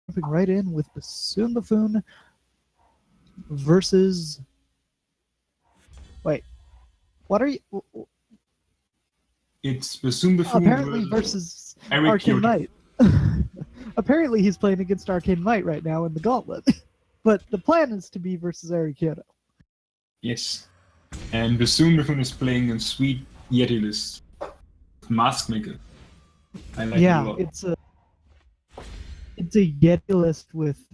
jumping right in with Bassoon Buffoon versus. Wait, what are you? It's Bassoon Buffoon Apparently versus Eric Arcane Kyoto. Knight. Apparently he's playing against Arcane Knight right now in the gauntlet. But the plan is to be versus Eric Kyoto. Yes. And Bassoon Buffoon is playing a sweet Yeti list. Mask Maker. I like it a lot. It's a Yeti list with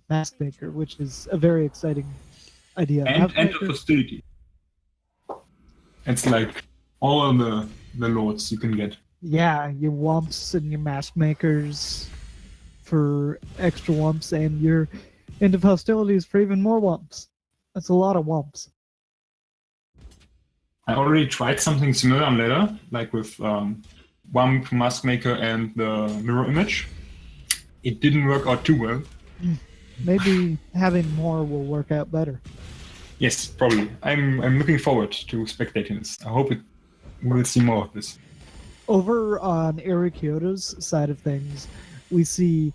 Mask Maker, which is a very exciting idea. And Enter Hostility. It's like all of the lords you can get. Yeah, your Wumps and your Mask Makers for extra Wumps, and your End of Hostilities for even more Wumps. That's a lot of Wumps. I already tried something similar on Ladder, like with Wump, Mask Maker, and the Mirror Image. It didn't work out too well. Maybe having more will work out better. Yes, probably. I'm looking forward to spectating this. I hope we will see more of this. Over on Eric Kyoto's side of things, we see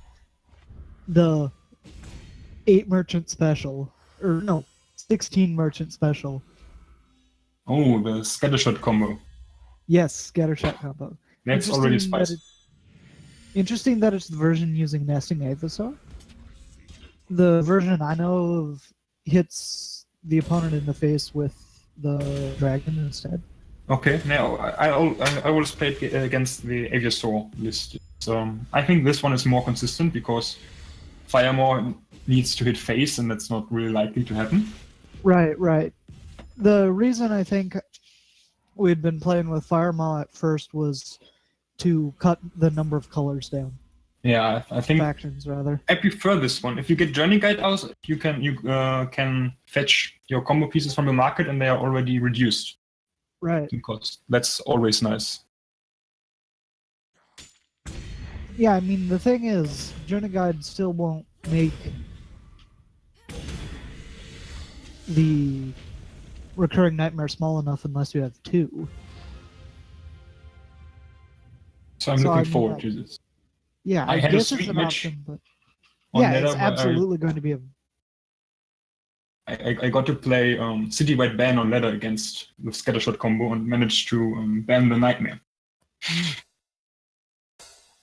the 8 merchant special, or no, 16 merchant special. Oh, the Scattershot combo. Yes, Scattershot combo. That's already spicy. Interesting that it's the version using Nesting Aethersaur. The version I know of hits the opponent in the face with the dragon instead. Okay, now I always played against the Aviasaur list. So I think this one is more consistent because Firemaw needs to hit face, and that's not really likely to happen. Right. The reason I think we'd been playing with Firemaw at first was to cut the number of colors down. Yeah, I think factions rather. I prefer this one. If you get Journey Guide out, you can fetch your combo pieces from the market, and they are already reduced. Right. In cost. That's always nice. Yeah, I mean the thing is, Journey Guide still won't make the recurring nightmare small enough unless you have 2. So I'm looking forward to this. Yeah, I guess it's an option, but yeah, it's absolutely going to be a. I got to play Citywide Ban on ladder against the Scattershot combo and managed to ban the Nightmare.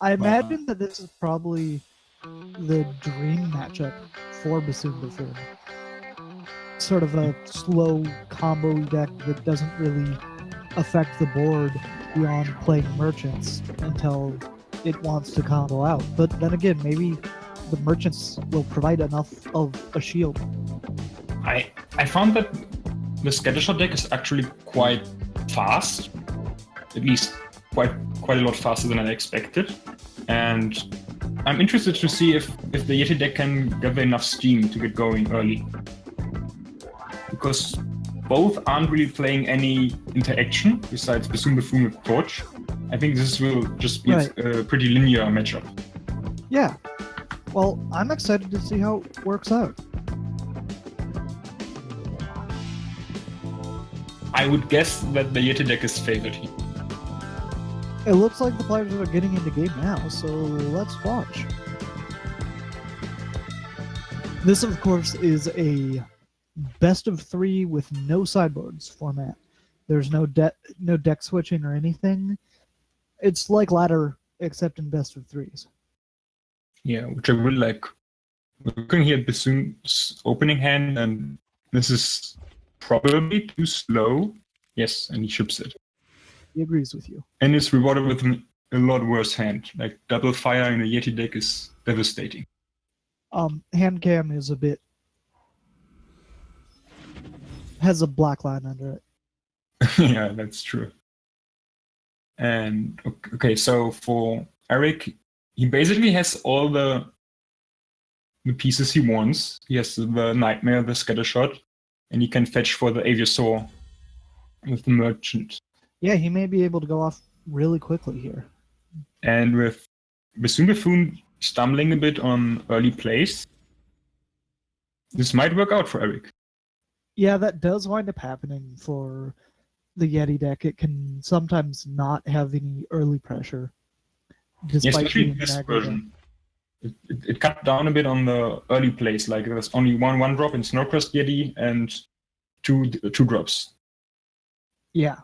I imagine that this is probably the dream matchup for Bassoon Buffoon. Sort of a slow combo deck that doesn't really affect the board beyond playing merchants until it wants to combo out. But then again, maybe the merchants will provide enough of a shield. I found that the Scattershot deck is actually quite fast, at least quite a lot faster than I expected, and I'm interested to see if the Yeti deck can gather enough steam to get going early, because both aren't really playing any interaction besides Bassoon Buffoon with Torch. I think this will just be a pretty linear matchup. Yeah. Well, I'm excited to see how it works out. I would guess that the Yeti deck is favored here. It looks like the players are getting into game now, so let's watch. This, of course, is a best of 3 with no sideboards format. There's no deck switching or anything. It's like ladder, except in best of 3s. Yeah, which I really like. We're looking here at Bassoon's opening hand, and this is probably too slow. Yes, and he ships it. He agrees with you. And it's rewarded with a lot worse hand. Like double fire in a Yeti deck is devastating. Hand cam is has a black line under it. Yeah, that's true. And okay, so for Eric, he basically has all the pieces he wants. He has the Nightmare, the Scattershot, and he can fetch for the Aviasaur with the Merchant. Yeah, he may be able to go off really quickly here. And with Bassoon Buffoon stumbling a bit on early plays, this might work out for Eric. Yeah, that does wind up happening for the Yeti deck. It can sometimes not have any early pressure. Especially this version. it cut down a bit on the early plays. Like there's only one drop in Snowcrest Yeti and two drops. Yeah.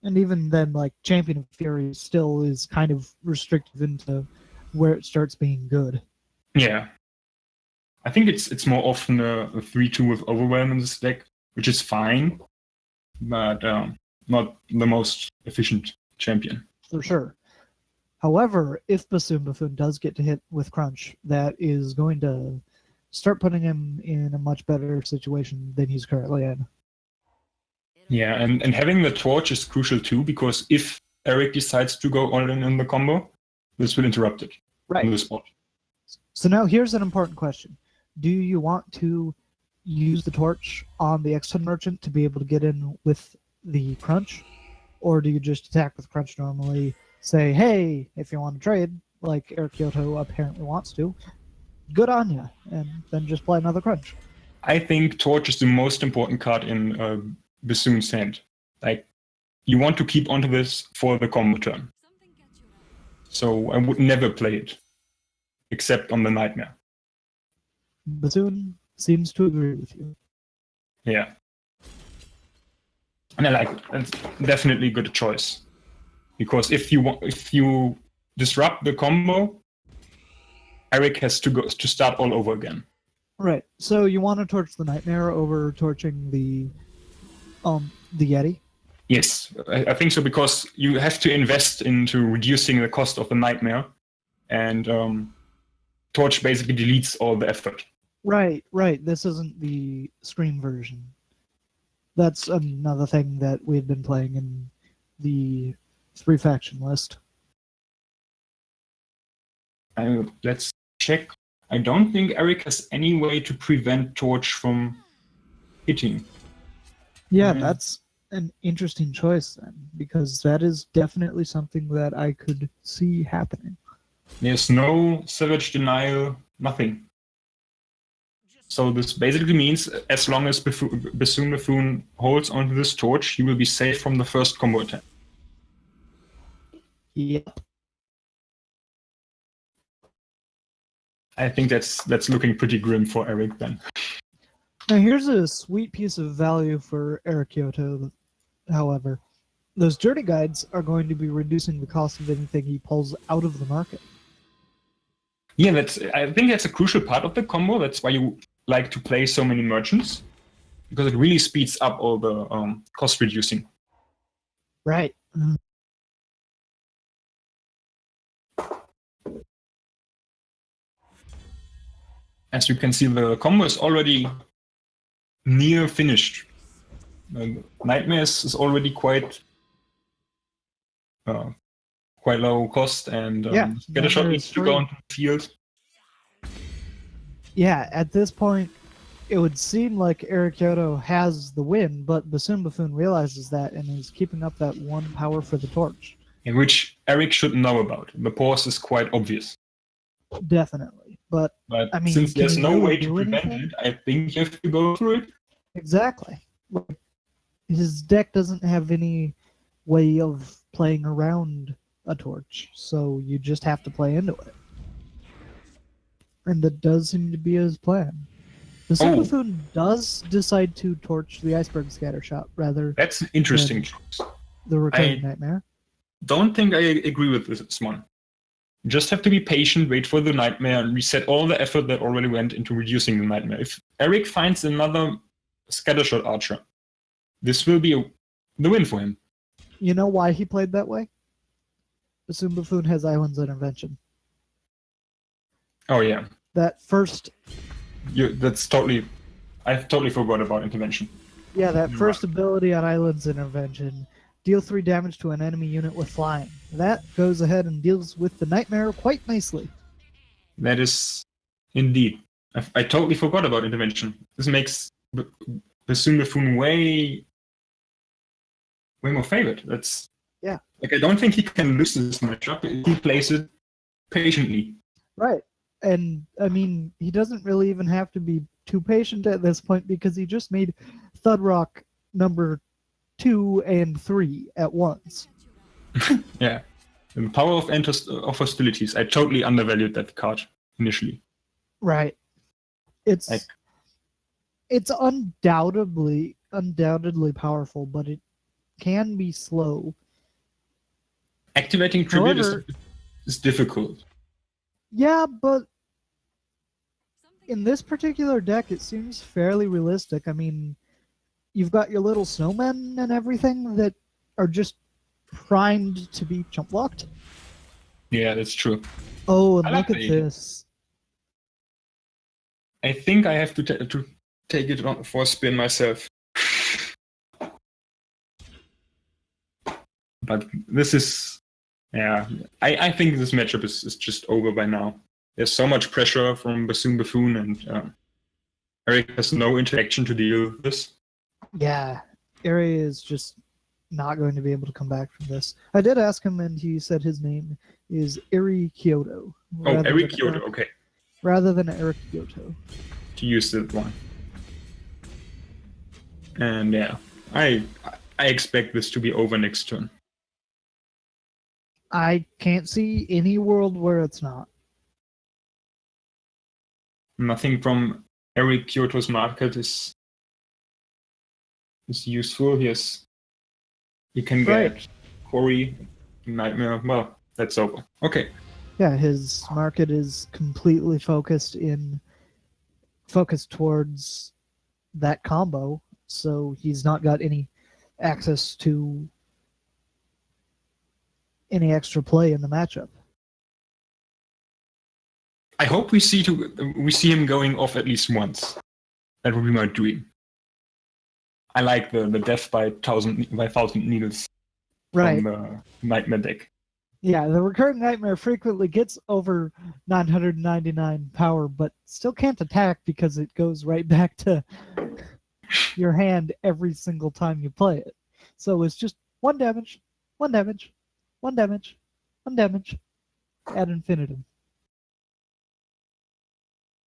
And even then, like, Champion of Fury still is kind of restrictive into where it starts being good. Yeah. I think it's more often a 3-2 with Overwhelm in this deck, which is fine, but not the most efficient champion. For sure. However, if Bassoon Buffoon does get to hit with Crunch, that is going to start putting him in a much better situation than he's currently in. Yeah, and having the torch is crucial too, because if Eric decides to go all in the combo, this will interrupt it on the spot. So now here's an important question. Do you want to use the torch on the X-Ton Merchant to be able to get in with the Crunch? Or do you just attack with Crunch normally, say, hey, if you want to trade, like Eric Kyoto apparently wants to, good on you, and then just play another Crunch? I think torch is the most important card in Bassoon's hand. Like, you want to keep onto this for the combo turn. So I would never play it, except on the Nightmare. Bassoon seems to agree with you. Yeah. And I like it. That's definitely a good choice. Because if you disrupt the combo, Eric has to start all over again. Right. So you want to torch the Nightmare over torching the Yeti? Yes, I think so, because you have to invest into reducing the cost of the Nightmare, and Torch basically deletes all the effort. Right. This isn't the Scream version. That's another thing that we had been playing in the 3-faction list. Let's check. I don't think Eric has any way to prevent Torch from hitting. Yeah, that's an interesting choice then, because that is definitely something that I could see happening. There's no Savage Denial, nothing. So this basically means as long as Bassoon Buffoon holds onto this torch, he will be safe from the first combo attack. Yep. I think that's looking pretty grim for Eric then. Now here's a sweet piece of value for Eric Kyoto, however. Those Journey Guides are going to be reducing the cost of anything he pulls out of the market. Yeah, I think that's a crucial part of the combo. That's why you like to play so many merchants, because it really speeds up all the cost reducing. Right. As you can see, the combo is already near finished. Nightmares is already quite low cost, and get a shot needs to go onto the field. Yeah, at this point, it would seem like Eric Kyoto has the win, but Bassoon Buffoon realizes that and is keeping up that one power for the torch. In which Eric should know about. The pause is quite obvious. Definitely. But I mean, since there's no way to prevent anything? it, I think you have to go through it. Exactly. His deck doesn't have any way of playing around a torch, so you just have to play into it. And that does seem to be his plan. The Buffoon does decide to torch the Iceberg Scattershot rather. That's an interesting choice. The Recurring Nightmare. Don't think I agree with this one. You just have to be patient, wait for the Nightmare, and reset all the effort that already went into reducing the Nightmare. If Eric finds another Scattershot Archer, this will be the win for him. You know why he played that way? Bassoon Buffoon has Island's Intervention. Oh yeah. That first... I totally forgot about Intervention. Yeah, that first ability on Island's Intervention. Deal 3 damage to an enemy unit with flying. That goes ahead and deals with the Nightmare quite nicely. That is indeed. I totally forgot about Intervention. This makes Bassoon Buffoon way more favored. That's yeah. Like, I don't think he can lose this matchup if he plays it patiently. Right. And I mean, he doesn't really even have to be too patient at this point, because he just made Thudrock number 2 and 3 at once. Yeah. The Power of Hostilities. I totally undervalued that card initially. Right. It's Like- it's undoubtedly powerful, but it can be slow. Activating Tribute However- is difficult. Yeah, but in this particular deck, it seems fairly realistic. I mean, you've got your little snowmen and everything that are just primed to be chump blocked. Yeah, that's true. Oh, and I like look at the- this. I think I have to take it on for a spin myself. But this is, yeah, I think this matchup is just over by now. There's so much pressure from Bassoon Buffoon, and Eric has no interaction to deal with this. Yeah, Area is just not going to be able to come back from this. I did ask him, and he said his name is Eri Kyoto. Oh, rather Eric than Kyoto, Eric- okay. Rather than Eric Kyoto. To use that one. And yeah, I expect this to be over next turn. I can't see any world where it's not. Nothing from Eric Kyoto's market is useful. He can Right. get Corey, Nightmare. Well, that's over. Okay. Yeah, his market is completely focused towards that combo, so he's not got any access to any extra play in the matchup. I hope we see him going off at least once. That would be my dream. I like the death by thousand needles Right. from the Nightmare deck. Yeah, the recurring nightmare frequently gets over 999 power, but still can't attack because it goes right back to your hand every single time you play it. So it's just one damage, one damage, one damage, one damage, ad infinitum.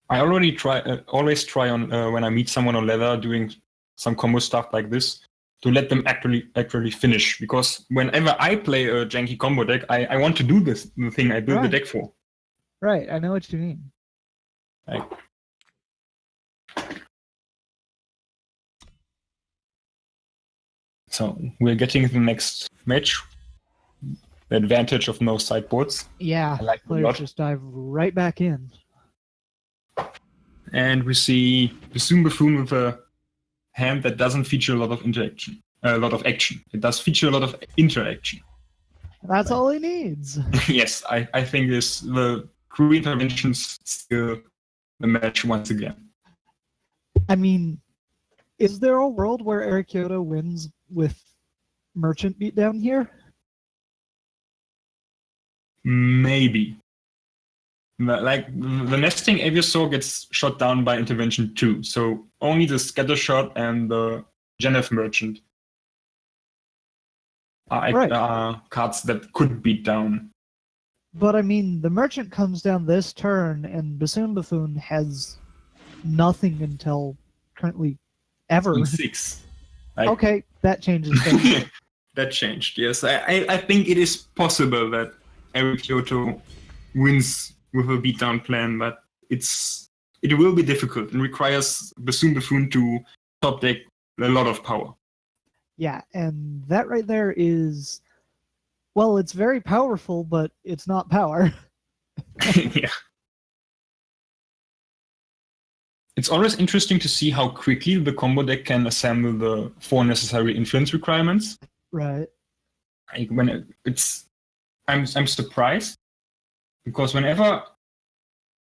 I always try on when I meet someone on leather doing some combo stuff like this to let them actually finish, because whenever I play a janky combo deck, I want to do the thing I built the Right. deck for. Right, I know what you mean. Like, so we're getting the next match. The advantage of no sideboards. Yeah, I like it a players lot. just dive right back in. And we see Bassoon Buffoon with a hand that doesn't feature a lot of interaction, a lot of action. It does feature a lot of interaction. That's all he needs. Yes, I think the crew interventions still the match once again. I mean, is there a world where Eric Kyoto wins with Merchant beatdown here? Maybe. Like the nesting Aviasaur gets shot down by intervention 2, so only the scatter shot and the Geneth Merchant Right. are cards that could beat down. But I mean, the Merchant comes down this turn, and Bassoon Buffoon has nothing until currently ever. In 6. Like, Okay, that changes things. that changed, yes. I think it is possible that Eric Kyoto wins with a beatdown plan, but it will be difficult and requires Bassoon Buffoon to top deck a lot of power. Yeah, and that right there is, well, it's very powerful, but it's not power. Yeah. It's always interesting to see how quickly the combo deck can assemble the 4 necessary influence requirements. Right. Like I'm surprised, because whenever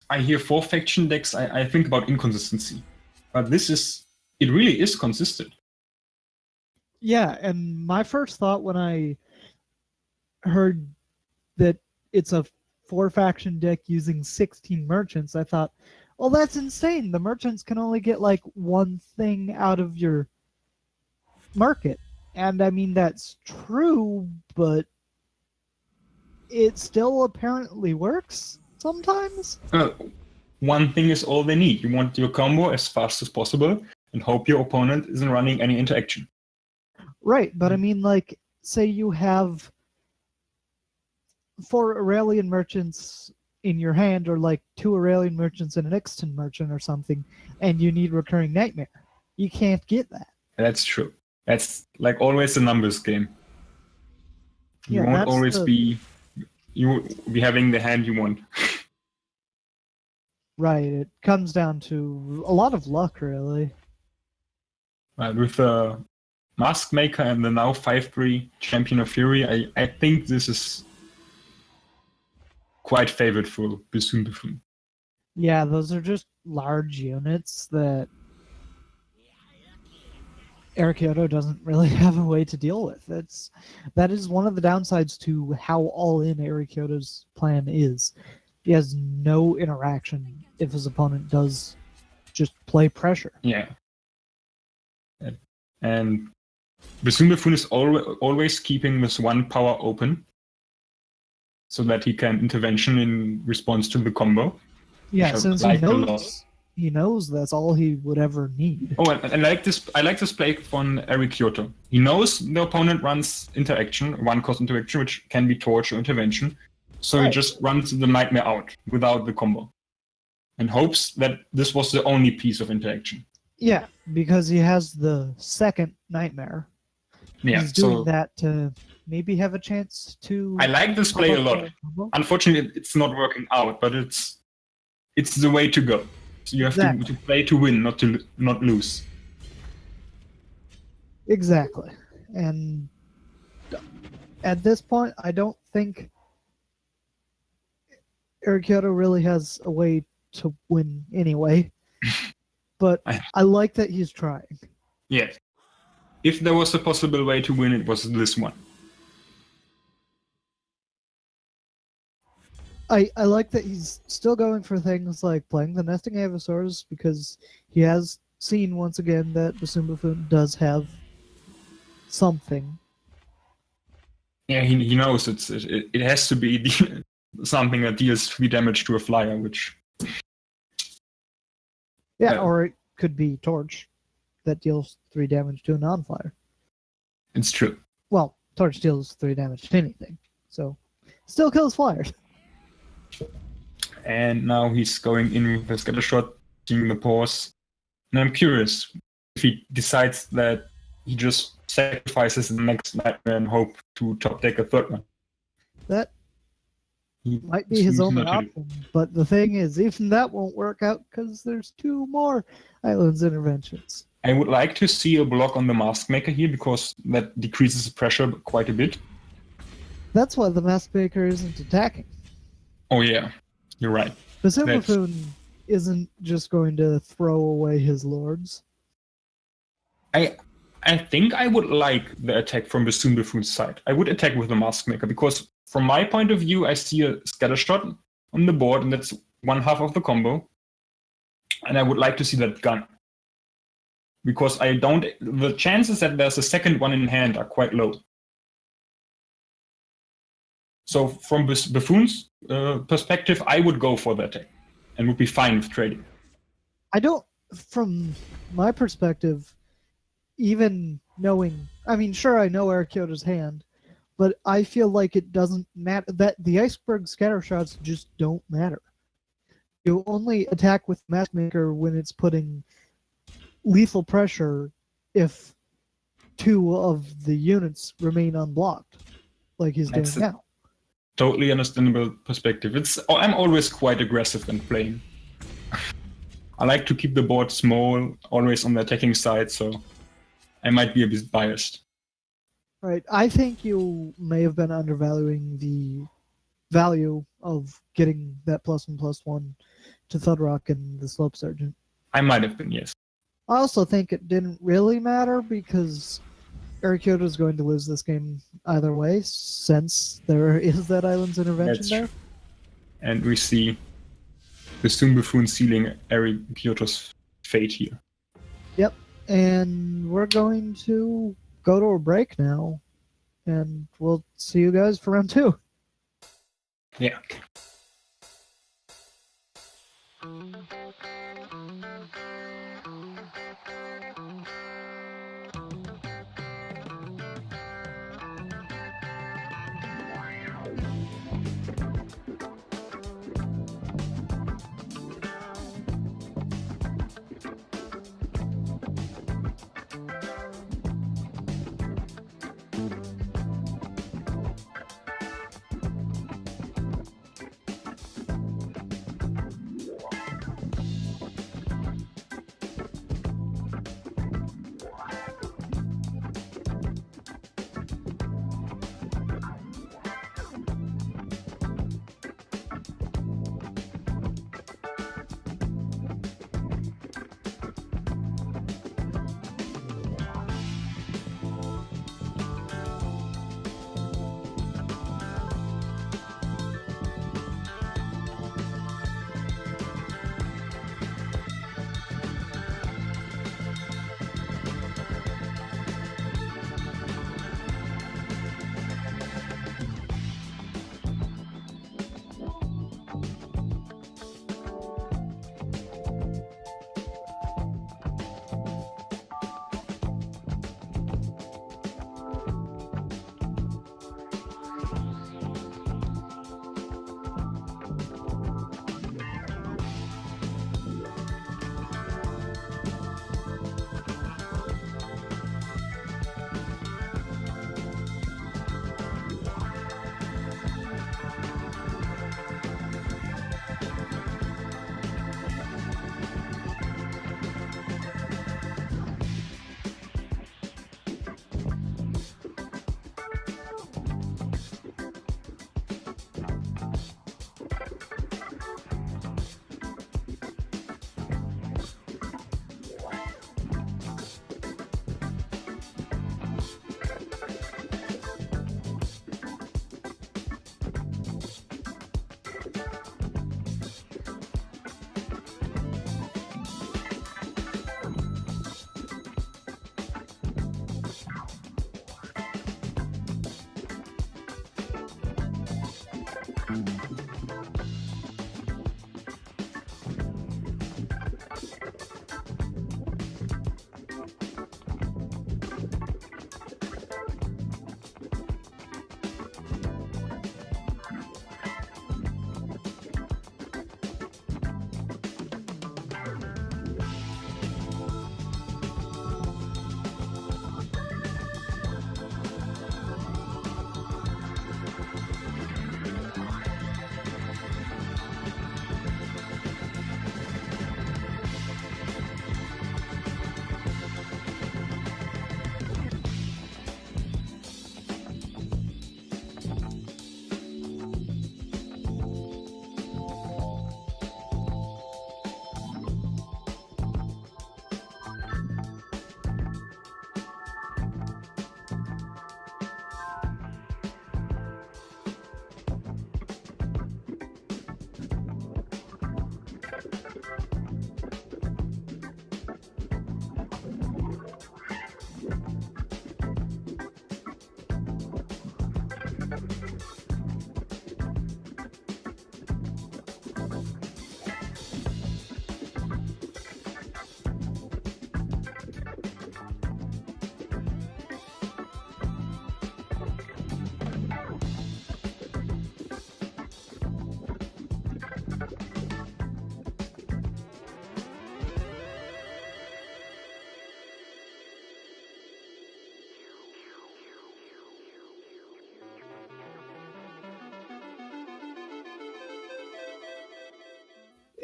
I hear 4 faction decks, I think about inconsistency. But it really is consistent. Yeah, and my first thought when I heard that it's a 4-faction deck using 16 merchants, I thought, well, that's insane. The merchants can only get like one thing out of your market. And I mean, that's true, but it still apparently works sometimes. One thing is all they need. You want your combo as fast as possible and hope your opponent isn't running any interaction. Right, but I mean, like, say you have 4 Aurelian merchants in your hand, or like 2 Aurelian merchants and an Ixtan merchant or something, and you need recurring nightmare. You can't get that. That's true. That's like always a numbers game. You Yeah, won't that's always be having the hand you want. right. It comes down to a lot of luck, really. But with the Mask Maker and the now 5-3 Champion of Fury, I think this is quite favored for Bethune Bethune. Yeah, those are just large units that Eric Kyoto doesn't really have a way to deal with. That is one of the downsides to how all in Eric Kyoto's plan is. He has no interaction if his opponent does just play pressure. Yeah. And Bethune Bethune is always keeping this one power open so that he can intervention in response to the combo. Yeah, since he knows that's all he would ever need. Oh, and I like this play from Eric Kyoto. He knows the opponent runs interaction, one cost interaction, which can be torch or intervention. So he just runs the nightmare out without the combo. And hopes that this was the only piece of interaction. Yeah, because he has the second nightmare. Yeah, he's doing that to maybe have a chance to. I like this play a lot. Unfortunately, it's not working out, but it's the way to go. So you have to play to win, not lose. Exactly, and at this point, I don't think Eric Kyoto really has a way to win anyway. But I like that he's trying. Yes. If there was a possible way to win, it was this one. I like that he's still going for things like playing the Nesting Avasaurs, because he has seen once again that Bethune Bethune does have something. Yeah, he knows it has to be something that deals 3 damage to a flyer, which... Yeah, or it could be Torch that deals 3 damage to a non-flyer. It's true. Well, Torch deals 3 damage to anything, so still kills flyers. And now he's going in with a scatter shot, seeing the pause. And I'm curious if he decides that he just sacrifices the next nightmare and hope to top deck a third one. That might be his only option, but the thing is, even that won't work out because there's 2 more Islands interventions. I would like to see a block on the Mask Maker here, because that decreases the pressure quite a bit. That's why the Mask Maker isn't attacking. Oh yeah, you're right. Bethune Bethune isn't just going to throw away his lords. I think I would like the attack from Bethune Bethune's side. I would attack with the Mask Maker, because from my point of view, I see a scatter shot on the board, and that's 1/2 of the combo. And I would like to see that gun. Because the chances that there's a second one in hand are quite low. So from Bethune's perspective, I would go for the attack and would be fine with trading. From my perspective, even knowing, I mean, sure, I know Eric Kyoto's hand, but I feel like it doesn't matter, that the Iceberg scatter shots just don't matter. You only attack with Mask Maker when it's putting lethal pressure if 2 of the units remain unblocked, like he's doing now. Totally understandable perspective. I'm always quite aggressive when playing. I like to keep the board small, always on the attacking side, so I might be a bit biased. Right. I think you may have been undervaluing the value of getting that +1/+1 to Thudrock and the Slope Sergeant. I might have been, yes. I also think it didn't really matter, because Eric Kyoto is going to lose this game either way, since there is that Islands intervention there. True. And we see Bethune Bethune sealing Eric Kyoto's fate here. Yep. And we're going to go to a break now, and we'll see you guys for round 2. Yeah.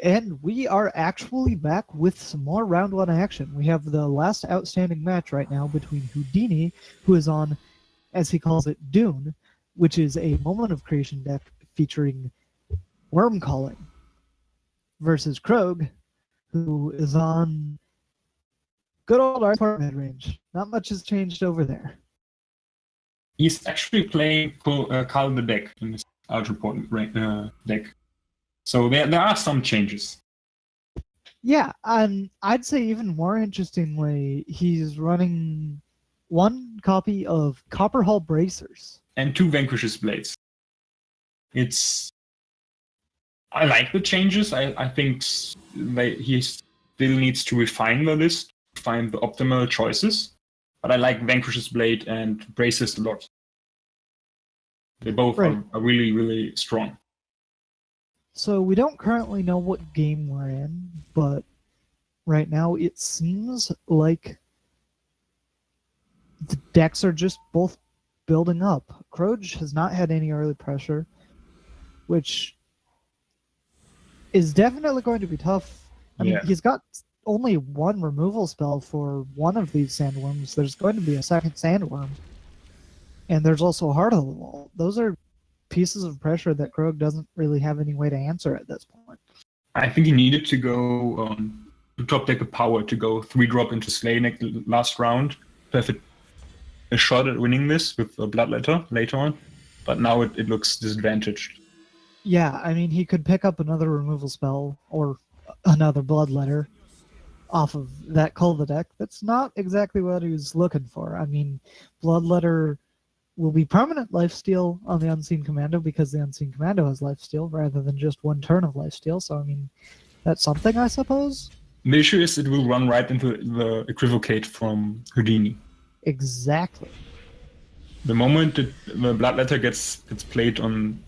And we are actually back with some more round one action. We have the last outstanding match right now between Houdini, who is on, as he calls it, Dune, which is a Moment of Creation deck featuring Worm Calling, versus Krog, who is on good old Art mid range. Not much has changed over there. He's actually playing Carl the deck in his Ultraport deck. So there are some changes. Yeah, and I'd say even more interestingly, he's running one copy of Copperhull Bracers. And 2 Vanquish's Blades. I like the changes. I think he still needs to refine the list, find the optimal choices. But I like Vanquish's Blade and Bracers a lot. They both are really, really strong. So we don't currently know what game we're in, but right now it seems like the decks are just both building up. Krog has not had any early pressure, which is definitely going to be tough. I mean, he's got only one removal spell for one of these sandworms. There's going to be a second sandworm. And there's also Heart of the Wall. Those are pieces of pressure that Krog doesn't really have any way to answer at this point. I think he needed to go to top deck a power to go 3-drop into Slaneck last round to have a shot at winning this with a Bloodletter later on. But now it looks disadvantaged. Yeah, I mean, he could pick up another removal spell or another Bloodletter off of that Kulva deck. That's not exactly what he was looking for. I mean, Bloodletter will be permanent lifesteal on the Unseen Commando because the Unseen Commando has lifesteal rather than just one turn of lifesteal. So, I mean, that's something, I suppose. The issue is it will run right into the Equivocate from Houdini. Exactly. The moment the Bloodletter gets played on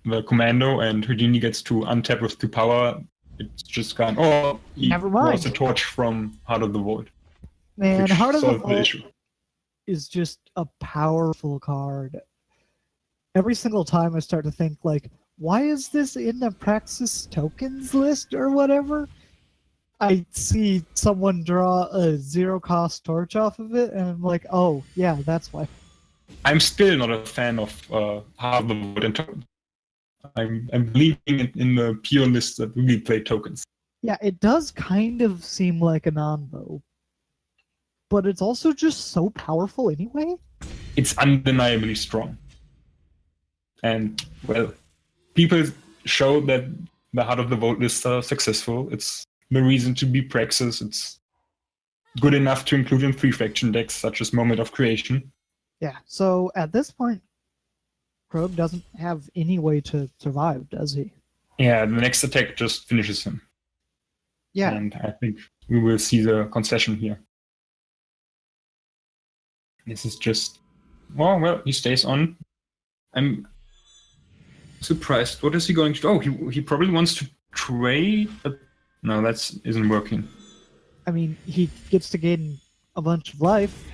the Commando and Houdini gets to untap with 2 power, it's just gone. Oh, he Never mind. lost a torch from Heart of the Vault. Man, Heart of the Vault issue. Is just a powerful card. Every single time I start to think, like, why is this in the Praxis tokens list or whatever? I see someone draw a 0-cost torch off of it, and I'm like, oh, yeah, that's why. I'm still not a fan of Heart of the Vault and tokens. I'm believing in the pure list that really play tokens. Yeah, it does kind of seem like a non-bow, but it's also just so powerful anyway. It's undeniably strong. And, well, people show that the Heart of the Vault lists are successful. It's the reason to be Praxis. It's good enough to include in 3 faction decks, such as Moment of Creation. Yeah, so at this point, Krog doesn't have any way to survive, does he? Yeah, the next attack just finishes him. Yeah. And I think we will see the concession here. This is just... well, he stays on. I'm surprised. What is he going to do? Oh, he probably wants to trade? But no, that isn't working. I mean, he gets to gain a bunch of life,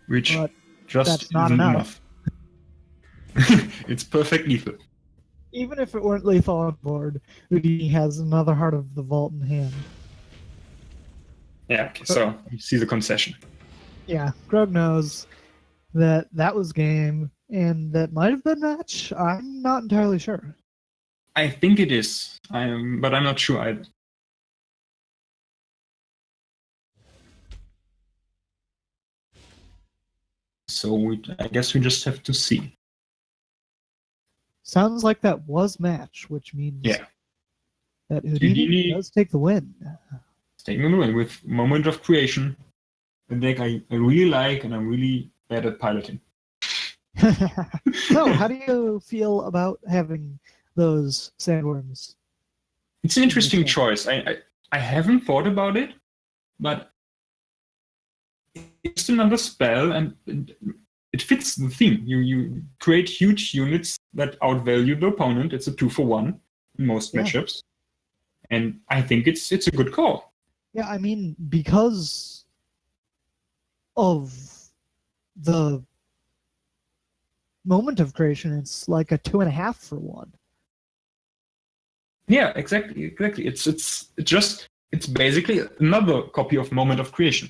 Which but just that's not isn't enough. It's perfect lethal. Even if it weren't lethal on board, Houdini has another Heart of the Vault in hand. Yeah, okay, so you see the concession. Yeah, Krog knows that that was game, and that might have been match. I'm not entirely sure. I think it is, but I'm not sure either. So I guess we just have to see. Sounds like that was match, which means that Houdini does take the win. Taking the win with Moment of Creation, a deck I really like and I'm really bad at piloting. So, how do you feel about having those sandworms? It's an interesting choice. I haven't thought about it, but it's another spell and it fits the theme. You create huge units that outvalue the opponent. It's a 2-for-1 in most matchups, and I think it's a good call. Yeah, I mean, because of the Moment of Creation, it's like a 2.5 for 1. Yeah, exactly. It's basically another copy of Moment of Creation.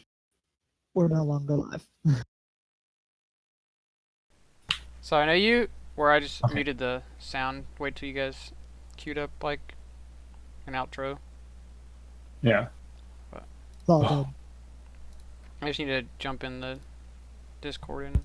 We're no longer live. So I know where I just muted the sound. Wait till you guys queued up like an outro. Yeah. It's all good. I just need to jump in the Discord and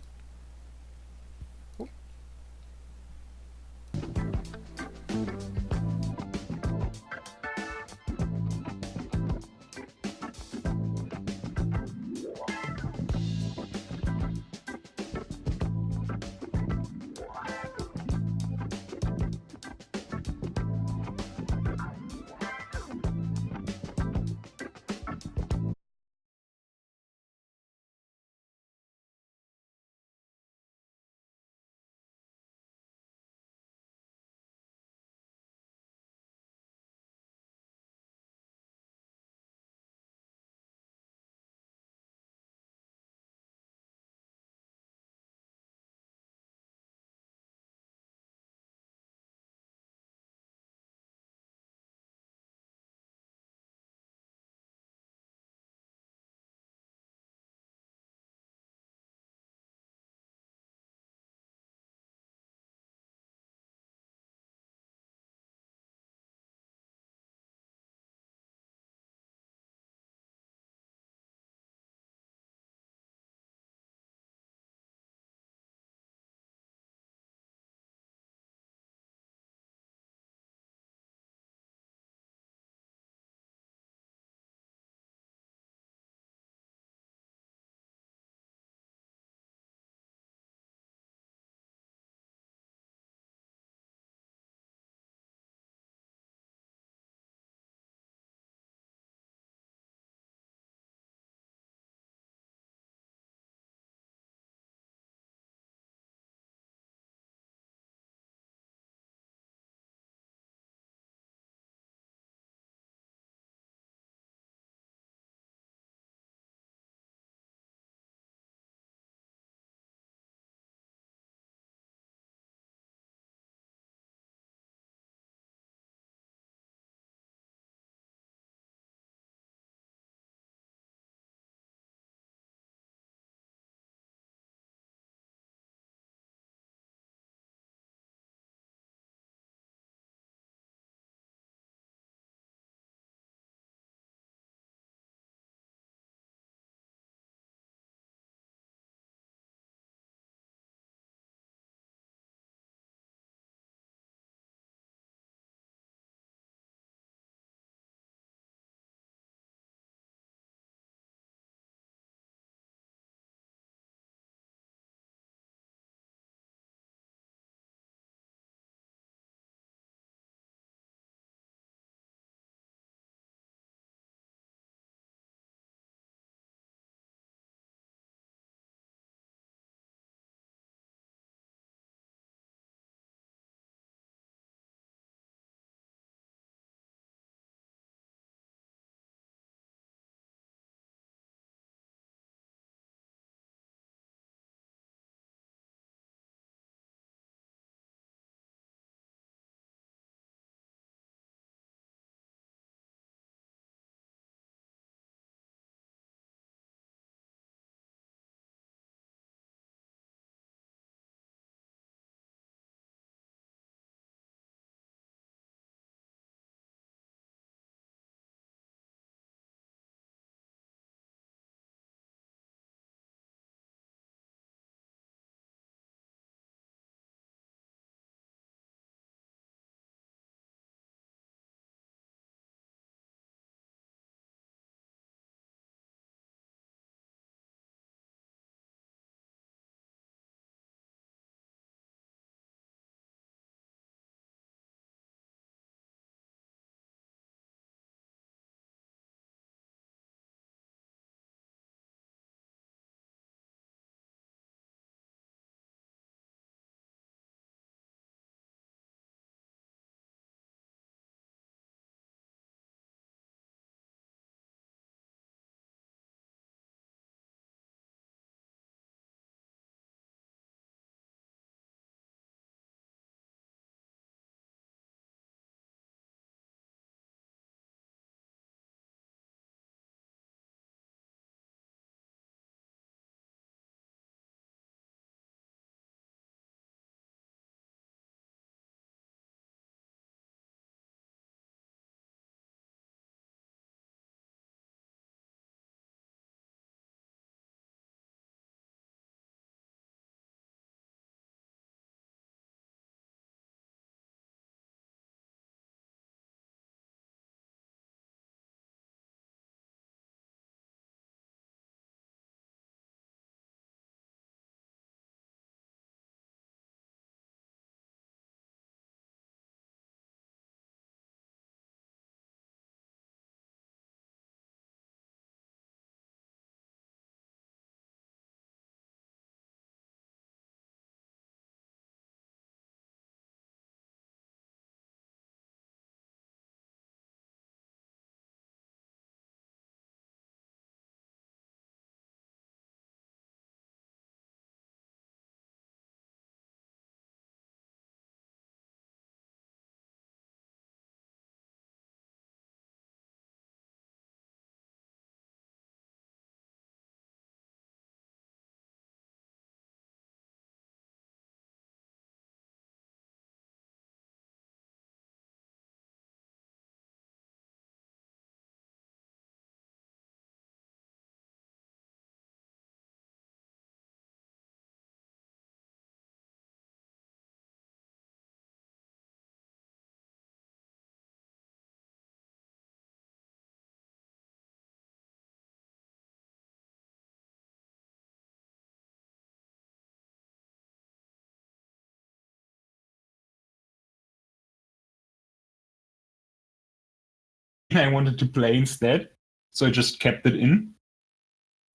I wanted to play instead. So I just kept it in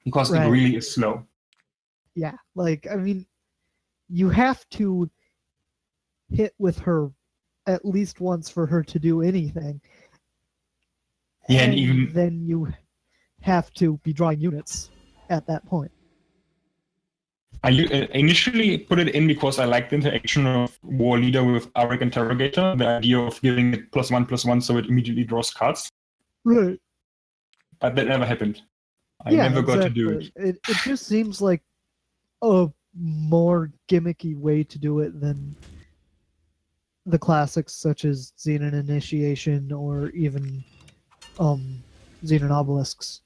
because it Right. really is slow. Yeah, like, I mean, you have to hit with her at least once for her to do anything. Yeah, and even then you have to be drawing units at that point. I initially put it in because I liked the interaction of War Leader with Arik Interrogator, the idea of giving it +1/+1 so it immediately draws cards. Right. But that never happened. I Yeah, never got to do it. exactly. It just seems like a more gimmicky way to do it than the classics such as Xenon Initiation or even Xenon Obelisks.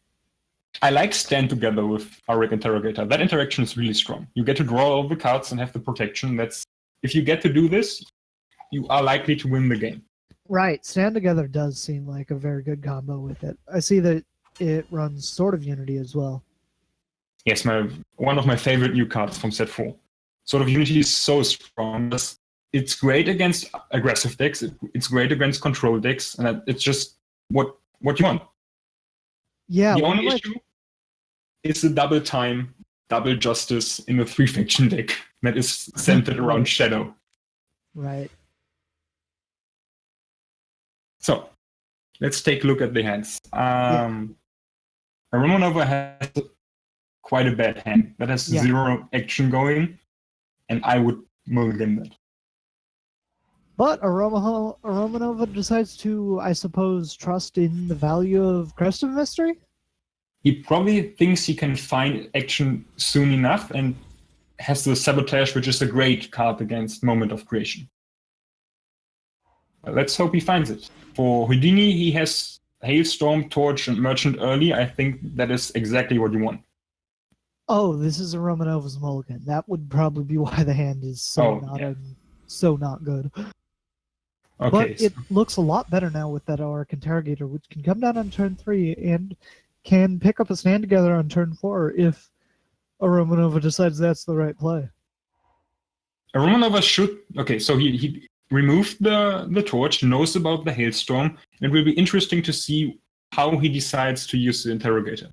I like Stand Together with Arik Interrogator. That interaction is really strong. You get to draw all the cards and have the protection. That's if you get to do this, you are likely to win the game. Right, Stand Together does seem like a very good combo with it. I see that it runs Sword of Unity as well. Yes, one of my favorite new cards from set 4. Sword of Unity is so strong. It's great against aggressive decks. It's great against control decks, and it's just what you want. Yeah, the one only of my- issue is the double time, double justice in the 3-faction deck that is centered around Shadow. Right. So, let's take a look at the hands. Romanova has quite a bad hand that has 0 action going, and I would mulligan that. But Romanova decides to, I suppose, trust in the value of Crest of Mystery? He probably thinks he can find action soon enough and has the Sabotage, which is a great card against Moment of Creation. Well, let's hope he finds it. For Houdini, he has Hailstorm, Torch, and Merchant early. I think that is exactly what you want. Oh, this is a Romanova's mulligan. That would probably be why the hand is so not good. Okay, but it looks a lot better now with that Auric Interrogator, which can come down on turn 3 and can pick up a Stand Together on turn 4 if a Romanova decides that's the right play. A Romanova should... Okay, so he removed the Torch, knows about the Hailstorm, and it will be interesting to see how he decides to use the Interrogator.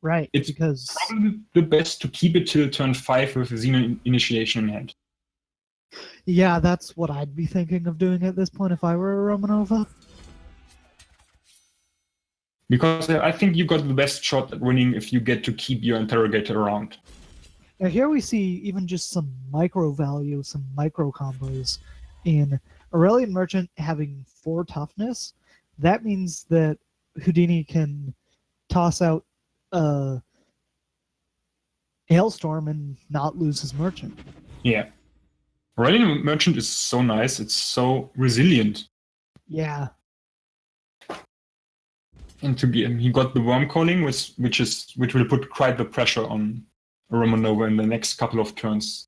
Right, it's because probably the best to keep it till turn 5 with Xenon Initiation in hand. Yeah, that's what I'd be thinking of doing at this point if I were a Romanova. Because I think you got the best shot at winning if you get to keep your Interrogator around. Now here we see even just some micro value, some micro combos in Aurelian Merchant having 4 toughness. That means that Houdini can toss out Hailstorm and not lose his Merchant. Yeah. Aurelian Merchant is so nice. It's so resilient. Yeah. And he got the Worm Calling, which will put quite the pressure on Romanova in the next couple of turns.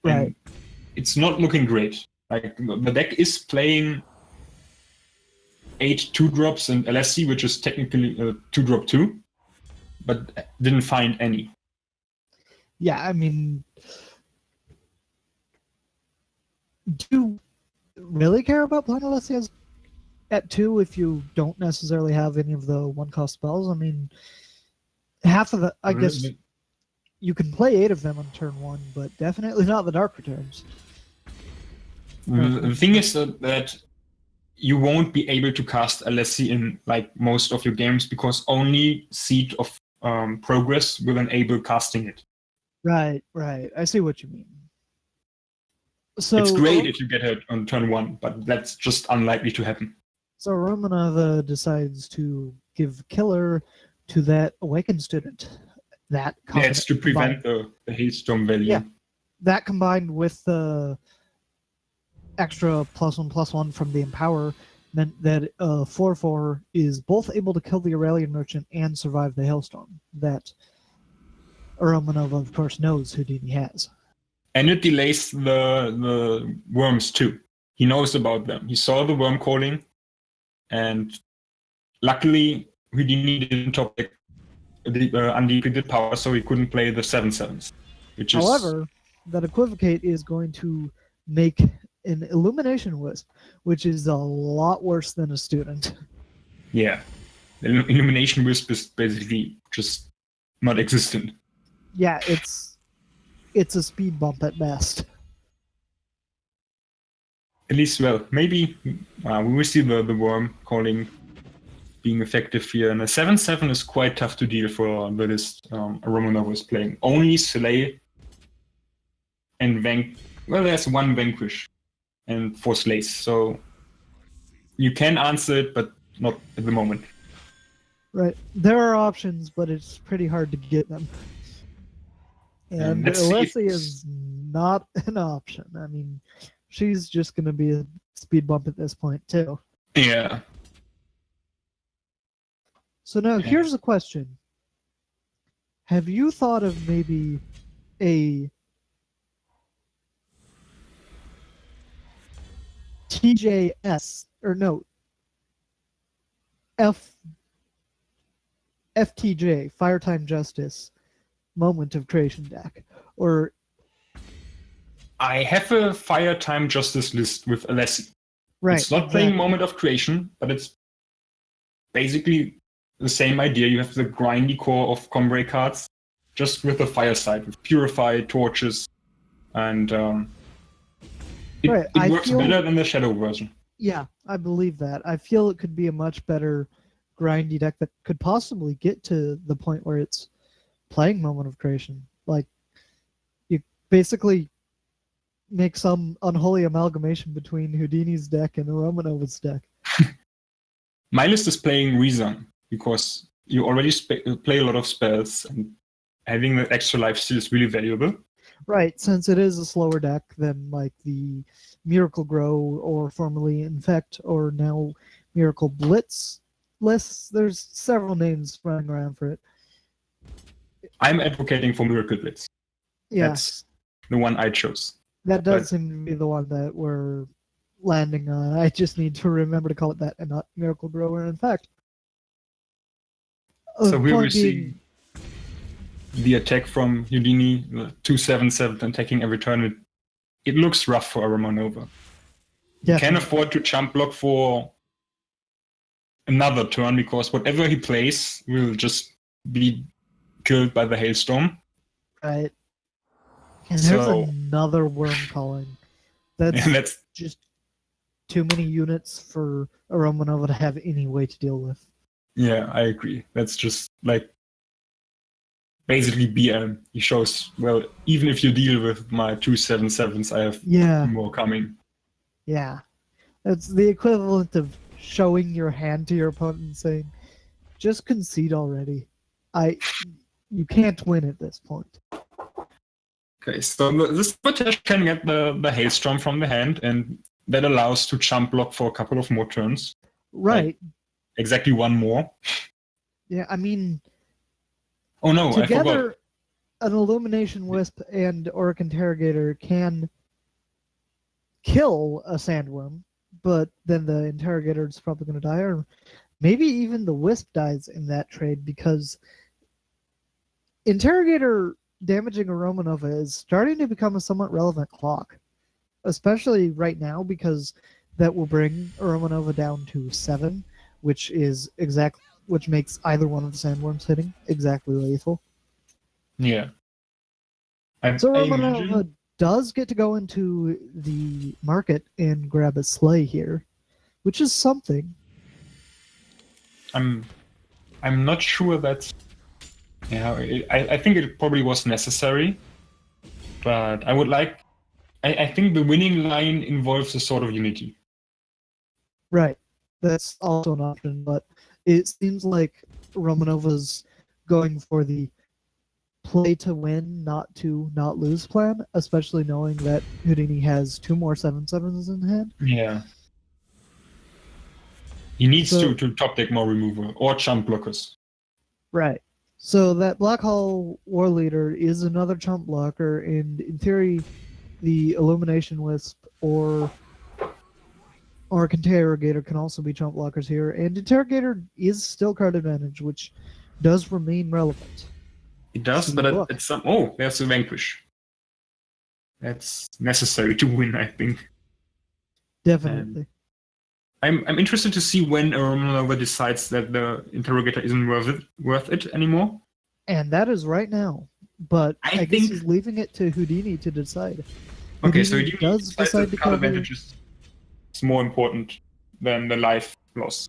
Right. And it's not looking great. Like the deck is playing 8 2-drops and LSC, which is technically a 2-drop 2, but didn't find any. Yeah, I mean, do you really care about playing Alessia's at 2 if you don't necessarily have any of the 1-cost spells? I mean, half of the... I guess you can play 8 of them on turn 1, but definitely not the Dark Returns. The thing is that you won't be able to cast Alessi in like most of your games because only Seed of Progress will enable casting it. Right. I see what you mean. So it's great if you get it on turn 1, but that's just unlikely to happen. So Romanova decides to give Killer to that Awakened Student. It's to prevent the Hailstorm value. Yeah, that combined with the extra +1/+1 from the Empower meant that 4/4 is both able to kill the Aurelian Merchant and survive the Hailstorm that Romanova, of course, knows Houdini has. And it delays the worms too. He knows about them. He saw the Worm Calling, and luckily Houdini didn't top the undepleted power, so he couldn't play the 7/7s. However, that Equivocate is going to make an Illumination Wisp, which is a lot worse than a Student. Yeah. The Illumination Wisp is basically just not existent. Yeah, it's a speed bump at best. At least, well, maybe we will see the worm calling being effective here. And a 7/7 is quite tough to deal for the list Romanov is playing. Only Slay and well, there's one Vanquish and 4 Slays. So you can answer it, but not at the moment. Right. There are options, but it's pretty hard to get them. And let's see if Alessi is not an option. I mean, she's just going to be a speed bump at this point, too. Yeah. So now Yeah. here's a question. Have you thought of maybe a TJS, or no, FTJ, Firetime Justice, Moment of Creation deck? Or I have a Fire Time Justice list with Alessi. right, It's not playing Moment of Creation, but it's basically the same idea. You have the grindy core of Combray cards, just with the fire side, with Purify, Torches, and Right, it I works feel- better than the Shadow version. Yeah, I believe that. I feel it could be a much better grindy deck that could possibly get to the point where it's playing Moment of Creation. Like, you basically make some unholy amalgamation between Houdini's deck and Romanova's deck. My list is playing Rezon, because you already play a lot of spells, and having the extra life steal is really valuable. Right, since it is a slower deck than like the Miracle Grow or formerly Infect or now Miracle Blitz lists. There's several names running around for it. I'm advocating for Miracle Blitz. Yeah, That's the one I chose. that does but- seem to be the one that we're landing on. I just need to remember to call it that and not Miracle Grow or Infect. So The we will point being- see the attack from Houdini, the 2/7/7 attacking every turn. It looks rough for a Romanova. He can Definitely. afford to jump block for another turn, because whatever he plays will just be killed by the hailstorm. Right. And there's So- another worm calling. That's And that's just too many units for a Romanova to have any way to deal with. yeah, I agree. That's just like basically BM. He shows, well, even if you deal with my 2/7/7s, I have Yeah, more coming. yeah. It's the equivalent of showing your hand to your opponent and saying, just concede already. You can't win at this point. Okay, so this Sabotage can get the hailstorm from the hand, and that allows to jump block for a couple of more turns. Right. Exactly one more. Yeah, I mean, Oh no, I forgot. together, an Illumination Wisp and Auric Interrogator can kill a Sandworm, but then the Interrogator is probably going to die, or maybe even the Wisp dies in that trade, because Interrogator damaging a Romanova is starting to become a somewhat relevant clock, especially right now, because that will bring a Romanova down to 7, which makes either one of the Sandworms hitting exactly lethal. Yeah. So I Romanova imagine- does get to go into the market and grab a Slay here, which is something. I'm not sure that's. Yeah, I think it probably was necessary, but I would like. I think the winning line involves a sort of unity. Right. That's also an option, but it seems like Romanova's going for the play to win, not to not lose plan, especially knowing that Houdini has 2 more 7/7s in hand. Yeah. He needs So- to top deck more removal or jump blockers. Right. So that Black Hole War Leader is another chump blocker, and in theory, the Illumination Wisp or Interrogator can also be chump blockers here, and Interrogator is still card advantage, which does remain relevant. It does, See, but look. it's some. Oh, there's a vanquish. That's necessary to win, I think. Definitely. I'm interested to see when Romanova decides that the interrogator isn't worth it anymore. And that is right now. But I I guess think- he's leaving it to Houdini to decide. Okay, so Houdini you does decide to card cover. advantage is more important than the life loss.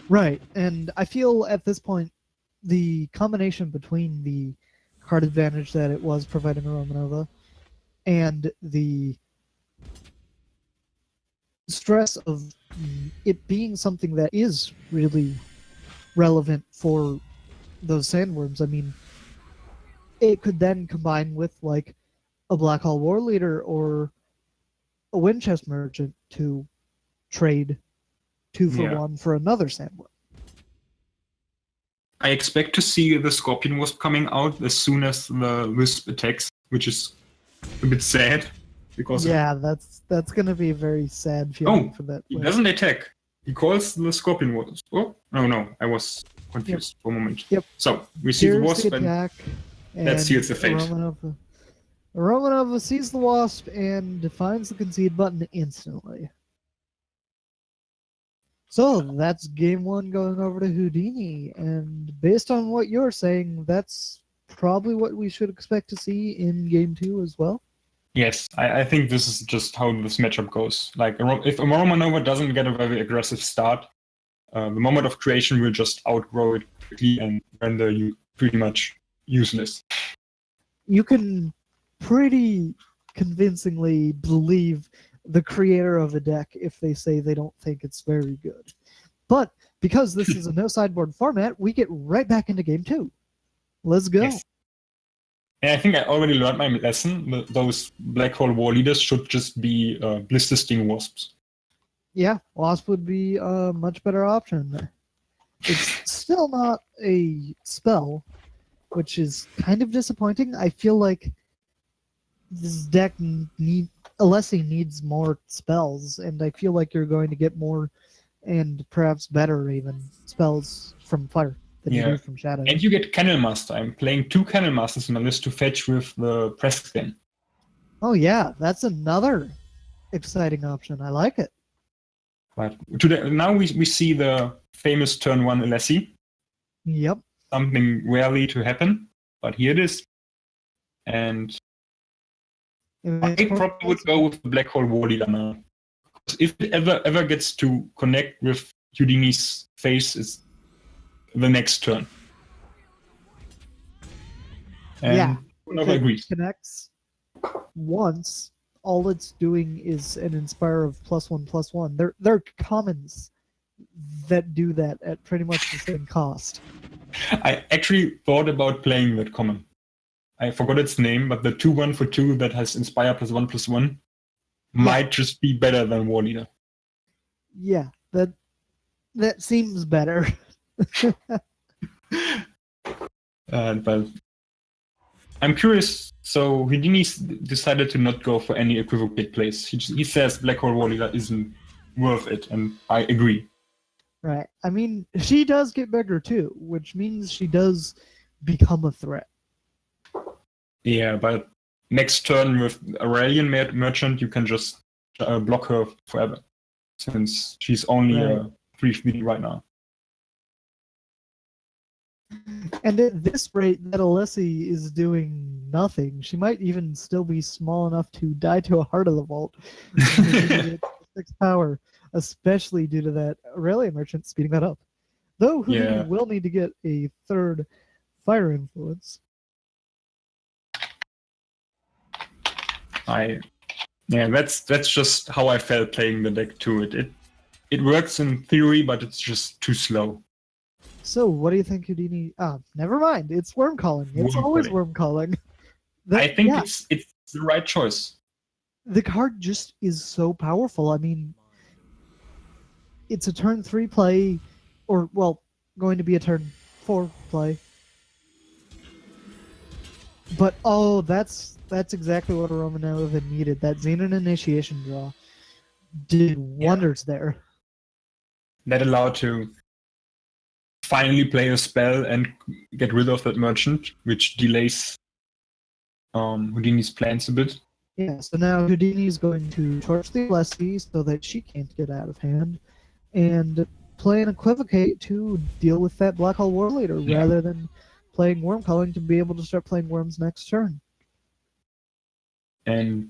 Right, and I feel at this point the combination between the card advantage that it was providing Romanova and the stress of it being something that is really relevant for those sandworms. I mean, it could then combine with like a Black Hole War Leader or a Winchester Merchant to trade 2-for-1 for another sandworm. I expect to see the Scorpion Wasp coming out as soon as the Wisp attacks, which is a bit sad because Yeah, that's gonna be a very sad feeling for that. he player. doesn't attack. He calls the Scorpion Wasp. Oh, no, I was confused for a moment. Yep. So we see the Here's Wasp, and attack, that seals the fate. Romanova sees the Wasp and finds the concede button instantly. So that's game one going over to Houdini, and based on what you're saying, that's probably what we should expect to see in game two as well. yes, I think this is just how this matchup goes. Like, if a Romanova doesn't get a very aggressive start, the moment of creation will just outgrow it quickly and render you pretty much useless. You can pretty convincingly believe the creator of a deck if they say they don't think it's very good. But because this is a no sideboard format, we get right back into game two. Let's go. Yes. And I think I already learned my lesson. Those Black Hole War Leaders should just be Blister Sting Wasps. Yeah, Wasp would be a much better option. It's still not a spell, which is kind of disappointing. I feel like this deck Alessi needs more spells, and I feel like you're going to get more and perhaps better even spells from Fire than you do from Shadow. And you get Kennel Master. I'm playing 2 Kennel Masters in my list to fetch with the Preston. Oh yeah, that's another exciting option. I like it. But now we see the famous turn 1 Alessi. Yep. Something rarely to happen, but here it is. And I probably would go with the Black Hole War Leader now. If it ever gets to connect with Houdini's face, it's the next turn. And yeah, Romanova agrees. Connects once. All it's doing is an Inspire of +1/+1. They're commons that do that at pretty much the same cost. I actually thought about playing that common. I forgot its name, but the 2/1 for 2 that has Inspire +1/+1 might just be better than War Leader. Yeah, that seems better. But I'm curious. So Houdini decided to not go for any equivocate plays. He says Black Hole War Leader isn't worth it, and I agree. Right. I mean, she does get bigger too, which means she does become a threat. Yeah, but next turn with Aurelian Merchant, you can just block her forever, since she's only a 3/3 right now. And at this rate, that Alessi is doing nothing. She might even still be small enough to die to a Heart of the Vault. 6 power, especially due to that Aurelian Merchant speeding that up. Though Houdini will need to get a 3rd Fire Influence. That's just how I felt playing the deck too. It works in theory, but it's just too slow. So, what do you think Houdini? Never mind. It's Worm Calling. It's always Worm Calling. I think it's the right choice. The card just is so powerful. I mean, it's a turn 3 play, or going to be a turn 4 play. But that's exactly what Romanova needed. That Xenon Initiation draw did wonders there. That allowed to finally play a spell and get rid of that merchant, which delays Houdini's plans a bit. Yeah, so now Houdini is going to torch the Alessi so that she can't get out of hand. and play an Equivocate to deal with that Black Hole War Leader Yeah. rather than playing Worm Culling to be able to start playing Worms next turn. And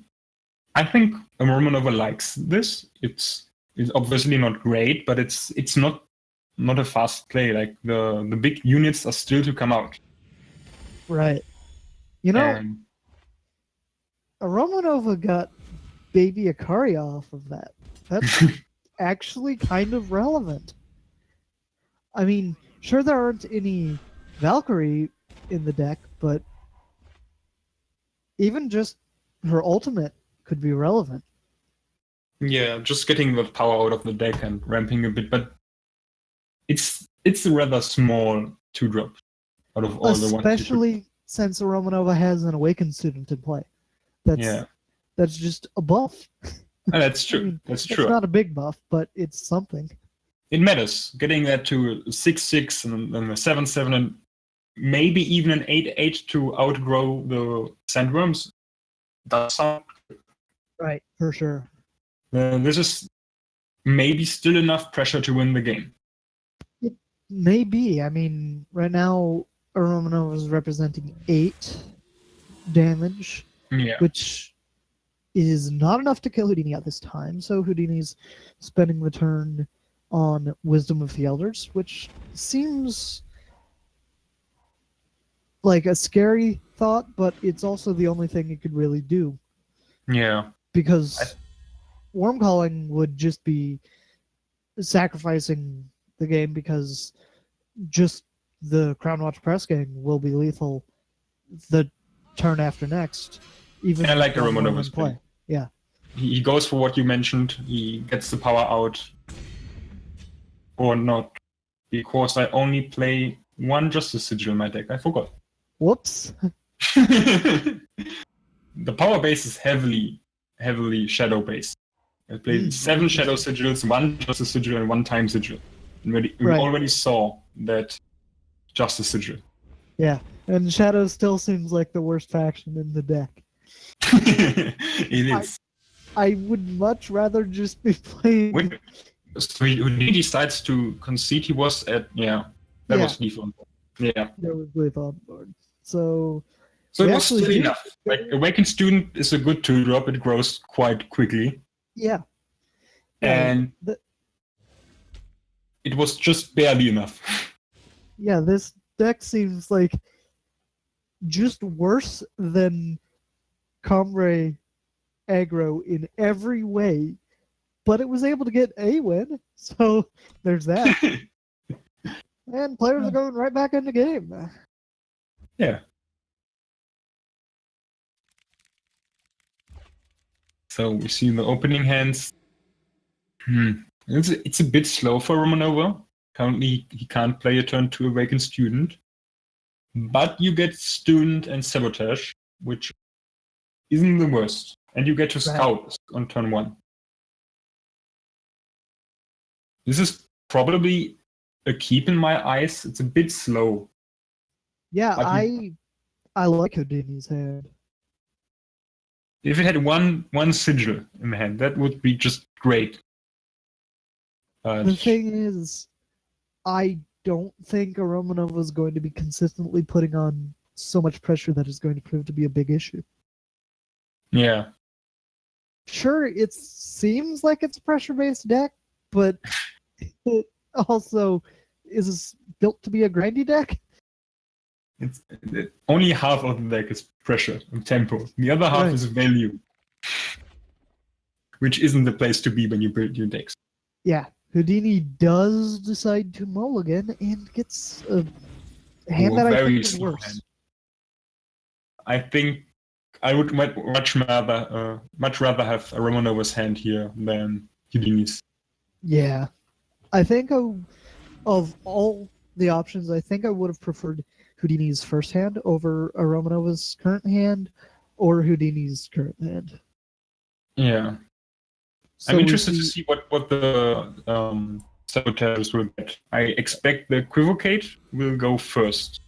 I think Romanova likes this. It's obviously not great, but it's not a fast play. Like the big units are still to come out. Right. You know, And Romanova got Baby Akari off of that. That's actually kind of relevant. I mean, sure there aren't any Valkyrie in the deck, but even just her ultimate could be relevant. yeah, just getting the power out of the deck and ramping a bit, but it's a rather small 2-drop out of all the ones. Especially since Romanova has an Awakened Student in play. That's just a buff. That's true. I mean, That's it's true. not a big buff, but it's something. It matters. Getting that to 6/6 and then a 7/7 and maybe even an 8/8 to outgrow the Sandworms. Does sound. Right, for sure. This is maybe still enough pressure to win the game. It may be. I mean, right now, Romanova is representing 8 damage, Yeah. which is not enough to kill Houdini at this time. So Houdini's spending the turn on Wisdom of the Elders, which seems like a scary thought, but it's also the only thing it could really do. Yeah. Because Worm Calling would just be sacrificing the game because just the Crown Watch Press Gang will be lethal the turn after next. Even And I like the when Romanova's in play. play. Yeah. He goes for what you mentioned. He gets the power out. Or not. Because I only play one Justice Sigil in my deck. I forgot. Whoops. The power base is heavily shadow based. I played 7 Shadow Sigils, 1 Justice Sigil, and 1 Time Sigil. And we already saw that Justice Sigil. Yeah, and Shadow still seems like the worst faction in the deck. It is. I would much rather just be playing. So he decides to concede. He was at that was lethal. Yeah. There was lethal on board. So it was still enough. Like Awakened Student is a good 2-drop. It grows quite quickly. Yeah. And it was just barely enough. Yeah, this deck seems like just worse than Comray aggro in every way, but it was able to get a win, so there's that. And players are going right back in the game. Yeah. So we see the opening hands. It's a bit slow for Romanova. Currently, he can't play a turn 2 Awakened Student. But you get Student and Sabotage, which isn't the worst. And you get to Scout on turn 1. This is probably a keep in my eyes. It's a bit slow. Yeah, I like Houdini's hand. If it had one sigil in the hand, that would be just great. The thing is, I don't think Romanova is going to be consistently putting on so much pressure that is going to prove to be a big issue. Yeah. Sure, it seems like it's a pressure-based deck, but it also is built to be a grindy deck. It's only half of the deck is pressure and tempo. The other half is value, which isn't the place to be when you build your decks. Yeah, Houdini does decide to mulligan and gets a hand that I think is worse. Hand. I think I would much rather have a Romanova's hand here than Houdini's. Yeah, I think of all the options, I think I would have preferred Houdini's first hand over Romanova's current hand, or Houdini's current hand. Yeah. So I'm interested to see what the Sabotages will get. I expect the Equivocate will go first.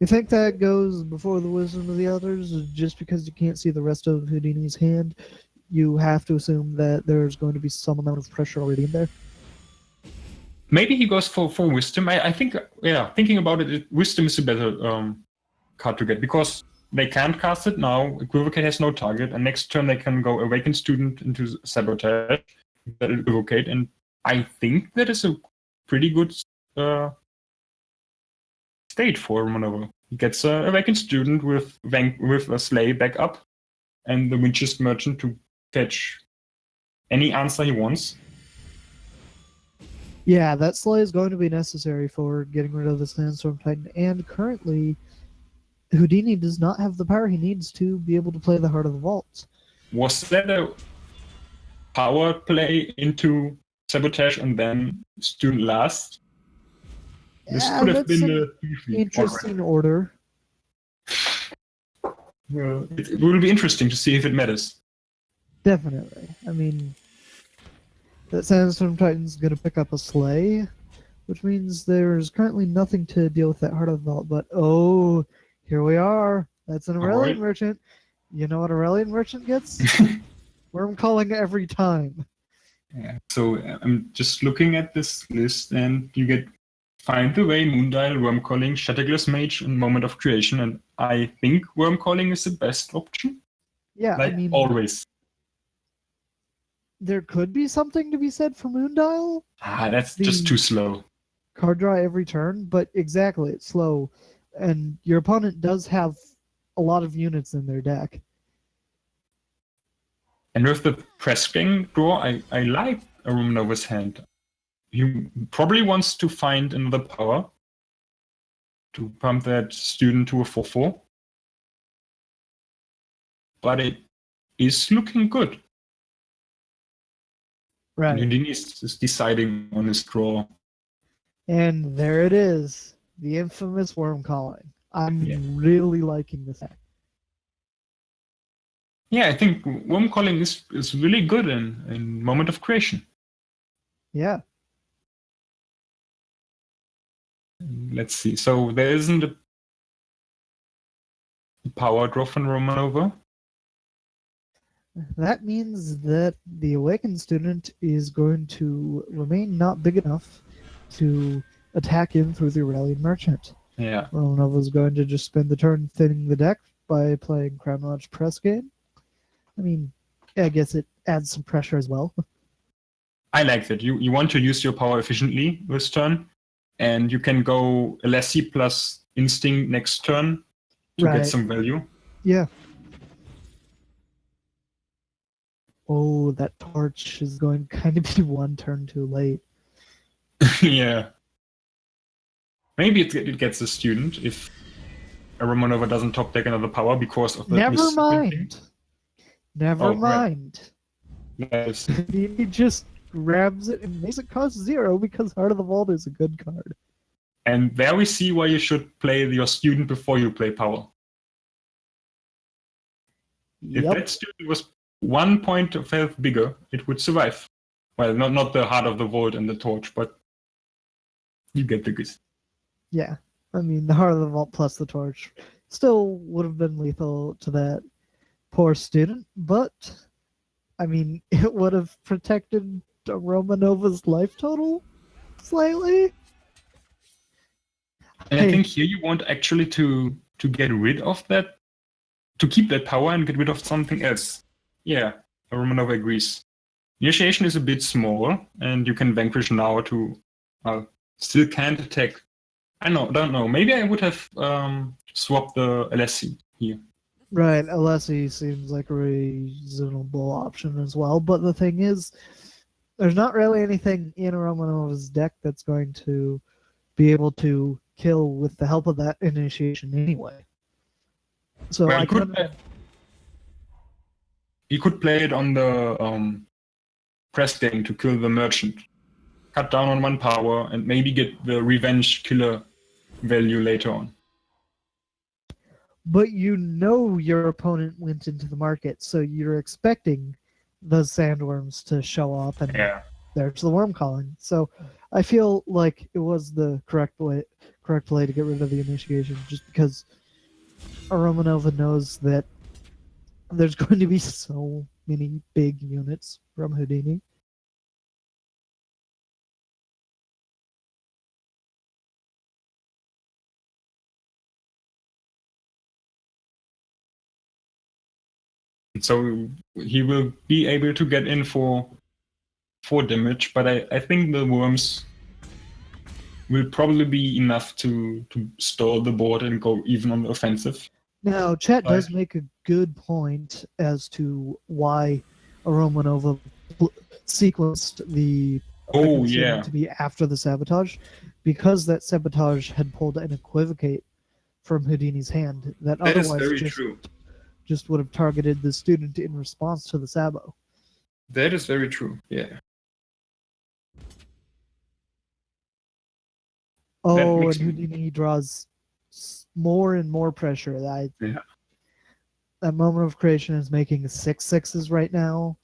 You think that goes before the Wisdom of the Elders, just because you can't see the rest of Houdini's hand? you have to assume that there's going to be some amount of pressure already in there. Maybe he goes for wisdom. I think, yeah, thinking about it, wisdom is a better card to get because they can't cast it now. Equivocate has no target, and next turn they can go Awakened Student into Sabotage, Equivocate, and I think that is a pretty good state for Romanova. He gets a Awakened Student with a Slay back up, and the Winchester Merchant to fetch any answer he wants. Yeah, that Slay is going to be necessary for getting rid of the Sandstorm Titan, and currently Houdini does not have the power he needs to be able to play the Heart of the Vault. Was that a power play into Sabotage and then Student last? This Yeah, could have that's been an the interesting order. it will be interesting to see if it matters. Definitely. I mean, that Sandstorm Titan's going to pick up a Slay, which means there's currently nothing to deal with that Heart of the Vault, but oh, here we are. That's an Aurelian Merchant. You know what Aurelian Merchant gets? Worm Calling every time. Yeah. So I'm just looking at this list, and you get Find the Way, Moondial, Worm Calling, Shatterglass Mage, and Moment of Creation, and I think Worm Calling is the best option. Yeah, Like I mean, always. there could be something to be said for Moondial. That's just too slow. Card draw every turn, but exactly, it's slow. And your opponent does have a lot of units in their deck. And with the press gang draw, I like Romanova's hand. He probably wants to find another power to pump that student to a 4/4. But it is looking good. Right. Houdini is deciding on his draw. And there it is. The infamous Worm Calling. I'm really liking this deck. Yeah, I think Worm Calling is really good in Moment of Creation. Yeah. Let's see. So there isn't a power draw from Romanova. That means that the Awakened Student is going to remain not big enough to attack him through the Aurelian Merchant. Yeah. Romanova is going to just spend the turn thinning the deck by playing Crown Lodge Press Game. I mean, I guess it adds some pressure as well. I like that. You want to use your power efficiently this turn, and you can go Alessi plus Instinct next turn to get some value. Yeah. Oh, that torch is going to kind of be one turn too late. Yeah. Maybe it gets a student if a Romanova doesn't top deck another power because of the Never mind. Never mind. Yes. He just grabs it and makes it cost 0 because Heart of the Vault is a good card. And there we see why you should play your student before you play power. If that student was 1 point of health bigger, it would survive. Well, not the Heart of the Vault and the torch, but you get the gist. Yeah. I mean, the Heart of the Vault plus the torch still would have been lethal to that poor student, but I mean, it would have protected Romanova's life total slightly. And I think here you want actually to get rid of that, to keep that power and get rid of something else. Yeah, Romanova agrees. Initiation is a bit small, and you can vanquish now to still can't attack. I don't know. Maybe I would have swapped the Alessi here. Right, Alessi seems like a reasonable option as well, but the thing is, there's not really anything in Romanova's deck that's going to be able to kill with the help of that initiation anyway. So well, I he could play it on the press game to kill the merchant. Cut down on 1 power and maybe get the revenge killer value later on. But you know your opponent went into the market, so you're expecting the sandworms to show up, and there's the Worm Calling. So I feel like it was the correct play to get rid of the initiation, just because Romanova knows that There's going to be so many big units from Houdini. So he will be able to get in for 4 damage, but I think the worms will probably be enough to stall the board and go even on the offensive. Now, Chet does Right. make a good point as to why Romanova sequenced the Oh, second student yeah. to be after the sabotage, because that sabotage had pulled an equivocate from Houdini's hand that That is otherwise very true. just would have targeted the student in response to the sabo. That is very true, yeah. That Oh, makes and Houdini draws more and more pressure. Yeah. That moment of creation is making 6/6s right now.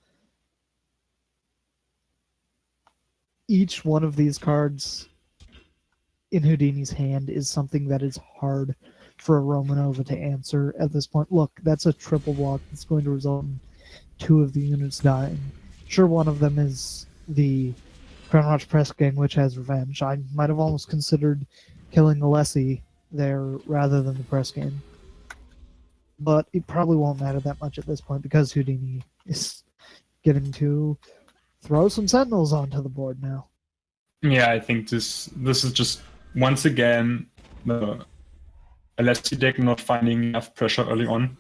Each one of these cards in Houdini's hand is something that is hard for a Romanova to answer at this point. Look, that's a triple block that's going to result in 2 of the units dying. Sure, one of them is the Crown Watch Press Gang, which has revenge. I might have almost considered killing Alessi there rather than the Press Gang. But it probably won't matter that much at this point because Houdini is getting to throw some Sentinels onto the board now. Yeah, I think this is just once again the Alessi deck not finding enough pressure early on,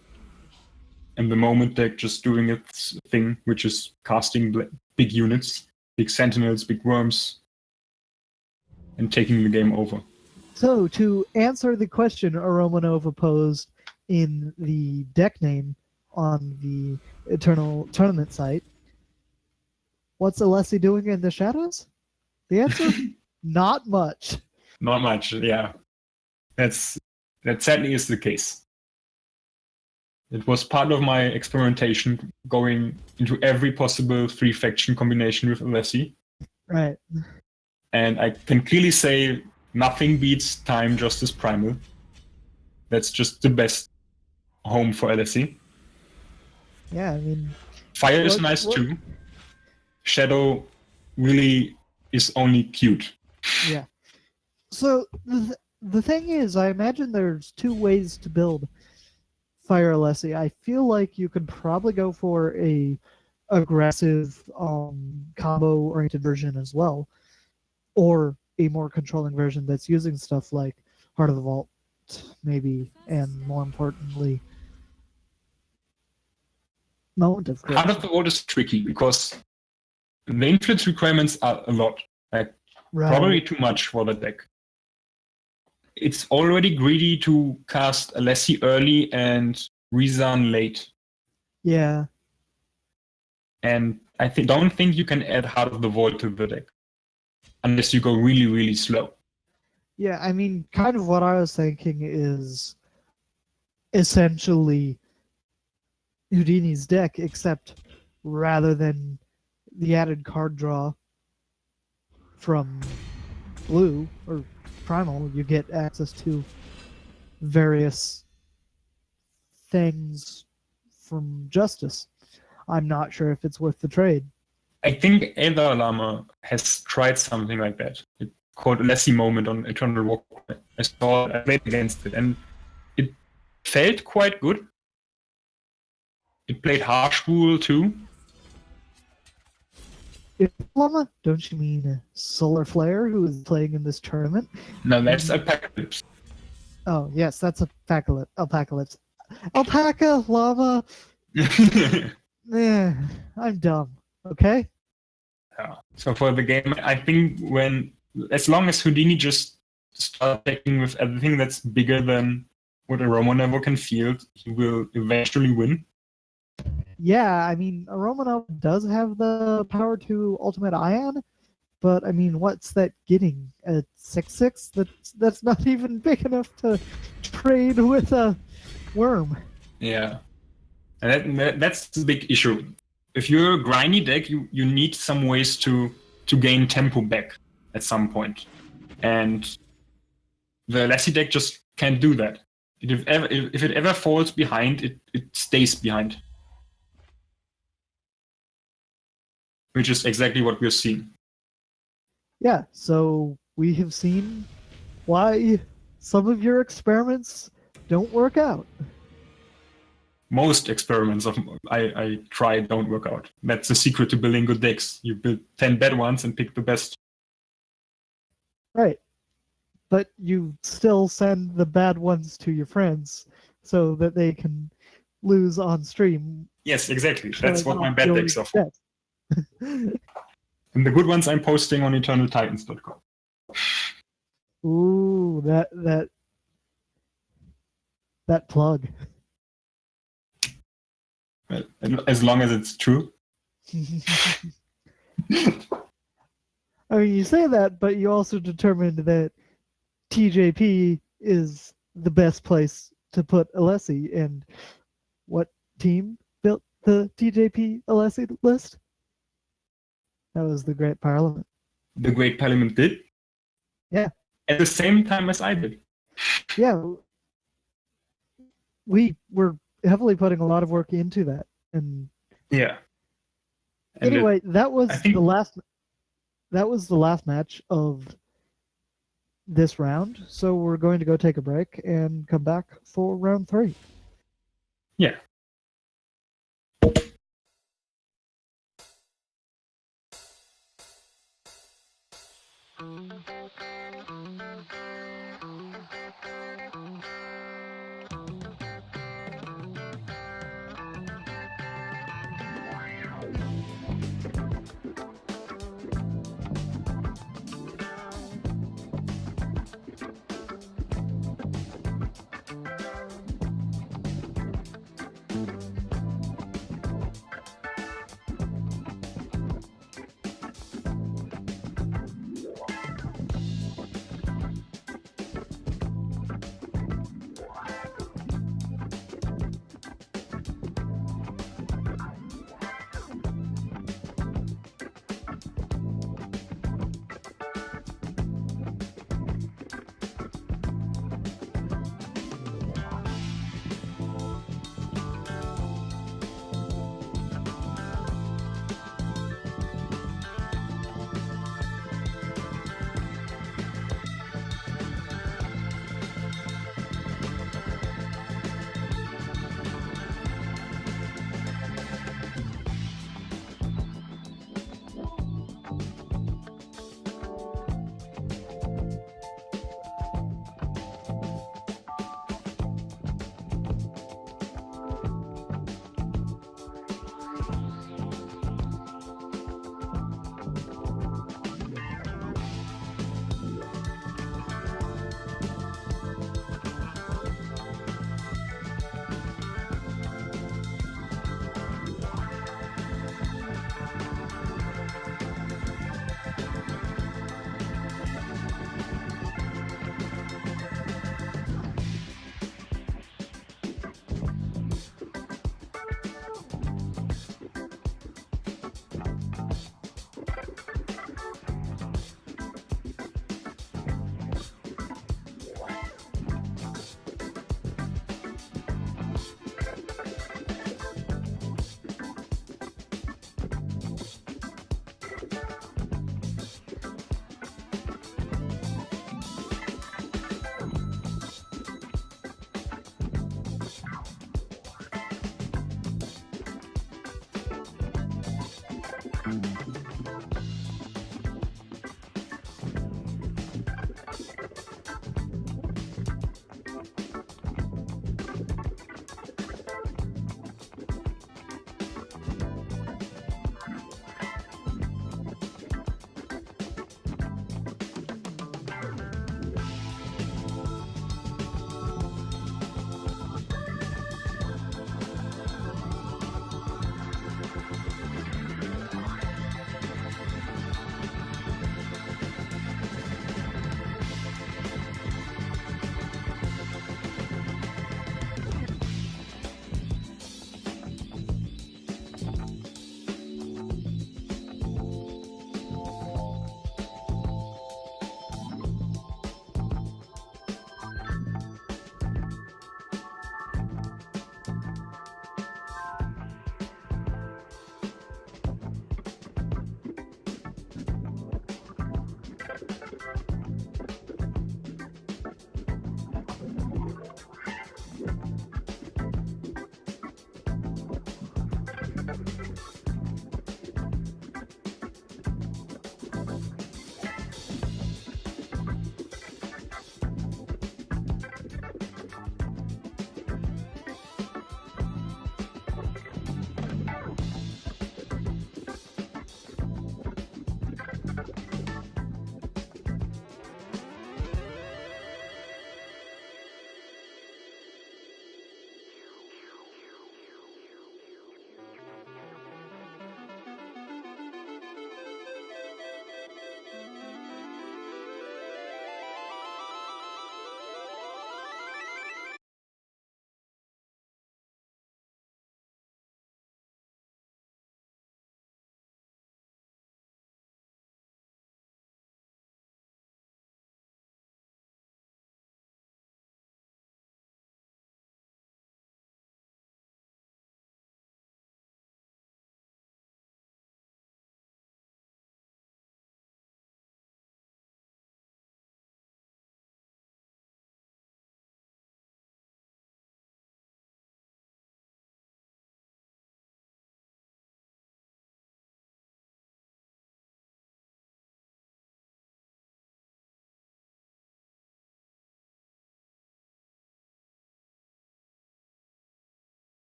and the Moment deck just doing its thing, which is casting big units, big Sentinels, big Worms, and taking the game over. So, to answer the question Romanova posed in the deck name on the Eternal Tournament site, what's Alessi doing in the shadows? The answer? Not much. Not much, yeah. That sadly is the case. It was part of my experimentation going into every possible 3-faction combination with Alessi. Right. And I can clearly say nothing beats Time Justice Primal. That's just the best home for Alessi. Yeah, I mean, Fire is nice too. Shadow really is only cute. Yeah. So the thing is, I imagine there's 2 ways to build Fire Alessi. I feel like you could probably go for a aggressive combo-oriented version as well, or a more controlling version that's using stuff like Heart of the Vault, maybe, and more importantly, Moment of Creation. Heart of the Vault is tricky because the influence requirements are a lot. Like probably too much for the deck. It's already greedy to cast Alessi early and Rizan late. Yeah. And I don't think you can add Heart of the Vault to the deck unless you go really, really slow. Yeah, I mean, kind of what I was thinking is essentially Houdini's deck, except rather than the added card draw from blue or primal, you get access to various things from Justice. I'm not sure if it's worth the trade. I think Aether Lama has tried something like that. It's called Alessi Moment on Eternal Warcry. I played against it, and it felt quite good. It played Harsh Rule too. Lama? Don't you mean Solar Flare, who is playing in this tournament? No, that's Apocalypse. Oh, yes, that's Alpacalypse. Alpaca, Lama. I'm dumb. Okay? Yeah. So for the game, I think as long as Houdini just starts attacking with everything that's bigger than what a Romanov can field, he will eventually win. Yeah, I mean, Romanov does have the power to Ultimate Ion, but I mean, what's that getting? A 6/6? That's not even big enough to trade with a worm. Yeah. And that's the big issue. If you're a grindy deck, you need some ways to gain tempo back at some point. And the Alessi deck just can't do that. If it ever falls behind, it stays behind. which is exactly what we're seeing. Yeah, so we have seen why some of your experiments don't work out. Most experiments of I try don't work out. That's the secret to building good decks. You build 10 bad ones and pick the best. Right. But you still send the bad ones to your friends so that they can lose on stream. Yes, exactly. That's showing what my off bad your decks are for. best. And the good ones I'm posting on eternaltitans.com. Ooh, that plug. Well, as long as it's true. I mean, you say that, but you also determined that TJP is the best place to put Alessi. And what team built the TJP Alessi list? That was the Great Parliament. The Great Parliament did. Yeah. At the same time as I did. Yeah. We were heavily putting a lot of work into that. And Yeah. And anyway, that was I think- the last match of this round. So we're going to go take a break and come back for round 3. Yeah.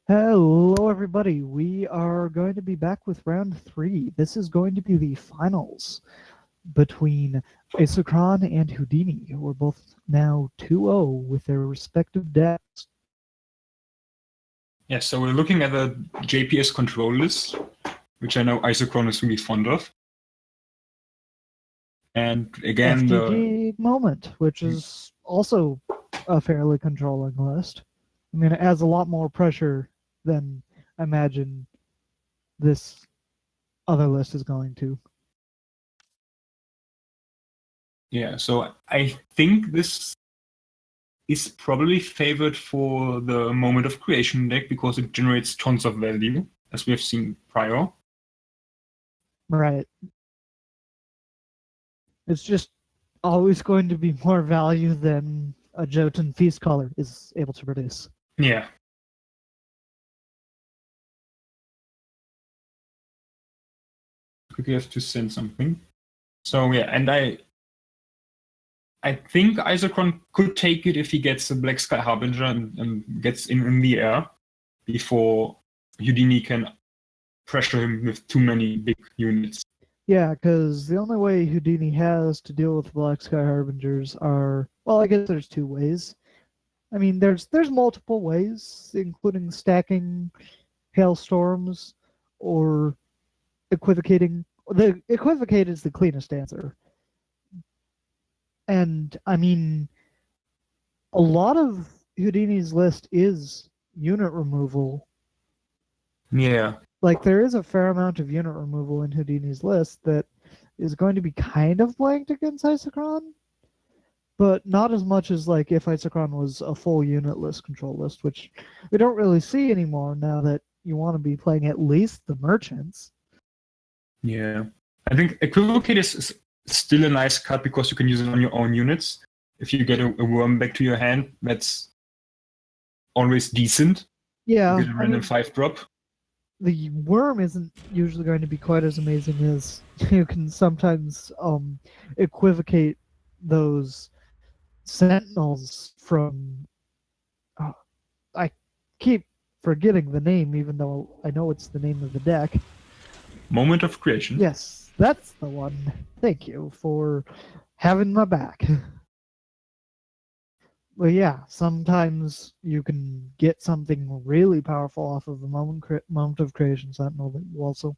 Hello, everybody. We are going to be back with round 3. This is going to be the finals between Isochron and Houdini, who are both now 2-0 with their respective decks. Yeah, so we're looking at the JPS control list, which I know Isochron is really fond of. And again, FTG Moment, which is also a fairly controlling list. I mean, it adds a lot more pressure than I imagine this other list is going to. yeah, so I think this is probably favored for the Moment of Creation deck because it generates tons of value, as we have seen prior. Right. It's just always going to be more value than a Jotun Feast Caller is able to produce. Yeah. Quickly have to send something. So yeah, and I think Isochron could take it if he gets a Black Sky Harbinger and gets in the air before Houdini can pressure him with too many big units. Yeah, because the only way Houdini has to deal with Black Sky Harbingers are, well, I guess there's two ways. I mean, there's multiple ways, including stacking Hailstorms or equivocating. The equivocate is the cleanest answer. And I mean, a lot of Houdini's list is unit removal. Yeah. Like, there is a fair amount of unit removal in Houdini's list that is going to be kind of blanked against Isochron, but not as much as, like, if Isochron was a full unit list control list, which we don't really see anymore now that you want to be playing at least the merchants. Yeah. I think Equivocate is still a nice card because you can use it on your own units. If you get a worm back to your hand, that's always decent. Yeah, You get a random 5-drop. the worm isn't usually going to be quite as amazing as you can sometimes equivocate those sentinels from. I keep forgetting the name, even though I know it's the name of the deck. Moment of Creation. Yes, that's the one. Thank you for having my back. But yeah, sometimes you can get something really powerful off of a moment of creation sentinel that you also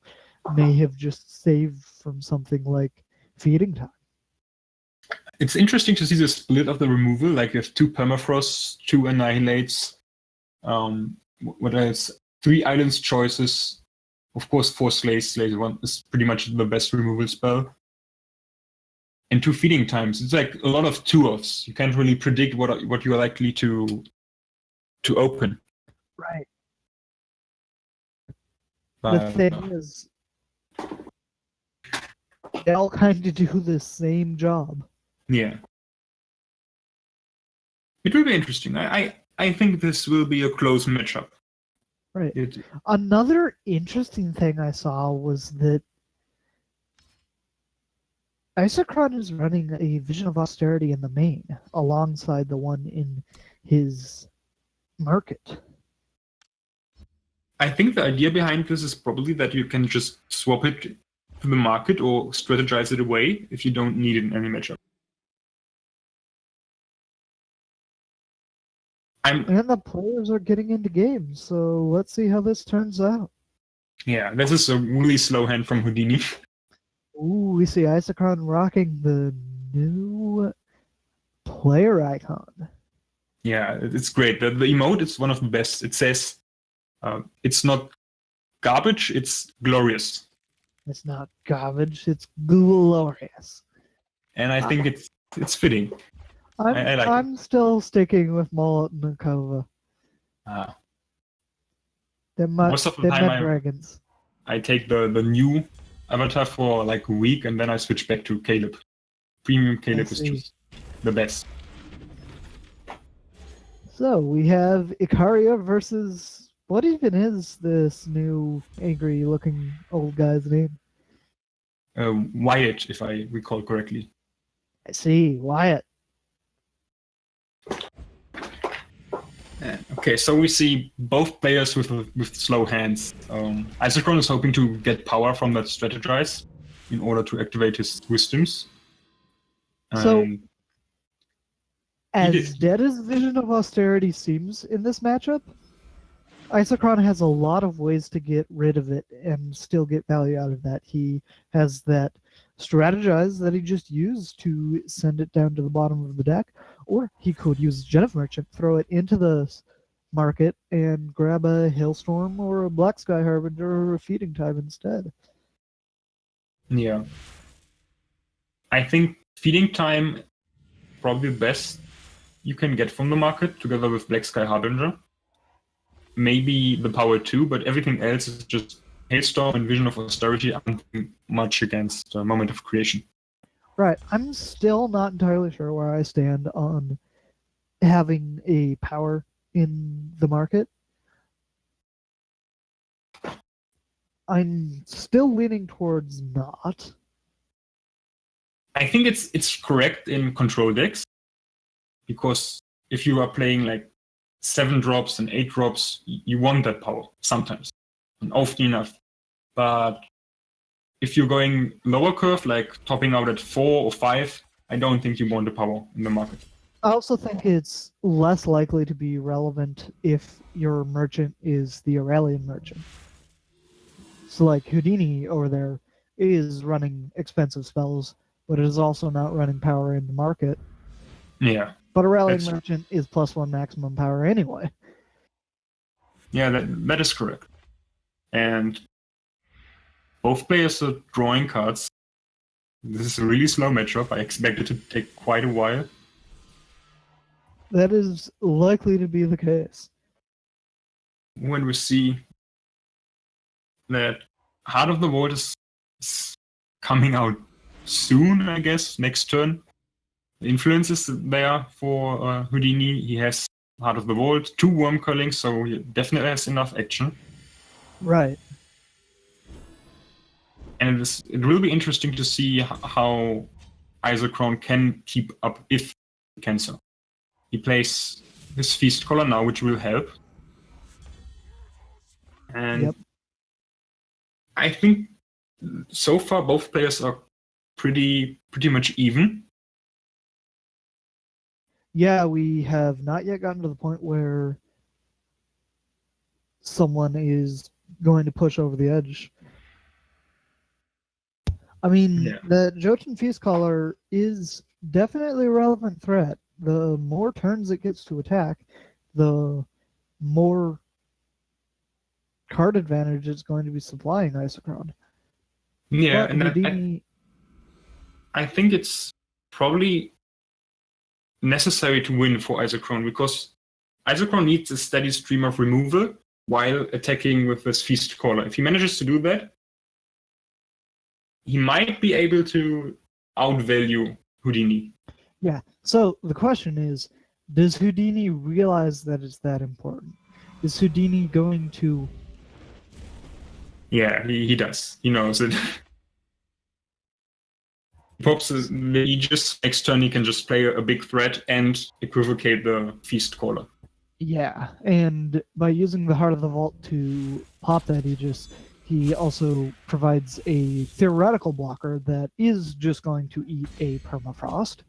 may have just saved from something like feeding time. It's interesting to see the split of the removal. Like you have 2 permafrosts, 2 annihilates, what else? 3 islands choices. Of course, 4 slays. Slays one is pretty much the best removal spell. And 2 feeding times. It's like a lot of 2-offs. You can't really predict what you're likely to open. Right. But, The thing is, they all kind of do the same job. yeah. It will be interesting. I think this will be a close matchup. Right. Another interesting thing I saw was that Isochron is running a Vision of Austerity in the main, alongside the one in his market. I think the idea behind this is probably that you can just swap it to the market or strategize it away if you don't need it in any matchup. And the players are getting into games, so let's see how this turns out. Yeah, this is a really slow hand from Houdini. Ooh, we see Isochron rocking the new player icon. Yeah, it's great. The emote is one of the best. It says, it's not garbage, it's glorious. It's not garbage, it's glorious. And I think it's fitting. I like I'm still sticking with Mullet and Nakova. They're Most of the time dragons. I take the new avatar for like a week and then I switch back to Caleb. Premium Caleb is just the best. So we have Icaria versus, what even is this new angry looking old guy's name? Wyatt, if I recall correctly. I see, Wyatt. Okay, so we see both players with slow hands. Isochron is hoping to get power from that strategize in order to activate his wisdoms. So, And as did- dead as Vision of Austerity seems in this matchup, Isochron has a lot of ways to get rid of it and still get value out of that. He has that strategize that he just used to send it down to the bottom of the deck, or he could use Gen of Merchant, throw it into the market, and grab a Hailstorm or a Black Sky Harbinger or a Feeding Time instead. Yeah. I think feeding time probably the best you can get from the market together with Black Sky Harbinger. Maybe the power too, but everything else is just Hailstorm and Vision of Austerity aren't much against Moment of Creation. Right. I'm still not entirely sure where I stand on having a power in the market. I'm still leaning towards not. I think it's correct in control decks because if you are playing like 7 drops and 8 drops, you want that power sometimes and often enough. But if you're going lower curve, like topping out at 4 or 5, I don't think you want the power in the market. I also think it's less likely to be relevant if your merchant is the Aurelian merchant. So, like Houdini over there is running expensive spells, but it is also not running power in the market. Yeah. But Aurelian That's- merchant is +1 maximum power anyway. Yeah, that is correct. And both players are drawing cards. This is a really slow matchup. I expect it to take quite a while. That is likely to be the case. When we see that Heart of the Vault is coming out soon, I guess, next turn. The influence is there for Houdini. He has Heart of the Vault, 2 Wormcurlings, so he definitely has enough action. Right. And it will be interesting to see how Isochron can keep up if he can so. He plays his Feast Collar now, which will help. And Yep. I think so far both players are pretty much even. Yeah, we have not yet gotten to the point where someone is going to push over the edge. I mean, Yeah. the Jotun Feast Caller is definitely a relevant threat. The more turns it gets to attack, the more card advantage it's going to be supplying Isochron. Yeah, But and Houdini, I think it's probably necessary to win for Isochron because Isochron needs a steady stream of removal while attacking with this Feast Caller. If he manages to do that, he might be able to outvalue Houdini. yeah. So the question is, does Houdini realize that it's that important? Is Houdini going to... Yeah, he does. He knows it. Pops the Aegis. Next turn, he can just play a big threat and equivocate the Feast Caller. Yeah, and by using the Heart of the Vault to pop that Aegis, he also provides a theoretical blocker that is just going to eat a Permafrost.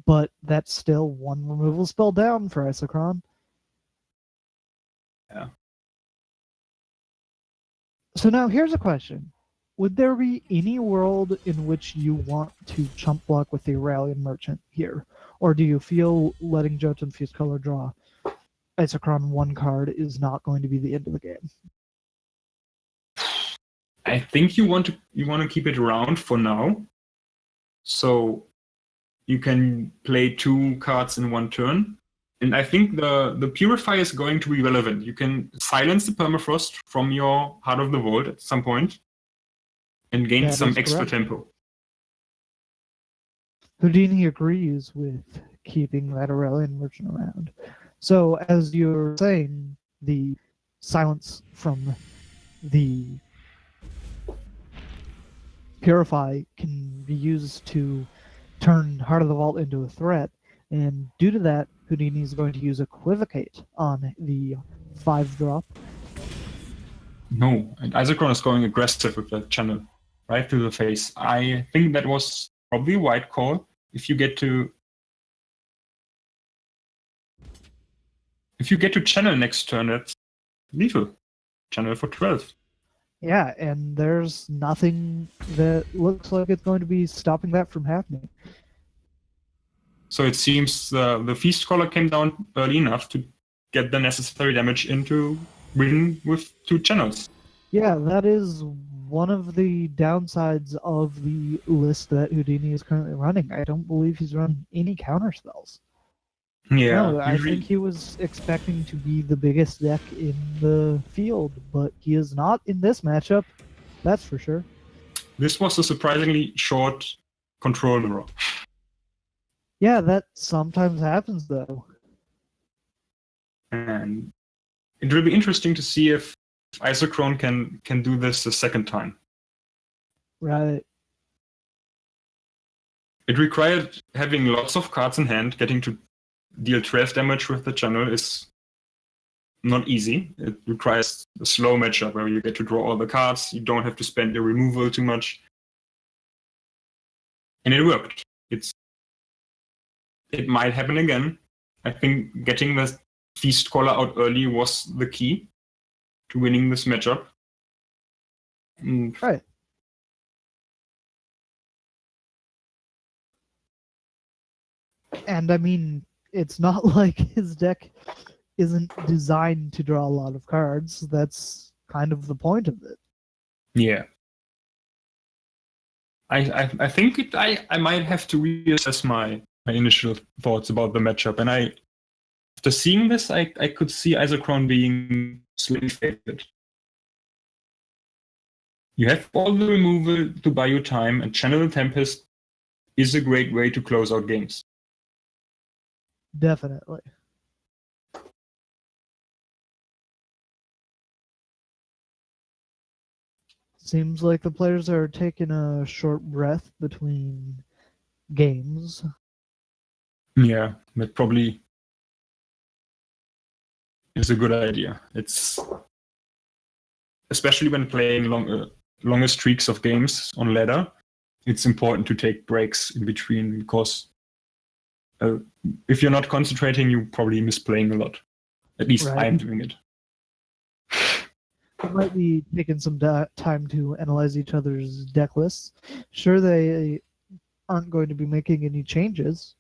But that's still 1 removal spell down for Isochron. Yeah. So now here's a question. Would there be any world in which you want to chump block with the Aurelian Merchant here? Or do you feel letting Jotun Feast Color draw Isochron 1 card is not going to be the end of the game? I think you want to keep it around for now. So you can play 2 cards in 1 turn. And I think the Purify is going to be relevant. You can silence the Permafrost from your Heart of the Vault at some point and gain That some is extra correct. tempo. Houdini agrees with keeping that Aurelian Merchant around. So, as you're saying, the silence from the Purify can be used to turn Heart of the Vault into a threat, and due to that, Houdini is going to use Equivocate on the 5-drop. No, and Isochron is going aggressive with that channel, right to the face. I think that was probably a white call. If you get to channel next turn, that's lethal. Channel for 12. Yeah, and there's nothing that looks like it's going to be stopping that from happening. So it seems the Feast Caller came down early enough to get the necessary damage in to win with 2 channels. Yeah, that is one of the downsides of the list that Houdini is currently running. I don't believe he's running any counter spells. Yeah, No, I think he was expecting to be the biggest deck in the field, but he is not in this matchup. That's for sure. This was a surprisingly short control draw. Yeah, that sometimes happens though. And it will be interesting to see if Isochron can do this a second time. Right. It required having lots of cards in hand. Getting to deal 12 damage with the channel is not easy. It requires a slow matchup where you get to draw all the cards. You don't have to spend your removal too much. And it worked. It might happen again. I think getting the Feast Caller out early was the key to winning this matchup. Right. And I mean, it's not like his deck isn't designed to draw a lot of cards. That's kind of the point of it. Yeah. I think I might have to reassess my initial thoughts about the matchup. And after seeing this, I could see Isochron being slightly favored. You have all the removal to buy you time, and Channel the Tempest is a great way to close out games. Definitely. Seems like the players are taking a short breath between games. Yeah, that probably is a good idea. It's especially when playing longer streaks of games on ladder. It's important to take breaks in between because if you're not concentrating, you probably miss playing a lot. At least Right. I'm doing it. We might be taking some time to analyze each other's deck lists. Sure, they aren't going to be making any changes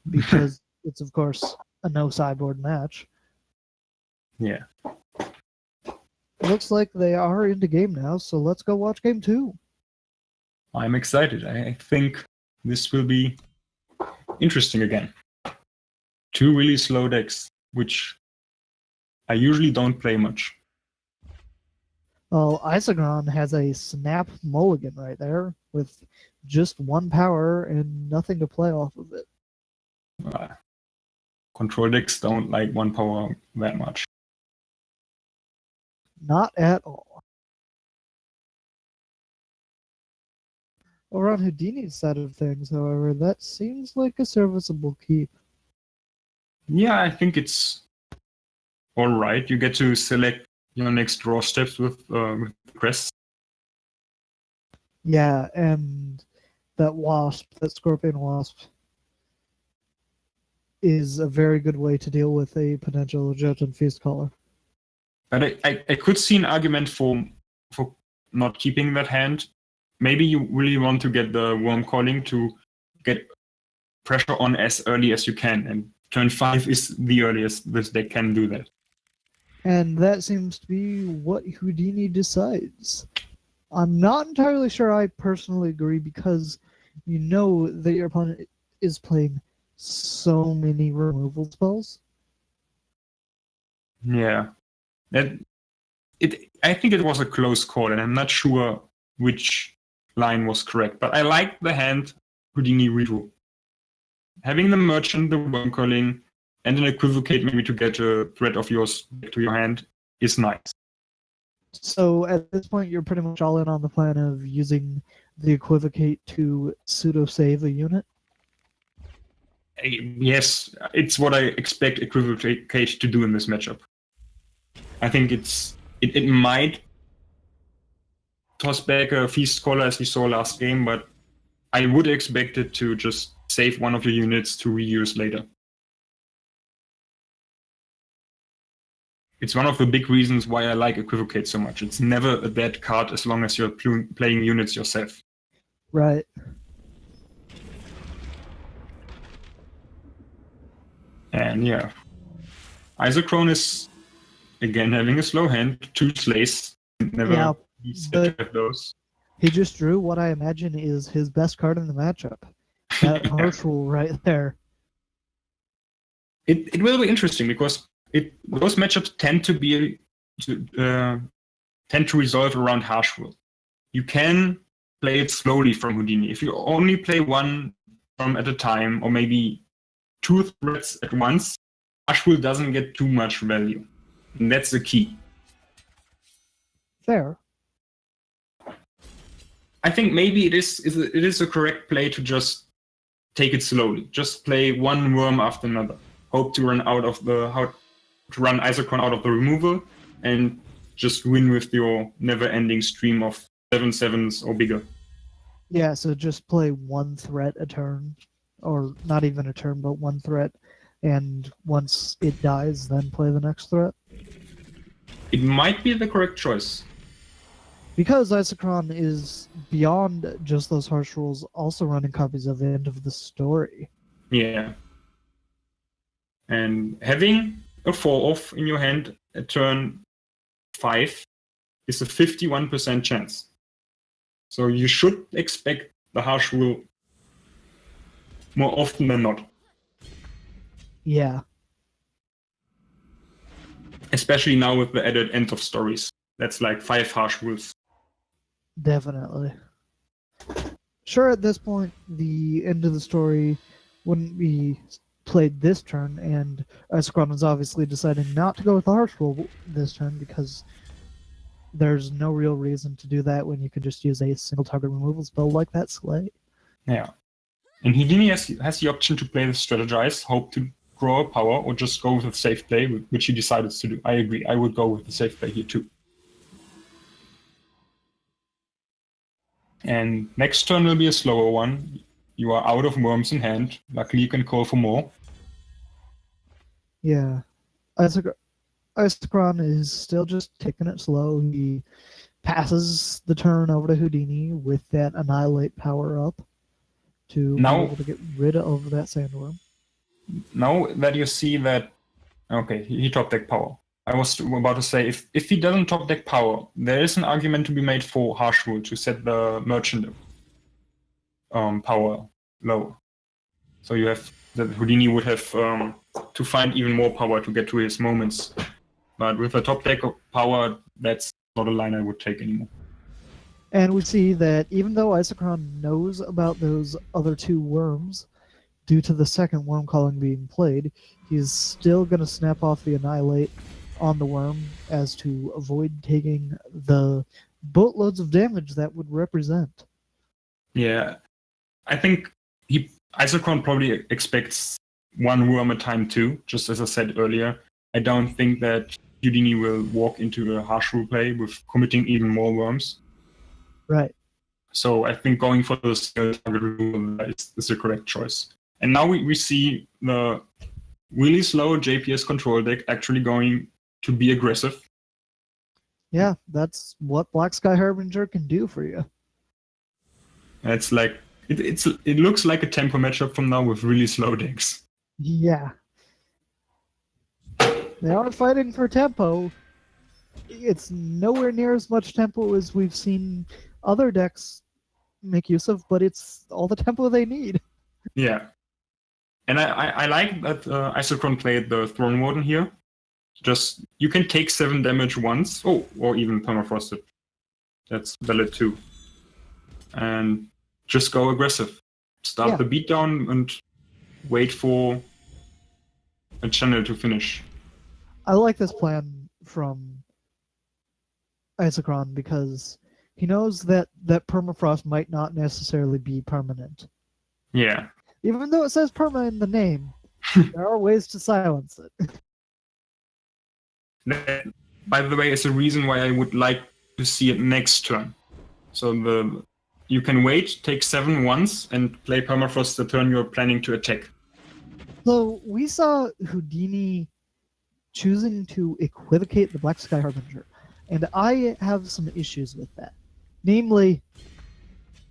because it's, of course, a no sideboard match. Yeah. Looks like they are into game now, so let's go watch game 2. I'm excited. I think this will be interesting again. 2 really slow decks, which I usually don't play much. Well, Isochron has a snap mulligan right there with just 1 power and nothing to play off of it. Control decks don't like 1 power that much. Not at all. Over on Houdini's side of things, however, that seems like a serviceable keep. Yeah, I think it's all right. You get to select your next draw steps with crests. Yeah, and that Scorpion Wasp, is a very good way to deal with a potential Jotun Feast Caller. But I could see an argument for not keeping that hand. Maybe you really want to get the Worm Calling to get pressure on as early as you can, and turn 5 is the earliest this deck can do that. And that seems to be what Houdini decides. I'm not entirely sure I personally agree because you know that your opponent is playing so many removal spells. Yeah. I think it was a close call, and I'm not sure which line was correct, but I like the hand Houdini redrew. Having the Merchant, the Worm Calling, and an Equivocate maybe to get a threat of yours back to your hand is nice. So at this point, you're pretty much all in on the plan of using the Equivocate to pseudo-save a unit? Yes, it's what I expect Equivocate to do in this matchup. I think it might toss back a Feast Caller as we saw last game, but I would expect it to just save one of your units to reuse later. It's one of the big reasons why I like Equivocate so much. It's never a bad card as long as you're playing units yourself. Right. And yeah, Isochron is again having a slow hand, 2 slays. Never Yeah, to have those. He just drew what I imagine is his best card in the matchup. That harsh rule right there. It will be interesting because those matchups tend to resolve around harsh rule. You can play it slowly from Houdini. If you only play one from at a time, or maybe 2 threats at once, harsh rule doesn't get too much value. And that's the key. Fair. I think maybe it is a correct play to just take it slowly. Just play one worm after another. Hope to run Isochron out of the removal, and just win with your never-ending stream of 7/7s or bigger. Yeah, so just play one threat a turn, or not even a turn, but one threat, and once it dies, then play the next threat. It might be the correct choice. Because Isochron is beyond just those harsh rules, also running copies of End of the Story. Yeah. And having a 4-off in your hand at turn 5 is a 51% chance. So you should expect the harsh rule more often than not. Yeah. Especially now with the added End of Stories. That's like 5 harsh rules. Definitely. Sure, at this point, the End of the Story wouldn't be played this turn, and Isochron was obviously deciding not to go with the harsh rule this turn because there's no real reason to do that when you could just use a single target removal spell like that Slay. Yeah. And Houdini has the option to play the Strategize, hope to grow a power, or just go with a safe play, which he decided to do. I agree. I would go with the safe play here too. And next turn will be a slower one. You are out of worms in hand. Luckily, you can call for more. Yeah. Isochron is still just taking it slow. He passes the turn over to Houdini with that Annihilate power up to be able to get rid of that Sandworm. Now that you see that, okay, he top deck power. I was about to say, if he doesn't top deck power, there is an argument to be made for harsh rule to set the merchant power low. So you have that Houdini would have to find even more power to get to his moments. But with a top deck of power, that's not a line I would take anymore. And we see that even though Isochron knows about those other 2 worms, due to the second worm calling being played, he's still going to snap off the Annihilate on the worm as to avoid taking the boatloads of damage that would represent. Yeah, I think Isochron probably expects 1 worm a time too, just as I said earlier. I don't think that Houdini will walk into a harsh rule play with committing even more worms. Right. So I think going for the single target removal is the correct choice. And now we see the really slow JPS control deck actually going to be aggressive. Yeah, that's what Black Sky Harbinger can do for you. It's like it looks like a tempo matchup from now with really slow decks. Yeah. They are fighting for tempo. It's nowhere near as much tempo as we've seen other decks make use of, but it's all the tempo they need. Yeah. And I like that Isochron played the Throne Warden here. Just, you can take 7 damage once, or even Permafrosted. That's valid too. And just go aggressive. Start the beatdown and wait for a channel to finish. I like this plan from Isochron because he knows that Permafrost might not necessarily be permanent. Yeah. Even though it says perma in the name, there are ways to silence it. That, by the way, is a reason why I would like to see it next turn. So you can wait, take 7 once, and play permafrost the turn you're planning to attack. So we saw Houdini choosing to equivocate the Black Sky Harbinger, and I have some issues with that. Namely,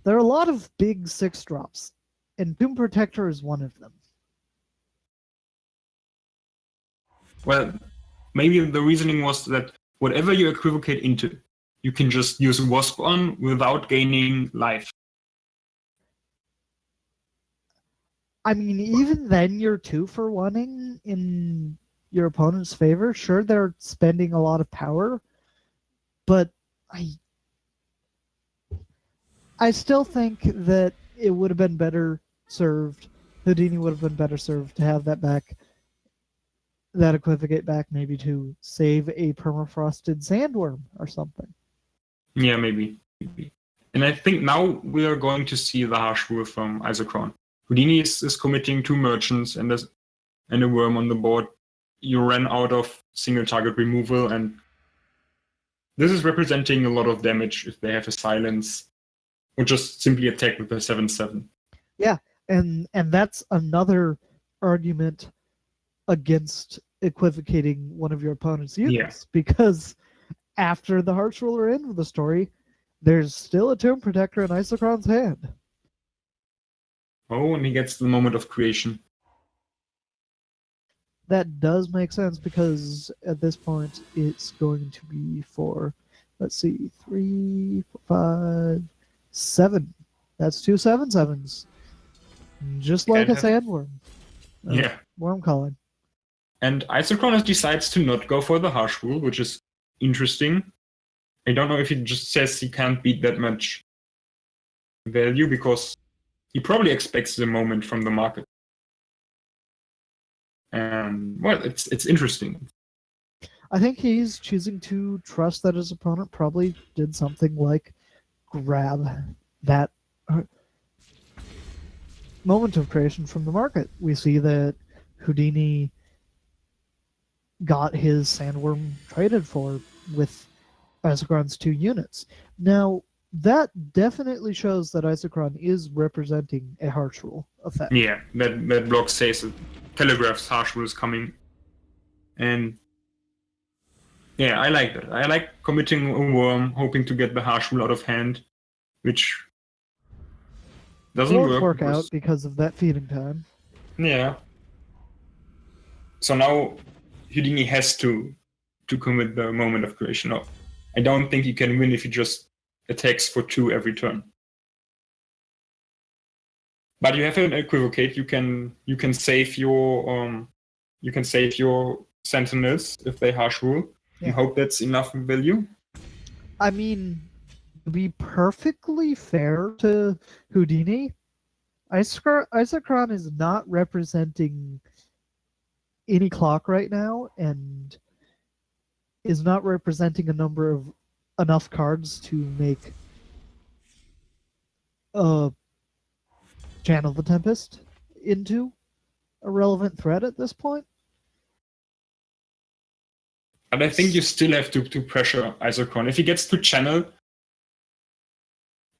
there are a lot of big 6-drops, and Tomb Protector is one of them. Well, maybe the reasoning was that whatever you equivocate into, you can just use Wasp on without gaining life. I mean, even then, you're 2-for-1ing in your opponent's favor. Sure, they're spending a lot of power, but I still think that it would have been better served. Houdini would have been better served to have that back, that equivocate back, maybe to save a permafrosted sandworm or something. Yeah, maybe. And I think now we are going to see the harsh rule from Isochron. Houdini is committing 2 merchants and a worm on the board. You ran out of single target removal, and this is representing a lot of damage if they have a silence, or just simply attack with a 7/7. Yeah, and that's another argument against equivocating one of your opponent's units, because after the Harsh Ruler end of the story, there's still a Tomb Protector in Isochron's hand. Oh, and he gets the moment of creation. That does make sense, because at this point it's going to be for, let's see, 3, 4, 5, 7. That's 2 7/7s. Just like a sandworm. Yeah. Worm calling. And Isochron decides to not go for the harsh rule, which is interesting. I don't know if he just says he can't beat that much value, because he probably expects the moment from the market. And, well, it's interesting. I think he's choosing to trust that his opponent probably did something like grab that moment of creation from the market. We see that Houdini got his sandworm traded for with Isochron's 2 units. Now, that definitely shows that Isochron is representing a harsh rule effect. Yeah, that block says it telegraphs harsh rule is coming. And yeah, I like that. I like committing a worm, hoping to get the harsh rule out of hand, which doesn't Won't work out because of that feeding time. Yeah. So now Houdini has to commit the moment of creation. No, I don't think he can win if he just attacks for 2 every turn. But you have an equivocate. You can save your sentinels if they harsh rule. Yeah. And hope that's enough value. I mean, to be perfectly fair to Houdini, Isochron is not representing any clock right now, and is not representing enough cards to make Channel the Tempest into a relevant threat at this point. But I think you still have to pressure Isochron. If he gets to channel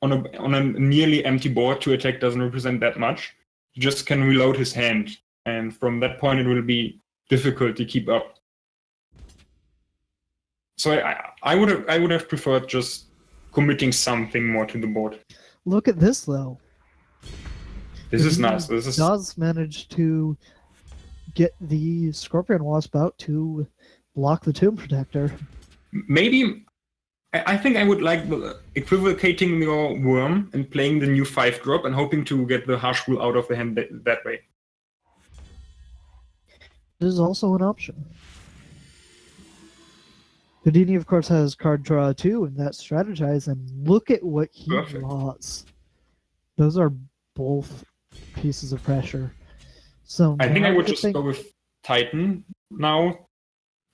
on a nearly empty board, to attack doesn't represent that much. You just can reload his hand, and from that point it will be difficult to keep up. So I would have preferred just committing something more to the board. Look at this though. This is nice. This does manage to get the Scorpion Wasp out to block the Tomb Protector. Maybe I think I would like equivocating your worm and playing the new 5-drop and hoping to get the harsh rule out of the hand that way. This is also an option. Houdini, of course, has card draw too, and that strategize, and look at what he draws. Those are both pieces of pressure. So I think I would just go with Titan now.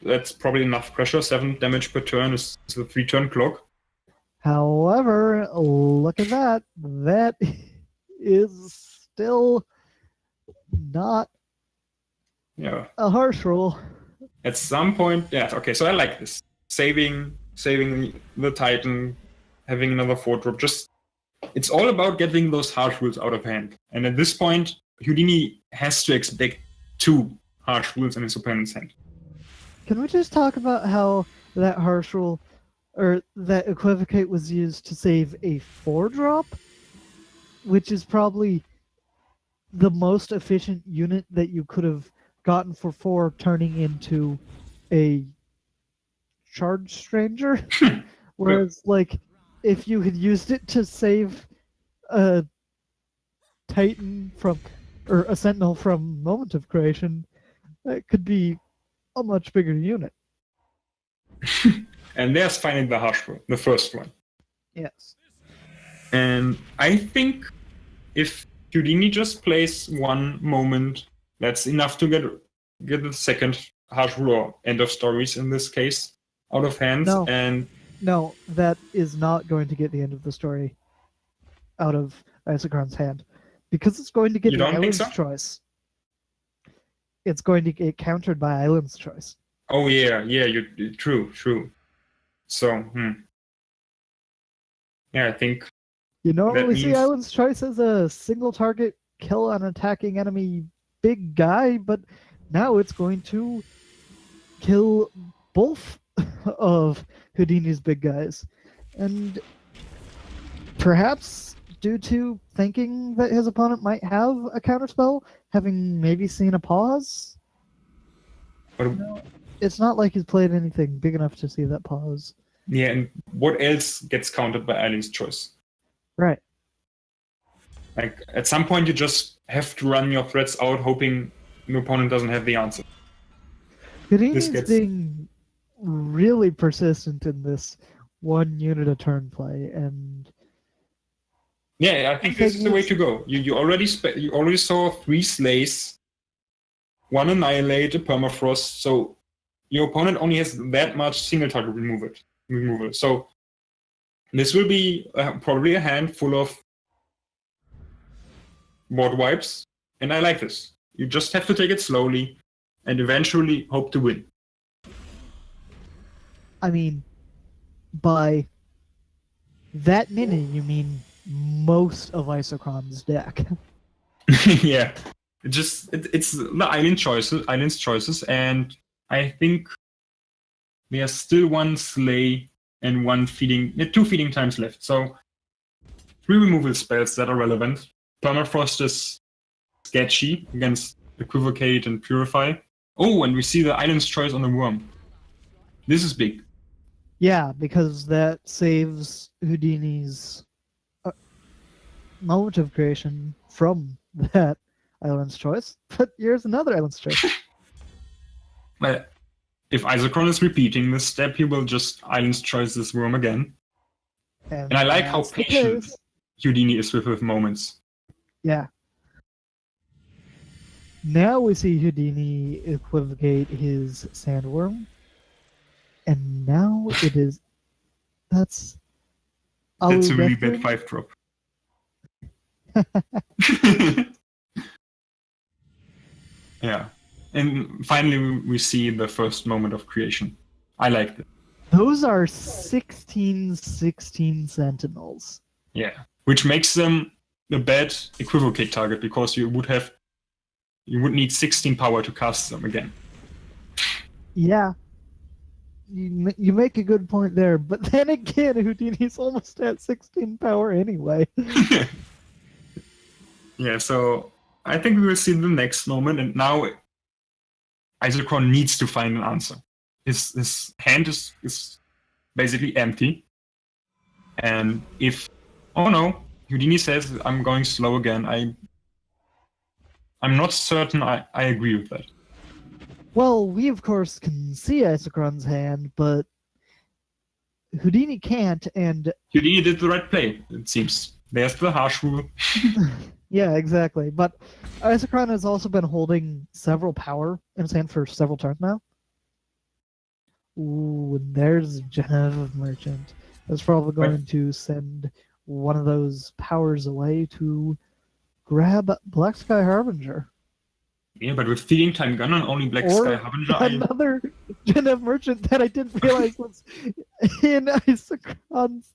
That's probably enough pressure. 7 damage per turn is the 3-turn clock. However, look at that. That is still not Yeah. a harsh rule. At some point, yeah. Okay, so I like this. Saving the Titan, having another 4-drop. Just it's all about getting those harsh rules out of hand. And at this point, Houdini has to expect 2 harsh rules in his opponent's hand. Can we just talk about how that harsh rule, or that Equivocate was used to save a 4-drop, which is probably the most efficient unit that you could have gotten for 4, turning into a charge stranger. Whereas, like, if you had used it to save a Titan from, or a Sentinel from Moment of Creation, that could be a much bigger unit. And there's finally the harsh rule, the first one. Yes. And I think if Houdini just plays one moment, that's enough to get the second harsh rule, or end of stories in this case, out of hand. No. And No, that is not going to get the end of the story out of Isochron's hand. Because it's going to get You the don't think Island's so? choice. It's going to get countered by Island's choice. oh yeah, true. So, yeah, I think You normally see means- Island's choice as a single target kill an attacking enemy big guy, but now it's going to kill both of Houdini's big guys. And perhaps due to thinking that his opponent might have a counterspell, having maybe seen a pause, What- no, it's not like he's played anything big enough to see that pause. yeah, and what else gets countered by Island's choice? Right. Like at some point, you just have to run your threats out, hoping your opponent doesn't have the answer. Houdini's gets- being really persistent in this one unit a turn play, and Yeah, I think this is the way to go. You already saw 3 slays, 1 annihilate, a permafrost. So your opponent only has that much single target removal. So this will be probably a hand full of board wipes, and I like this. You just have to take it slowly, and eventually hope to win. I mean, by that many, you mean most of Isochron's deck. Yeah, it's the island's choices, and I think there's still 1 slay and 2 feeding times left. So 3 removal spells that are relevant. Permafrost is sketchy against Equivocate and Purify. Oh, and we see the island's choice on the worm. This is big. Yeah, because that saves Houdini's Moment of Creation from that Island's choice. But here's another Island's choice. But if Isochron is repeating this step, he will just island's choice this worm again. And I like how that's the patient case. Houdini is with moments. Yeah. Now we see Houdini equivocate his sandworm. And now it is... That's That's a really definitely- bad 5-drop. Yeah. And finally, we see the first moment of creation. I liked it. Those are 16 Sentinels. Yeah. Which makes them a bad equivocate target because you would need 16 power to cast them again. Yeah. You make a good point there, but then again, Houdini's almost at 16 power anyway. Yeah, so I think we will see the next moment, and now Isochron needs to find an answer. His hand is basically empty, and if Houdini says I'm going slow again, I'm not certain I agree with that. Well, we of course can see Isochron's hand, but Houdini can't, and Houdini did the right play, it seems. There's the harsh rule. yeah, exactly. But Isochron has also been holding several power in his hand for several turns now. Ooh, and there's Genevieve Merchant. That's probably going to send one of those powers away to grab Black Sky Harbinger. Yeah, but with Feeding Time Gun and only Black Or Sky Harbinger, another Genev merchant that I didn't realize was in Isochron's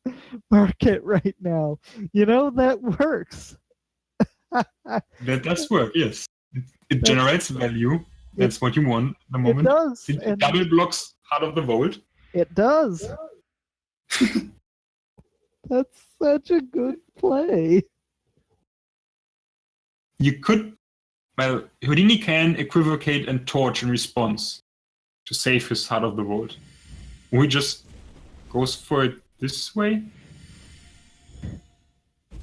market right now. You know, that works. that does work, yes. It That's- generates value. That's what you want at the It moment. does. It And double blocks Heart of the Vault. it does. That's such a good play. You could, well, Houdini can equivocate and torch in response to save his Heart of the Vault. Or he just goes for it this way.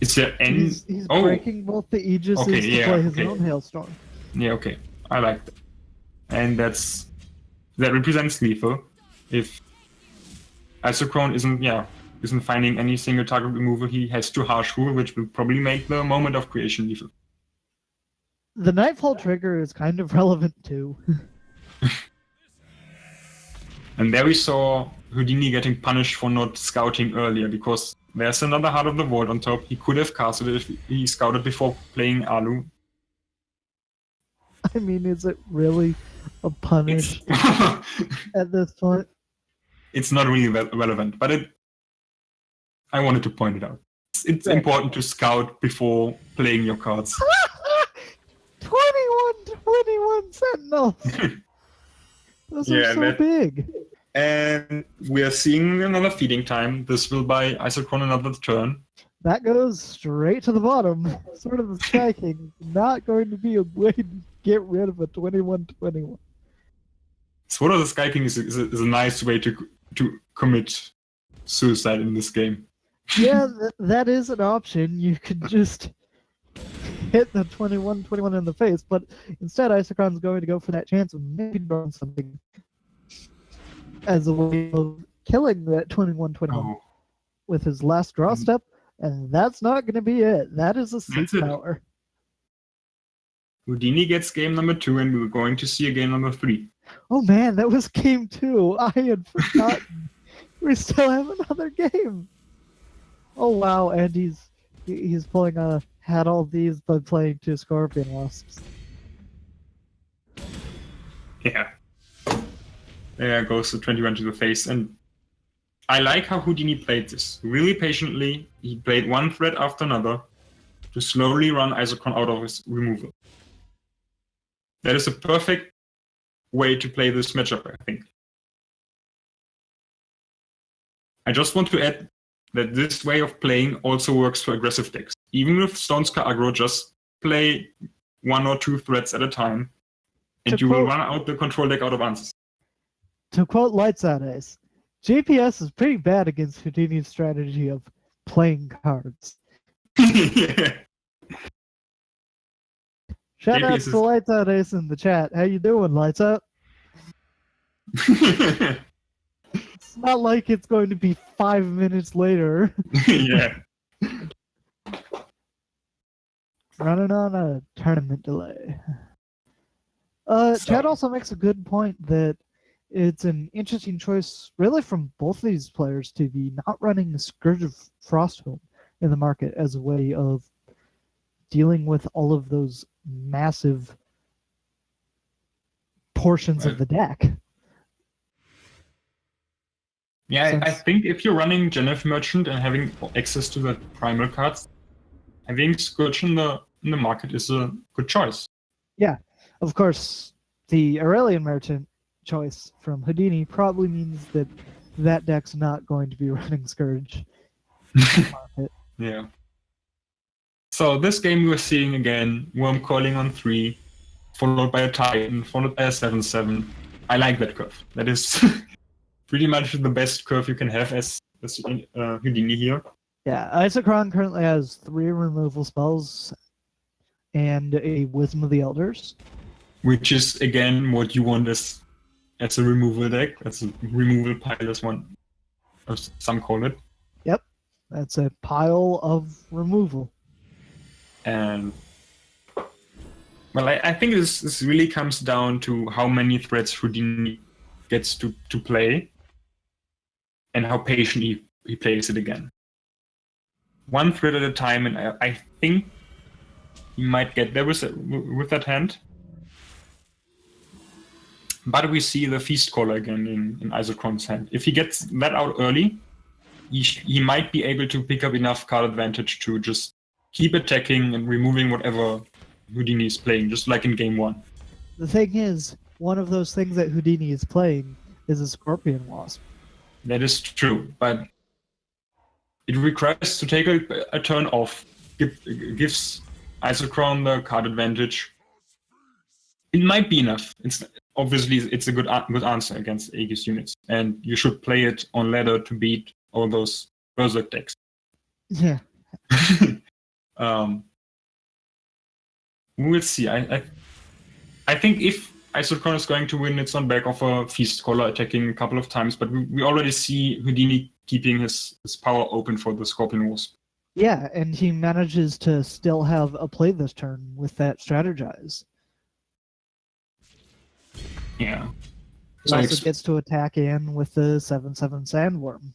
Is there any? He's Oh. breaking both the Aegises Okay, to yeah, play his okay. own Hailstorm. Yeah, okay. I like that. And that represents lethal. If Isochron isn't finding any single target removal, he has to Harsh Rule, which will probably make the Moment of Creation lethal. The Nightfall trigger is kind of relevant too. And there we saw Houdini getting punished for not scouting earlier, because there's another Heart of the Vault on top. He could have casted it if he scouted before playing Alu. I mean, is it really a punish It's, at this point? it's not really relevant, but I wanted to point it out. It's Right. important to scout before playing your cards. 21 Sentinels! Those Yeah, are so that- big. And we are seeing another Feeding Time. This will buy Isochron another turn. That goes straight to the bottom. Sort of the Sky King. Not going to be a way to get rid of a 21-21. Sword of the Sky King is a nice way to commit suicide in this game. Yeah, that is an option. You could just hit the 21-21 in the face, but instead Isochron's going to go for that chance of maybe drawing something as a way of killing that 21-21 Oh, with his last draw Mhm. step, and that's not going to be it. That is a That's seek it. power. Houdini gets game number 2, and we're going to see a game number 3. Oh man, that was game 2. I had forgotten. We still have another game. Oh wow, and he's pulling a had all these by playing 2 Scorpion Wasps. Yeah. There goes the 21 to the face, and I like how Houdini played this. Really patiently, he played one threat after another to slowly run Isochron out of his removal. That is a perfect way to play this matchup, I think. I just want to add that this way of playing also works for aggressive decks. Even with Stonescar aggro, just play 1 or 2 threats at a time, and To you will quote- run out the control deck out of answers. To quote Lights Out Ace, GPS is pretty bad against Houdini's strategy of playing cards. Yeah. Shout out GPS to is- Lights Out Ace in the chat. How you doing, Lights Out? It's not like it's going to be 5 minutes later. Yeah. Running on a tournament delay. Chad also makes a good point that it's an interesting choice, really, from both of these players to be not running the Scourge of Frostholm in the market as a way of dealing with all of those massive portions of Right. the deck. Yeah, I Since- think if you're running Genev Merchant and having access to the primal cards, having Scourge in the market is a good choice. Of course, the Aurelian Merchant choice from Houdini probably means that that deck's not going to be running Scourge. Market. Yeah. So this game we're seeing again, Worm Calling on 3, followed by a Titan, followed by a 7/7. I like that curve. That is pretty much the best curve you can have as Houdini here. Yeah, Isochron currently has 3 removal spells and a Wisdom of the Elders. Which is again what you want as a removal deck. That's a removal pile, as one or some call it. That's a pile of removal. And well, I think this really comes down to how many threats Houdini gets to play and how patient he plays it again. One threat at a time, and I think he might get there with that hand. But we see the Feast Caller again in Isochron's hand. If he gets that out early, he might be able to pick up enough card advantage to just keep attacking and removing whatever Houdini is playing, just like in game 1. The thing is, one of those things that Houdini is playing is a Scorpion Wasp. That is true, but it requires to take a turn off. Gives Isochron the card advantage. It might be enough. It's a good answer against Aegis units, and you should play it on ladder to beat all those Berserk decks. Yeah. We'll see. I think if Isochron is going to win, it's on back of a Feast Caller attacking a couple of times, but we already see Houdini keeping his power open for the Scorpion Wasp. Yeah, and he manages to still have a play this turn with that strategize. Yeah. He also gets to attack in with the 7/7 Sandworm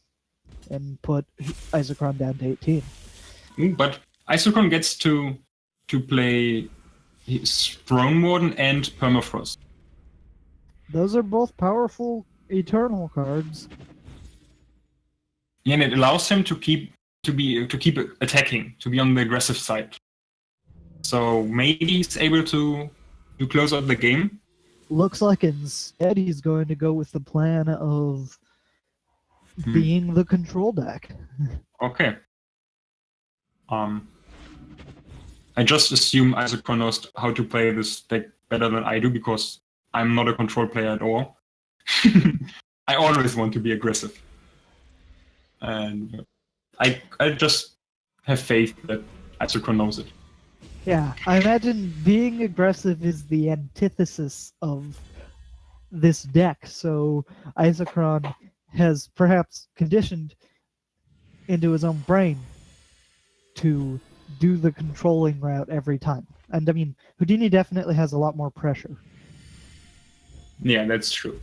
and put Isochron down to 18. But Isochron gets to play his Throne Warden and Permafrost. Those are both powerful Eternal cards. Yeah, and it allows him to keep attacking, to be on the aggressive side. So maybe he's able to close out the game. Looks like instead he's going to go with the plan of being the control deck. Okay. I just assume Isochron knows how to play this deck better than I do because I'm not a control player at all. I always want to be aggressive. And I just have faith that Isochron knows it. Yeah, I imagine being aggressive is the antithesis of this deck, so Isochron has perhaps conditioned into his own brain to do the controlling route every time. And I mean, Houdini definitely has a lot more pressure. Yeah, that's true.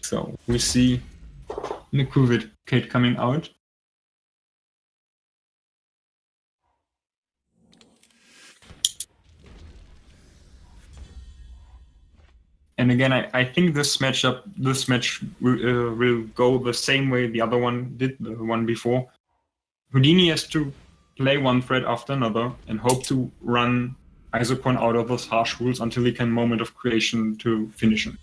So we see Nikuvit Kate coming out. And again, I think this match will go the same way the other one did, the one before. Houdini has to play one thread after another and hope to run Isochron out of those harsh rules until he can Moment of Creation to finish him.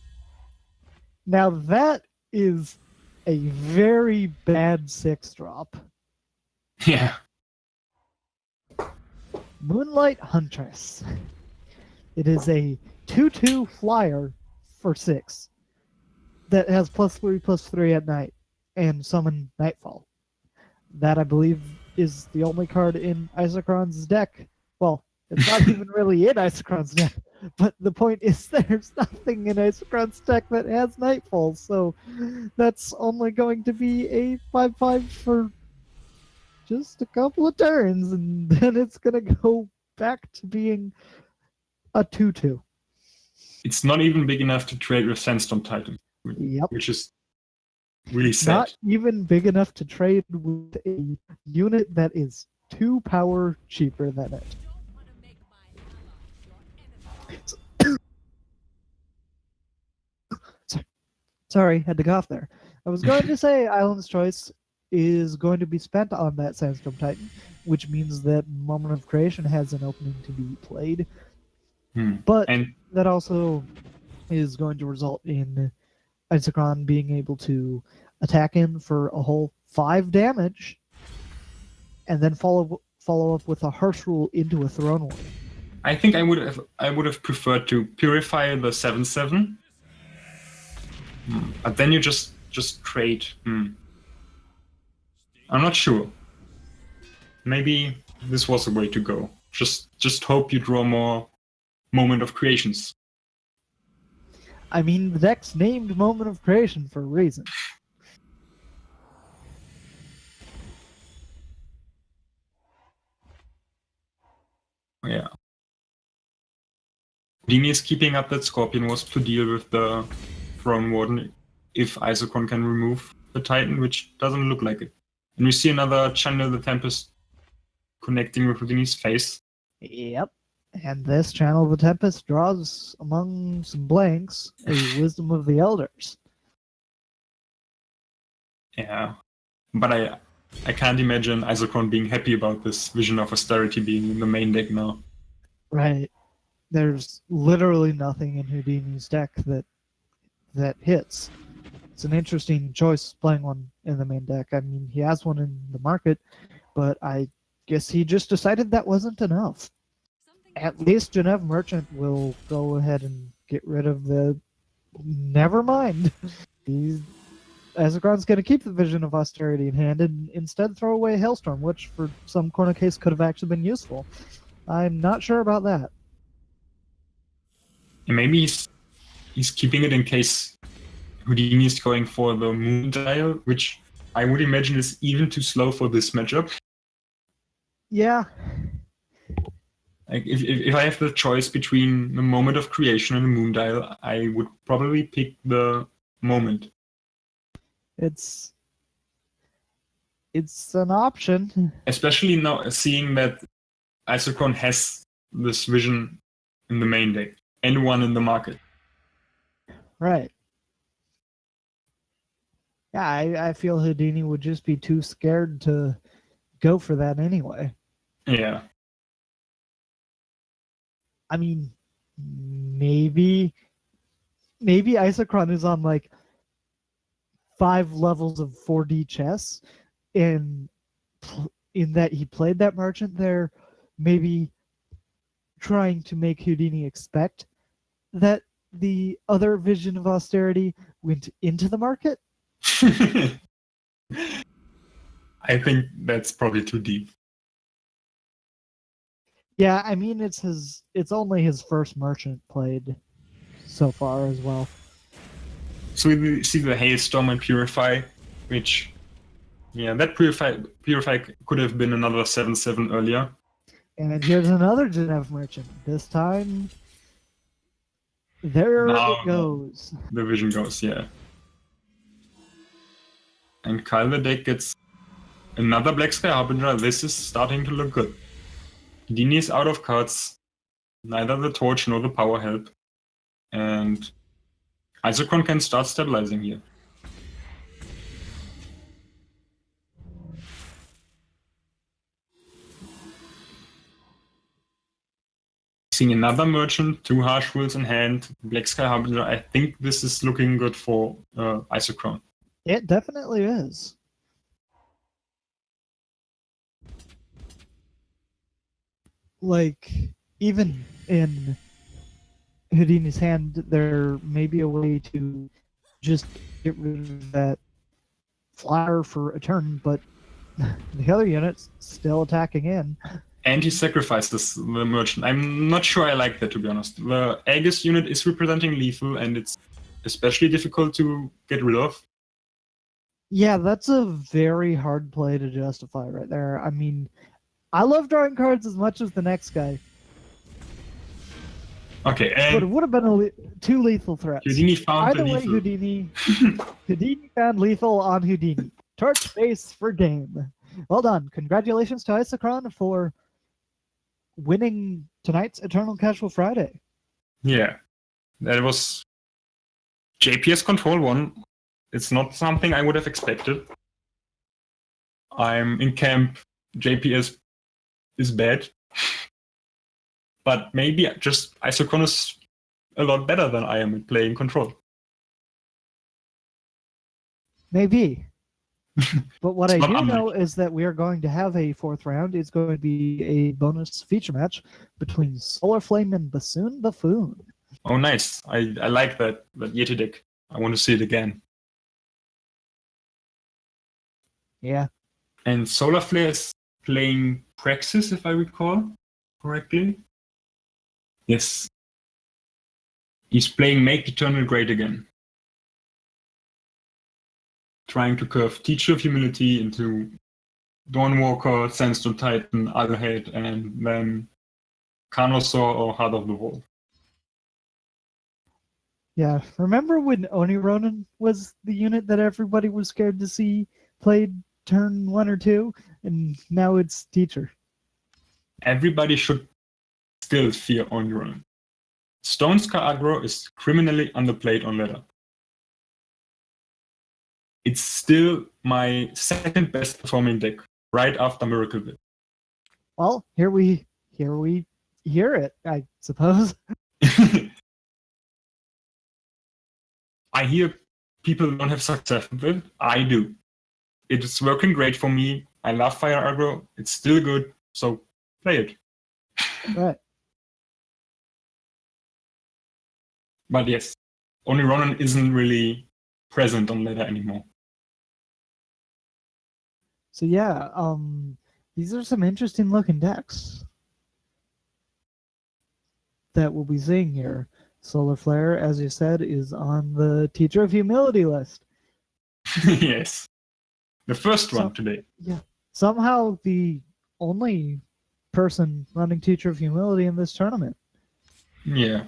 Now that is a very bad 6-drop. Yeah. Moonlight Huntress. It is a 2/2 flyer for 6 that has +3/+3 at night and summon Nightfall. That, I believe, is the only card in Isochron's deck. Well, it's not even really in Isochron's deck, but the point is there's nothing in Isochron's deck that has Nightfall, so that's only going to be a 5/5 for just a couple of turns, and then it's going to go back to being a 2/2. It's not even big enough to trade with Sandstorm Titan, Yep. which is really sad. Not even big enough to trade with a unit that is 2 power cheaper than it. Sorry, had to cough there. I was going to say Island's Choice is going to be spent on that Sandstorm Titan, which means that Moment of Creation has an opening to be played. But that also is going to result in Isochron being able to attack in for a whole 5 damage, and then follow up with a Harsh Rule into a Throne Warden. I think I would have preferred to purify the 7/7, but then you just trade. I'm not sure. Maybe this was the way to go. Just hope you draw more Moment of Creations. I mean, the deck's named Moment of Creation for a reason. Yeah. Houdini is keeping up that Scorpion Wasp to deal with the Throne Warden if Isochron can remove the Titan, which doesn't look like it. And we see another Channel the Tempest connecting with Houdini's face. Yep. And this Channel of the Tempest draws among some blanks a Wisdom of the Elders. Yeah, but I can't imagine Isochron being happy about this Vision of Austerity being in the main deck now. Right. There's literally nothing in Houdini's deck that hits. It's an interesting choice playing one in the main deck. I mean, he has one in the market, but I guess he just decided that wasn't enough. At least Genève Merchant will go ahead and get rid of the... Never mind. Isochron's going to keep the Vision of Austerity in hand and instead throw away Hailstorm, which for some corner case could have actually been useful. I'm not sure about that. And maybe he's keeping it in case Houdini is going for the Moon Dial, which I would imagine is even too slow for this matchup. Yeah. Like if I have the choice between the Moment of Creation and the Moon Dial, I would probably pick the Moment. It's an option. Especially now seeing that Isochron has this Vision in the main deck and one in the market. Right. Yeah, I feel Houdini would just be too scared to go for that anyway. Yeah. I mean, maybe Isochron is on like 5 levels of 4D chess, and in that he played that merchant there, maybe trying to make Houdini expect that the other Vision of Austerity went into the market. I think that's probably too deep. Yeah, I mean it's only his first merchant played so far as well. So we see the Hailstorm and Purify, which, yeah, that Purify could have been another 7/7 earlier. And here's another Genève merchant. This time, there Now it goes. the Vision goes, yeah. And Kyle the deck gets another Black Sky Harbinger. This is starting to look good. Houdini is out of cards. Neither the Torch nor the Power help. And Isochron can start stabilizing here. Seeing another merchant, 2 Harsh Wills in hand, Black Sky Harbinger. I think this is looking good for Isochron. It definitely is. Like, even in Houdini's hand, there may be a way to just get rid of that flyer for a turn, but the other unit's still attacking in. And he sacrifices the merchant. I'm not sure I like that, to be honest. The Aegis unit is representing lethal, and it's especially difficult to get rid of. Yeah, that's a very hard play to justify right there. I mean, I love drawing cards as much as the next guy, Okay, but it and would have been 2 lethal threats. Houdini found Either the way, lethal. Houdini found lethal on Houdini. Torch face for game. Well done. Congratulations to Isochron for winning tonight's Eternal Casual Friday. Yeah, that was JPS Control 1. It's not something I would have expected. I'm in camp. JPS is bad. But maybe just Isochron is a lot better than I am at playing Control. Maybe. But what I It's do not know is that we are going to have a 4th round. It's going to be a bonus feature match between Solar Flame and Bassoon Buffoon. Oh, nice. I like that Yeti deck. I want to see it again. Yeah. And Solar Flare is playing Praxis, if I recall correctly. Yes. He's playing Make Eternal Great Again. Trying to curve Teacher of Humility into Dawnwalker, Sandstorm Titan, Otherhead, and then Carnosaur or Heart of the Wolf. Yeah. Remember when Oni Ronin was the unit that everybody was scared to see played turn 1 or 2? And now it's Teacher. Everybody should still fear only Ronan. Stone Scar aggro is criminally underplayed on ladder. It's still my second best performing deck, right after Miracle Whip. Well, here we hear it, I suppose. I hear people don't have success with it. I do. It is working great for me. I love fire aggro. It's still good. So play it. Right. But yes, only Ronan isn't really present on ladder anymore. So yeah, these are some interesting looking decks that we'll be seeing here. Solar Flare, as you said, is on the Teacher of Humility list. Yes. The first one today. Yeah. Somehow the only person running Teacher of Humility in this tournament. Yeah.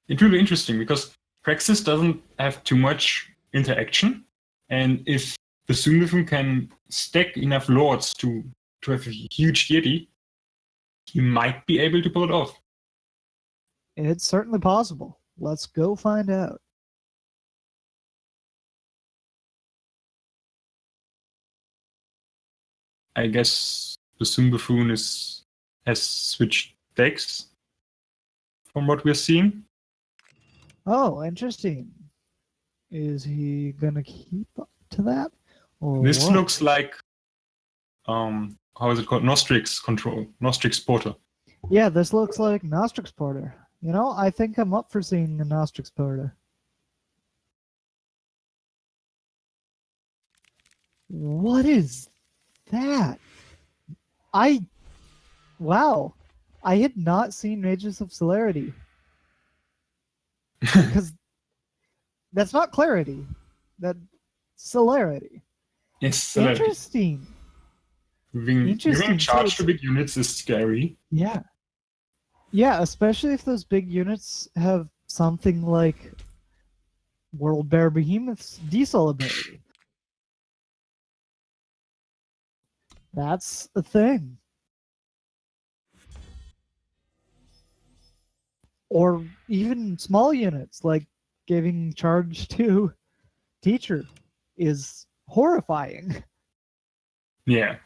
It will be interesting because Praxis doesn't have too much interaction. And if the Sundafun can stack enough lords to have a huge deity, he might be able to pull it off. It's certainly possible. Let's go find out. I guess the Sundafun has switched decks from what we're seeing. Oh, interesting. Is he gonna keep up to that? Or This what? looks like how is it called? Nostrix control. Nostrix Porter. Yeah, this looks like Nostrix Porter. You know, I think I'm up for seeing a Nostrix Porter. What is that? Wow. I had not seen Mages of Celerity. Because that's not clarity. That's celerity. Yes, Celerity. Interesting. Giving Interesting. charge So to big units is scary. yeah. Yeah, especially if those big units have something like World Bear Behemoth's diesel ability. That's a thing. Or even small units, like giving charge to Teacher is horrifying. Yeah.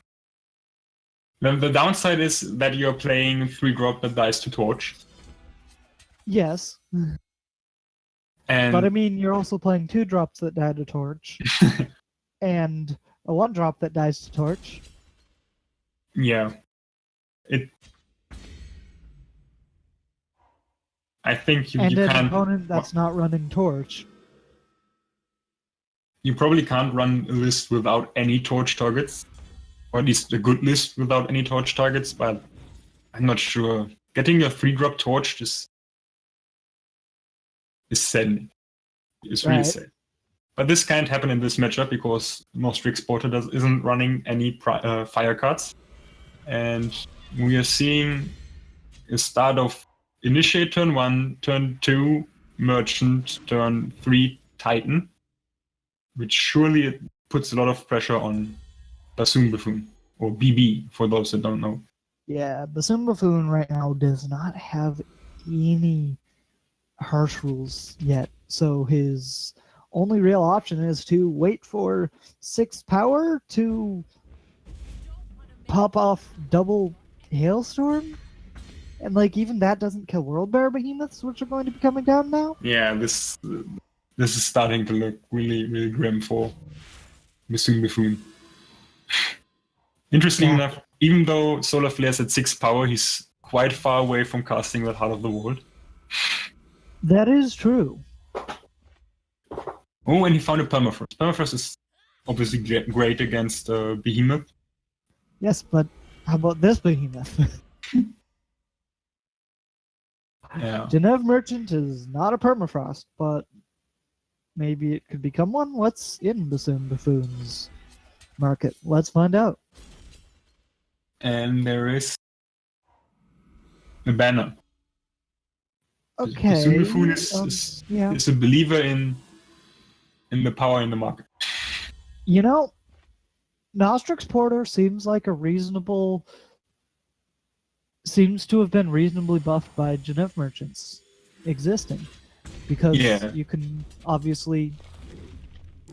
The downside is that you're playing 3-drop that dies to torch. Yes, And but I mean, you're also playing 2 drops that die to Torch, and a 1 drop that dies to Torch. yeah. I think you And an can't. opponent that's not running Torch. You probably can't run a list without any torch targets. Or at least a good list without any torch targets, but I'm not sure. Getting your 3-drop torch is sad. It's really Right. sad. But this can't happen in this matchup because Nostrix Porter isn't running any fire cards. And we are seeing a start of Initiate turn 1, turn 2, Merchant, turn 3, Titan. Which surely it puts a lot of pressure on Bassoon Buffoon, or BB for those that don't know. Yeah, Bassoon Buffoon right now does not have any harsh rules yet, so his only real option is to wait for 6 power to pop off double Hailstorm, and like even that doesn't kill World Bear Behemoths, which are going to be coming down now. Yeah, this is starting to look really, really grim for Bassoon Buffoon. Interesting enough, even though Solar Flare's at 6 power, he's quite far away from casting that Heart of the World. That is true. Oh, and he found a Permafrost. Permafrost is obviously great against Behemoth. Yes, but how about this Behemoth? Yeah. Genev Merchant is not a permafrost, but maybe it could become one. What's in Bassoon Buffoon's market? Let's find out. And there is a banner. Okay. Bassoon Buffoon is a believer in the power in the market. You know, Nostrix Porter seems like a reasonable seems to have been reasonably buffed by Genève merchants existing, because Yeah. you can obviously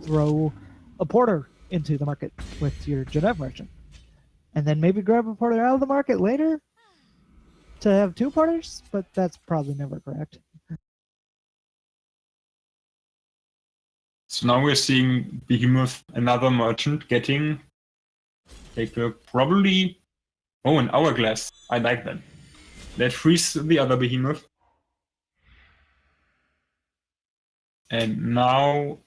throw a porter into the market with your Genève merchant, and then maybe grab a porter out of the market later to have two porters, but that's probably never correct. So now we're seeing Behemoth, another merchant, getting like probably an hourglass. I like that. That frees the other Behemoth. And now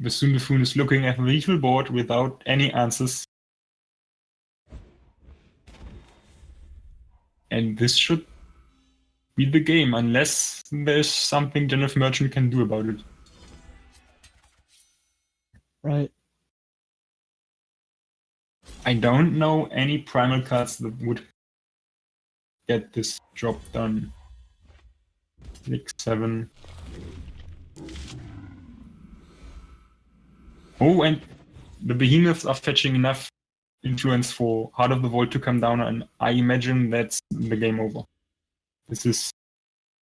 the Buffoon is looking at the lethal board without any answers. And this should be the game, unless there's something Genève Merchant can do about it. Right. I don't know any primal cards that would get this job done. 6, 7. Oh, and the Behemoths are fetching enough influence for Heart of the Vault to come down, and I imagine that's the game over. This is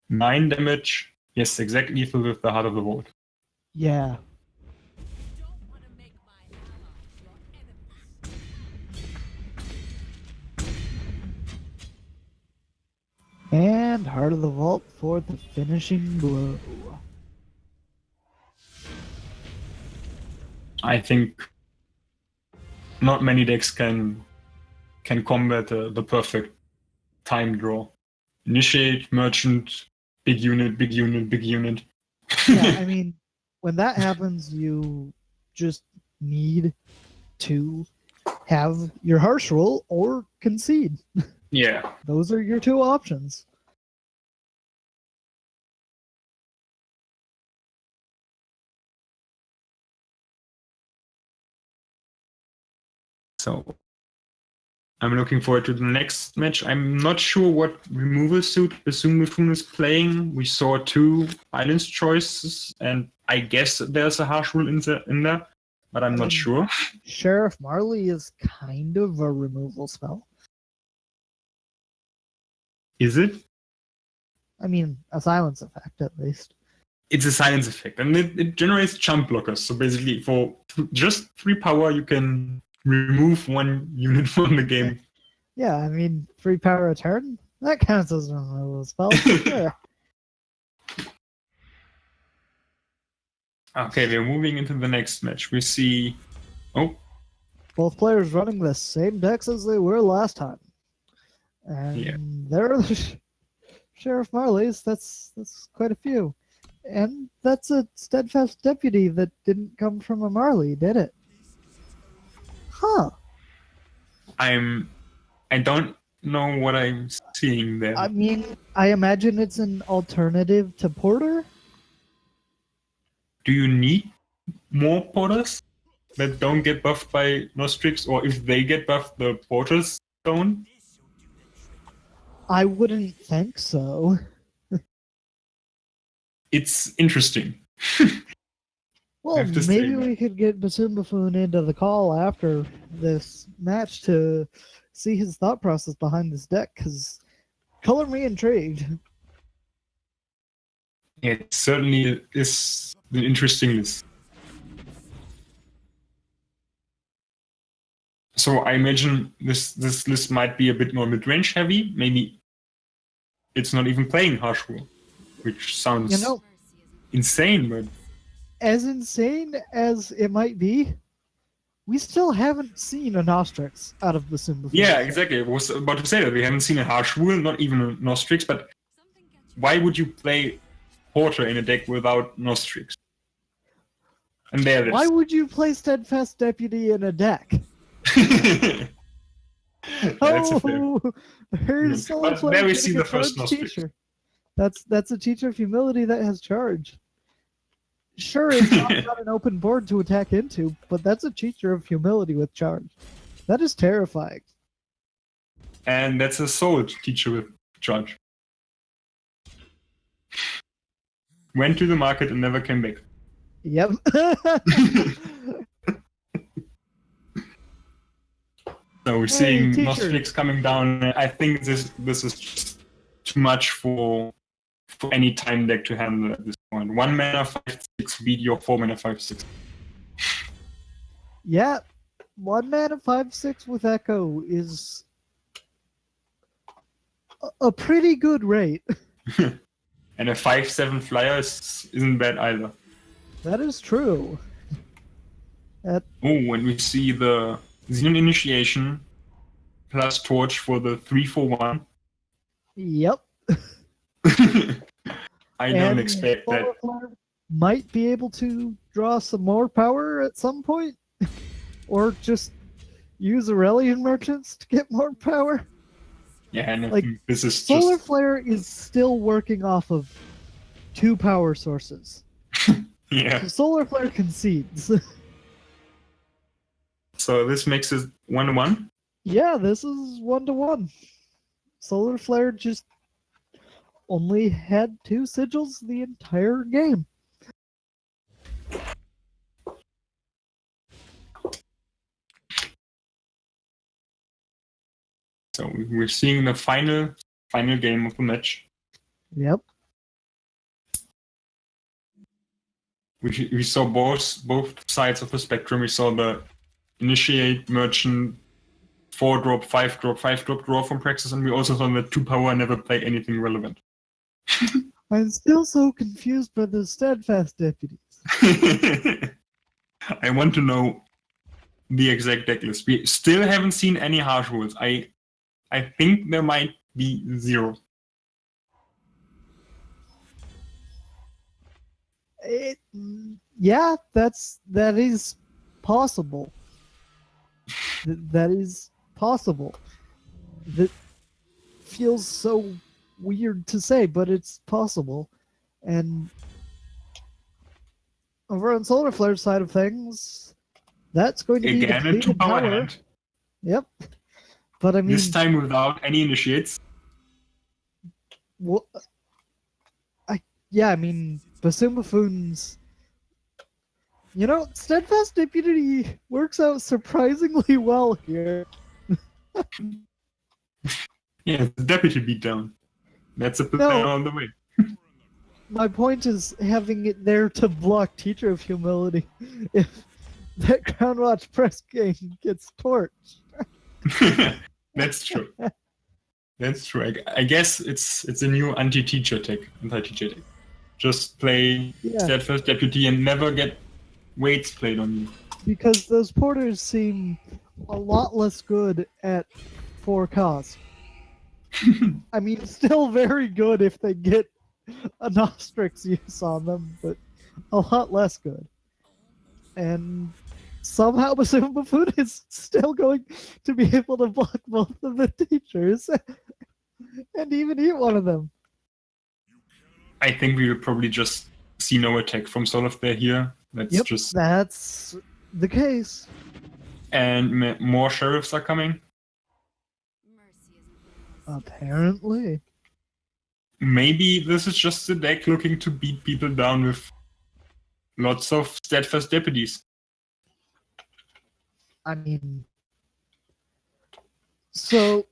9 damage. Yes, exactly equal with the Heart of the Vault. Yeah. And Heart of the Vault for the finishing blow. I think not many decks can combat the perfect time draw. Initiate, Merchant, big unit, big unit, big unit. Yeah, I mean, when that happens, you just need to have your harsh roll or concede. Yeah. Those are your two options. So I'm looking forward to the next match. I'm not sure what removal suit Buffoon is playing. We saw 2 Islands choices, and I guess there's a harsh rule in there, but I'm not sure. Sheriff Marley is kind of a removal spell. Is it? I mean, a silence effect at least. It's a silence effect, and it generates chump blockers. So basically, for just 3 power, you can remove 1 unit from the game. Yeah, I mean, 3 power a turn? That counts as a removal spell. Sure. Okay, we're moving into the next match. We see... Oh, Both players running the same decks as they were last time. And Yeah. there are the Sheriff Marleys. That's quite a few. And that's a Steadfast Deputy that didn't come from a Marley, did it? Huh. I don't know what I'm seeing there. I mean, I imagine it's an alternative to Porter. Do you need more porters that don't get buffed by Nostrix, or if they get buffed, the porters don't? I wouldn't think so. It's interesting. Well, have to maybe say, we could get Buffoon into the call after this match to see his thought process behind this deck, because color me intrigued. It certainly is an interesting list. So I imagine this list might be a bit more mid-range heavy. Maybe it's not even playing Harsh Rule, which sounds You know, insane, but as insane as it might be, we still haven't seen a Nostrix out of Buffoon before. yeah, exactly. I was about to say that we haven't seen a Harsh Rule, not even a Nostrix, but why would you play Porter in a deck without Nostrix? And there it is. Why would you play Steadfast Deputy in a deck? That's a fair. Oh, here's But someone there we playing see a the first charge Nostrix. teacher. That's a teacher of humility that has charge. Sure, it's not an open board to attack into, but that's a teacher of humility with charge. That is terrifying. And that's a soul teacher with charge. Went to the market and never came back. Yep. So we're seeing teacher. Nostrix coming down. I think this is just too much for any time deck to handle at this point. 1 mana 5/6 beat your 4 mana 5/6. Yeah, 1 mana 5/6 with Echo is a pretty good rate. And a 5/7 flyer isn't bad either. That is true. Oh, when we see the Xenon Initiation plus Torch for the 3/1. Yep. I don't expect that. Solar Flare might be able to draw some more power at some point, or just use Aurelian Merchants to get more power. Yeah, and I Like, think this is Solar just Flare is still working off of 2 power sources. yeah. So Solar Flare concedes. So this makes it 1/1. Yeah, this is 1-1. Solar Flare just only had 2 sigils the entire game. So we're seeing the final game of the match. Yep. We saw both sides of the spectrum. We saw the Initiate Merchant 4-drop, 5-drop, 5-drop draw from Praxis, and we also saw the 2 power never play anything relevant. I'm still so confused by the Steadfast Deputies. I want to know the exact deck list. We still haven't seen any harsh rules. I think there might be 0. Yeah, that is possible. That is possible. That feels so weird to say, but it's possible. And over on Solar Flare's side of things, that's going to be Again, a depleted 2-power power. hand. Yep. But I mean, This time without any initiates. well, I mean, Bassoon Buffoons. You know, Steadfast Deputy works out surprisingly well here. Yeah, the deputy beatdown. That's a plan No. on the way. My point is having it there to block Teacher of Humility if that Groundwatch press game gets torched. That's true. That's true. I guess it's a new anti-teacher tech. Just play Yeah. Steadfast Deputy and never get weights played on you. Because those porters seem a lot less good at 4 cost. I mean, still very good if they get a Nostrix use on them, but a lot less good. And somehow Bassoon Buffoon is still going to be able to block both of the teachers and even eat one of them. I think we will probably just see no attack from Soul of Bear here. That's Yep, just that's the case. and more sheriffs are coming. Apparently. Maybe this is just the deck looking to beat people down with lots of Steadfast Deputies. I mean, so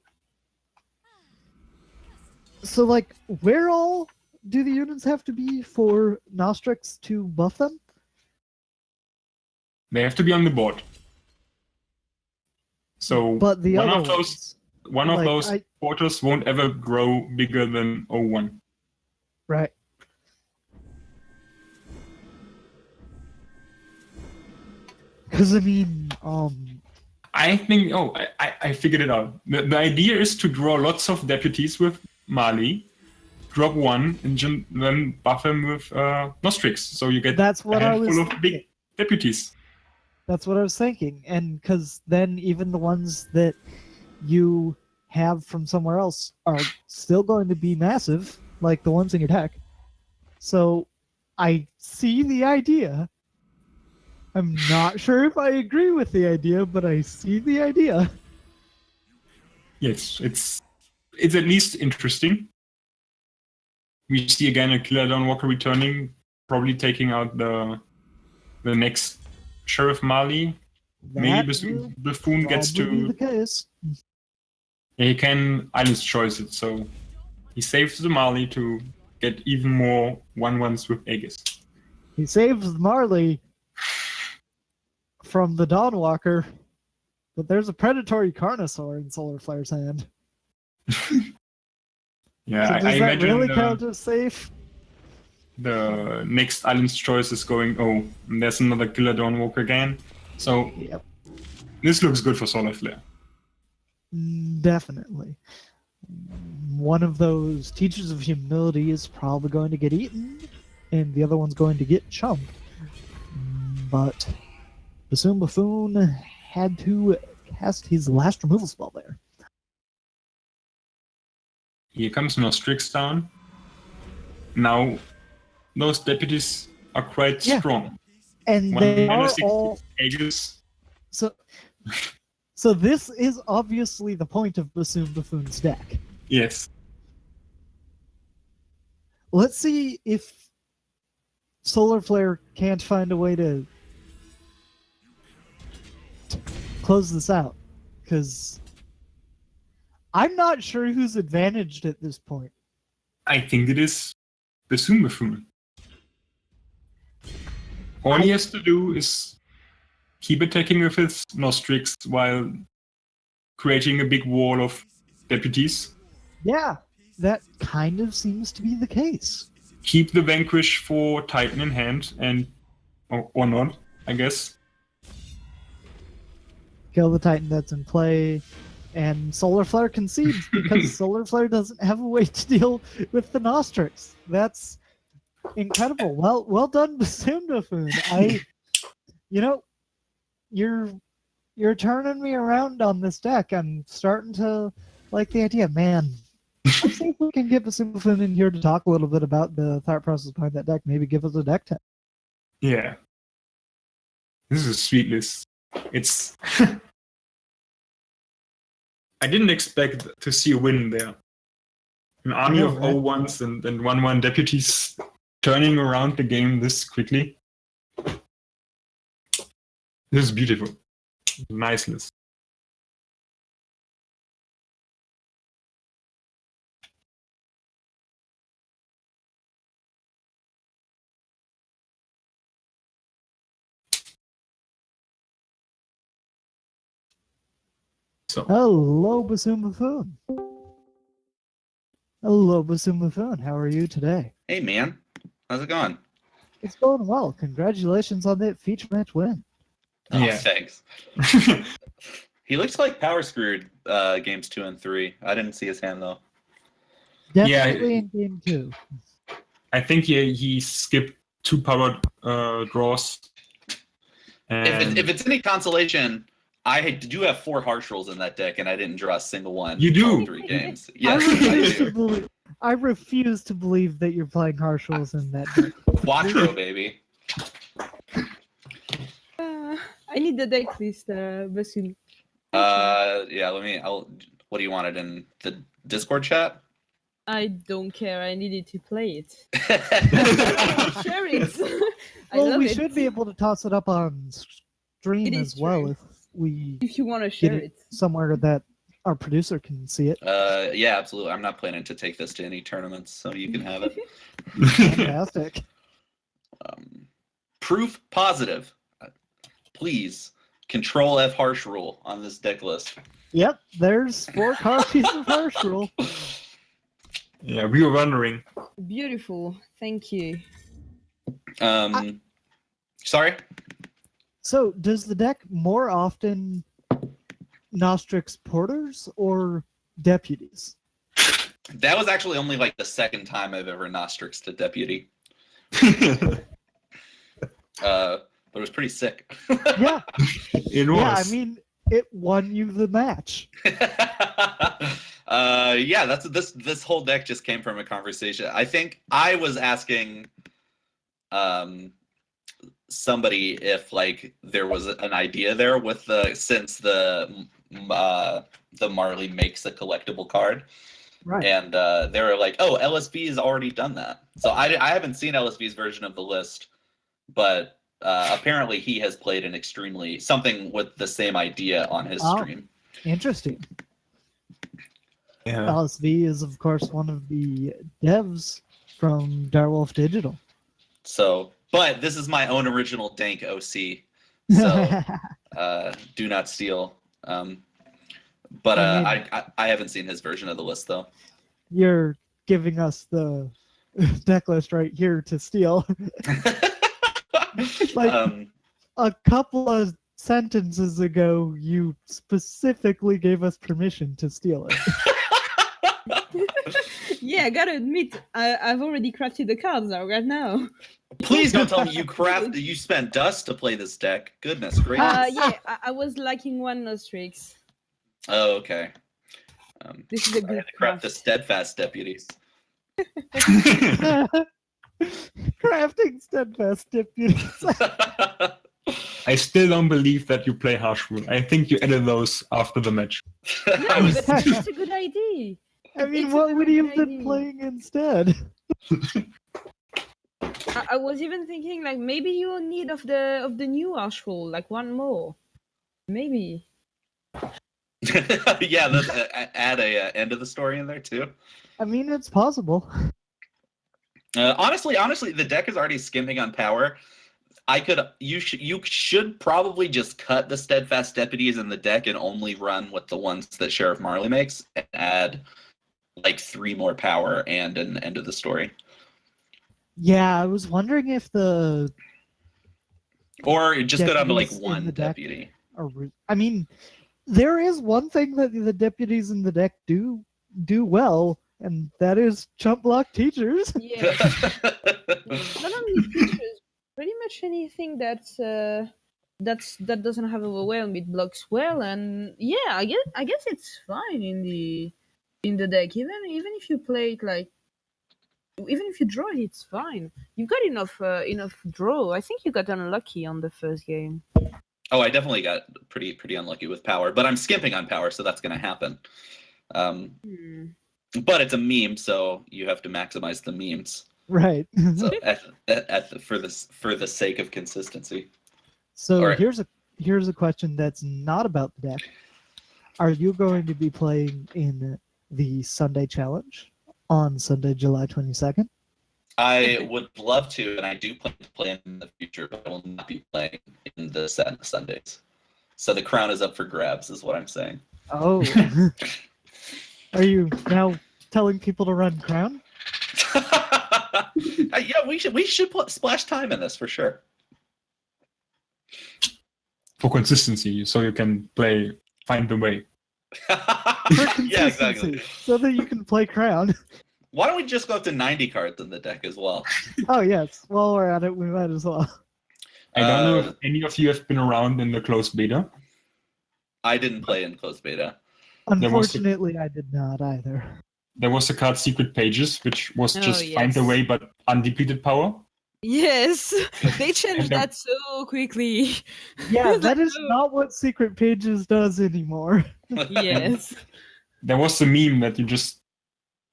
like, where all do the units have to be for Nostrix to buff them? They have to be on the board. So But the one other of those ones, one of like, those portals won't ever grow bigger than 01. right? Because I mean, I think. Oh, I figured it out. The idea is to draw lots of deputies with Mali, drop one, and then buff them with Nostrix. So you get that's a what I was. handful of big deputies. That's what I was thinking, and because then even the ones that you have from somewhere else are still going to be massive, like the ones in your deck. So I see the idea. I'm not sure if I agree with the idea, but I see the idea. Yes, it's at least interesting. We see again a Killer Dawnwalker returning, probably taking out the next Sheriff Mali. maybe will Buffoon gets probably be the to. case. He can Island's Choice it, so he saves the Marley to get even more 1-1s with Aegis. He saves Marley from the Dawnwalker, but there's a predatory Carnosaur in Solar Flare's hand. Yeah, So I does that imagine really count as safe? the next Island's Choice is going, oh, there's another Killer Dawnwalker again. So Yep, this looks good for Solar Flare. definitely. One of those Teachers of Humility is probably going to get eaten, and the other one's going to get chumped. But Bassoon Buffoon had to cast his last removal spell there. Here comes Nostrix down. Now, those deputies are quite Yeah. strong. And One they mana are 6 all Aegis. so this is obviously the point of Bassoon Buffoon's deck. Yes. Let's see if Solar Flare can't find a way to close this out, because I'm not sure who's advantaged at this point. I think it is Bassoon Buffoon. All he has to do is keep attacking with his Nostrix while creating a big wall of deputies. Yeah, that kind of seems to be the case. Keep the Vanquish for Titan in hand, and or not, I guess. Kill the Titan that's in play, and Solar Flare concedes because Solar Flare doesn't have a way to deal with the Nostrix. That's incredible. Well done, Bassoon Buffoon. You're turning me around on this deck. I'm starting to like the idea, man. Let's see if we can get Bassoon Buffoon in here to talk a little bit about the thought process behind that deck. Maybe give us a deck test. Yeah. This is a sweet list. It's. I didn't expect to see a win there. An army know, of right? 0-1s and 1-1 deputies turning around the game this quickly. This is beautiful. Nice list. So, Hello, Bassoon Buffoon. Hello, Bassoon Buffoon. How are you today? Hey, man. How's it going? It's going well. Congratulations on that feature match win. Oh, Yeah. thanks. He looks like power screwed games 2 and 3. I didn't see his hand, though. Definitely in game 2. I think he skipped 2 powered draws. And If it's any consolation, I do have 4 harsh rolls in that deck, and I didn't draw a single one. You do? in 3 games. Yes, I I refuse to believe that you're playing harsh rolls in that deck. Quattro, baby. I need the deck list, Bassoon. Yeah. What do you want it in the Discord chat? I don't care. I needed to play it. Yeah, Share it. I Well, love we it. should be able to toss it up on stream It is as well true. if we If you want to get share it it. somewhere that our producer can see it. yeah, absolutely. I'm not planning to take this to any tournaments, so you can have it. Fantastic. Proof positive. Please control F harsh rule on this deck list. Yep, there's 4 copies of harsh roll. yeah, we were wondering. Beautiful. Thank you. Sorry. So, does the deck more often Nostrix porters or deputies? That was actually only like the second time I've ever Nostrix to deputy. But it was pretty sick. Yeah, It was. yeah. I mean, it won you the match. Yeah, this whole deck just came from a conversation. I think I was asking somebody if like there was an idea there with since the Marley makes a collectible card. Right. And they were like, "Oh, LSV has already done that." So I haven't seen LSV's version of the list, but apparently he has played an extremely something with the same idea on his Oh. stream. Interesting. Yeah. Alice V is, of course, one of the devs from Direwolf Digital. So, but this is my own original dank OC. So do not steal. But I mean- I haven't seen his version of the list though. You're giving us the deck list right here to steal. Like- A couple of sentences ago, you specifically gave us permission to steal it. Yeah, I gotta admit, I've already crafted the cards right now. Please don't tell me you spent dust to play this deck. Goodness gracious. Yeah, I was lacking one Nostrix. Oh, okay. This is a I good had to craft the craft. steadfast deputies. Crafting steadfast deputies. I still don't believe that you play Harsh Rule. I think you added those after the match. No, I was- but it's a good idea. I mean, It's a what would he have good been idea. playing instead? I was even thinking like maybe you're in need of the new Arshful, like one more. Maybe. Yeah, add a end of the story in there too. I mean, it's possible. Honestly, the deck is already skimming on power. You should probably just cut the steadfast deputies in the deck and only run with the ones that Sheriff Marley makes and add like 3 more power and an end of the story. Yeah, I was wondering if the Or just go down to like Deputies in 1 the deck. deputy. I mean, there is one thing that the deputies in the deck do well, and that is chump block teachers. Yeah. Not only features, pretty much anything that doesn't have overwhelm, it blocks well, and yeah, I guess it's fine in the deck. Even if you play it like, even if you draw it, it's fine. You've got enough draw. I think you got unlucky on the first game. Oh, I definitely got pretty unlucky with power, but I'm skimping on power, so that's gonna happen. But it's a meme, so you have to maximize the memes. Right. So for the sake of consistency. So Alright. here's a question that's not about the deck. Are you going to be playing in the Sunday challenge on Sunday, July 22nd? I would love to, and I do plan to play in the future, but I will not be playing in the Sundays. So the crown is up for grabs, is what I'm saying. Oh. Are you now telling people to run Crown? Yeah, we should splash time in this for sure. For consistency, so you can find the way. For Yeah, consistency, exactly. so that you can play Crown. Why don't we just go up to 90 cards in the deck as well? Oh yes, while we're at it, we might as well. I don't know if any of you have been around in the closed beta. I didn't play in closed beta. There was a- Unfortunately, I did not either. There was a card Secret Pages, which was Oh, just find the yes. way but undepleted power. Yes, they changed And there- that so quickly. Yeah, that is not what Secret Pages does anymore. Yes. There was a meme that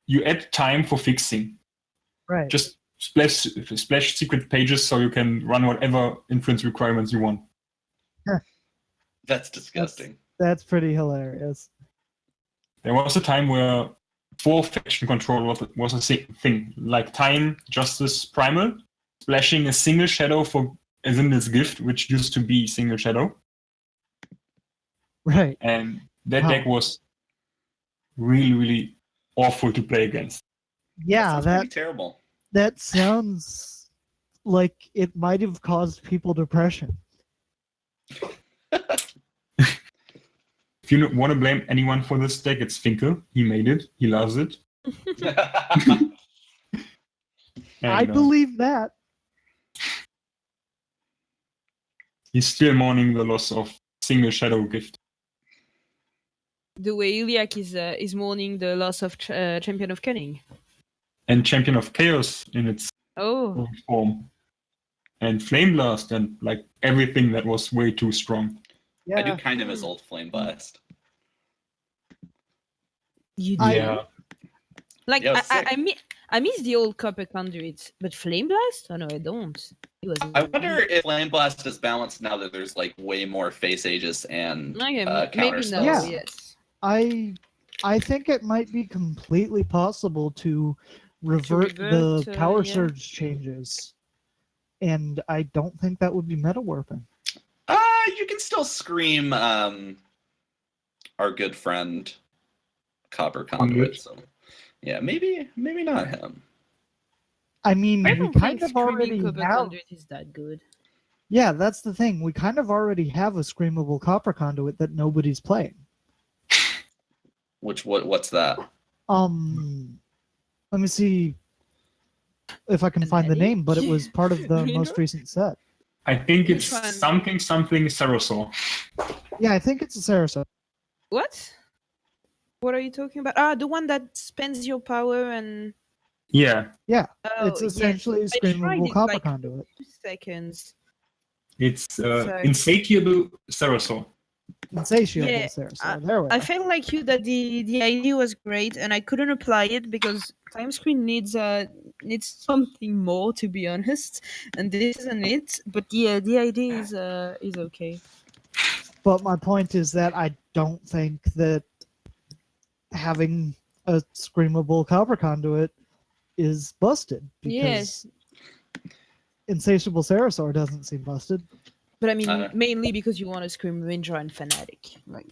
you add time for fixing. Right. Just splash Secret Pages so you can run whatever influence requirements you want. That's disgusting. That's pretty hilarious. There was a time where 4 faction control was a thing, like Time, Justice, Primal, splashing a single shadow for Azimdal's Gift, which used to be single shadow, Right. and that Wow. deck was really, really awful to play against. Yeah, Sounds that pretty terrible. that sounds like it might have caused people depression. If you want to blame anyone for this deck, it's Finkel. He made it. He loves it. And, I believe that. he's still mourning the loss of single shadow gift. The way Iliak is mourning the loss of Champion of Cunning. And Champion of Chaos in its Oh, own form. And Flame Blast and like everything that was way too strong. Yeah. I do kind of miss old Flame Blast. you do. I- Yeah. Like Yeah, it was sick. I miss the old copper conduit, but Flame Blast? Oh no, I don't. It was. I wonder if Flame Blast is balanced now that there's like way more Face Aegis and Okay, counter maybe no. spells. Yeah. Yes. I think it might be completely possible to revert the revert, power yeah. surge changes, and I don't think that would be meta warping. You can still scream our good friend Copper Conduit. So yeah, maybe not him. I mean, I we don't kind think of already Screaming Copper have. Conduit is that good. Yeah, that's the thing. We kind of already have a screamable copper conduit that nobody's playing. What's that? Let me see if I can find the Fnatic? name, but it was part of the Reno? most recent set. I think Which it's one? something Ceresaur. Yeah, I think it's a Sarasota. What? What are you talking about? Ah, the one that spends your power and. Yeah, Oh, It's yes. essentially a I tried screamable it, copper like, conduit. 2 seconds. it's Sorry. Insatiable Ceresaur. Insatiable Yeah, Sarasota. There we I are. felt like you that the idea was great, and I couldn't apply it because Time Screen needs something more, to be honest, and this isn't it. But yeah, the idea is okay. But my point is that I don't think that having a screamable copper conduit is busted because Insatiable Sarasor doesn't seem busted. But I mean, Uh. mainly because you want to scream Ranger and Fnatic. Like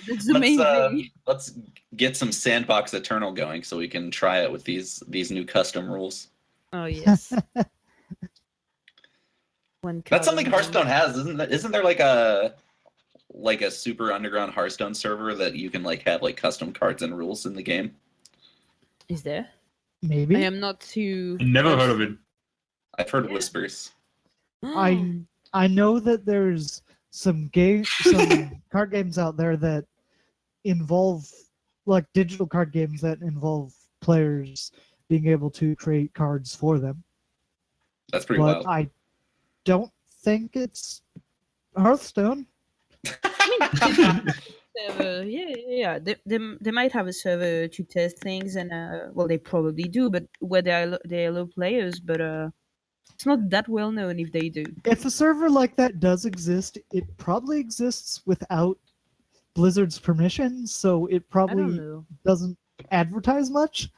that's the main let's thing. let's get some Sandbox Eternal going so we can try it with these new custom rules. Oh yes. That's something Hearthstone has, isn't there like a super underground Hearthstone server that you can like have like custom cards and rules in the game? Is there? Maybe. I am not too. Never heard of it. I've heard Yeah. whispers. I know that there's some card games out there that involve like digital card games that involve players being able to create cards for them. That's pretty But wild. I don't think it's Hearthstone. Server, yeah. They might have a server to test things, and well, they probably do, but where they allow players, but it's not that well known if they do. If a server like that does exist, it probably exists without Blizzard's permission, so it I don't probably know. doesn't advertise much.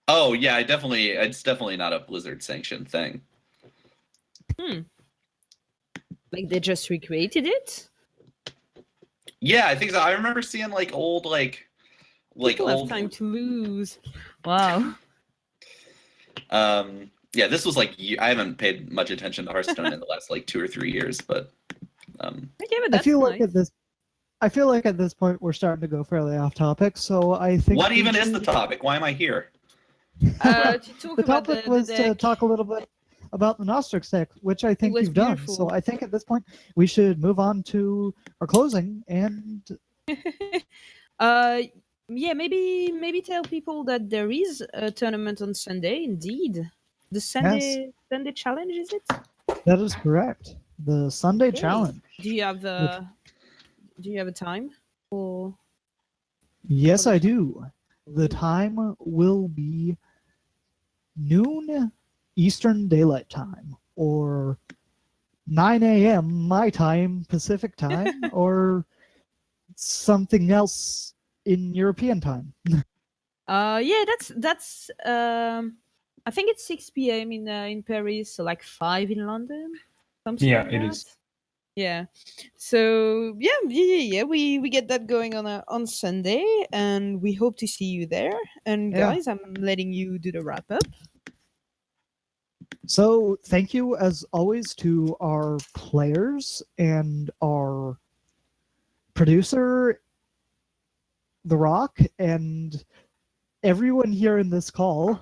Oh yeah, it's definitely not a Blizzard sanctioned thing. Like they just recreated it. Yeah, I think so. I remember seeing like old People have old time to lose. Wow. yeah, this was like I haven't paid much attention to Hearthstone in the last like 2 or 3 years, but Okay, but I that's feel nice. like at this point we're starting to go fairly off topic. So I think what we even is the should- topic? Why am I here? To talk The about topic the was to deck. talk a little bit about the Nostrix deck, which I think was you've done. beautiful. So I think at this point we should move on to our closing and Yeah, maybe tell people that there is a tournament on Sunday. Indeed, the Sunday challenge, is it? that is correct. The Sunday Okay. challenge. Do you have a time or? Yes, I do. The time will be noon Eastern Daylight Time, or 9 a.m. my time, Pacific time, or something else in European time. Yeah, that's I think it's 6 p.m. in Paris, so like 5 in London. Something Yeah, like it that. is. Yeah. So yeah. We get that going on Sunday, and we hope to see you there. And Yeah. guys, I'm letting you do the wrap up. So thank you as always to our players and our producer, The Rock, and everyone here in this call.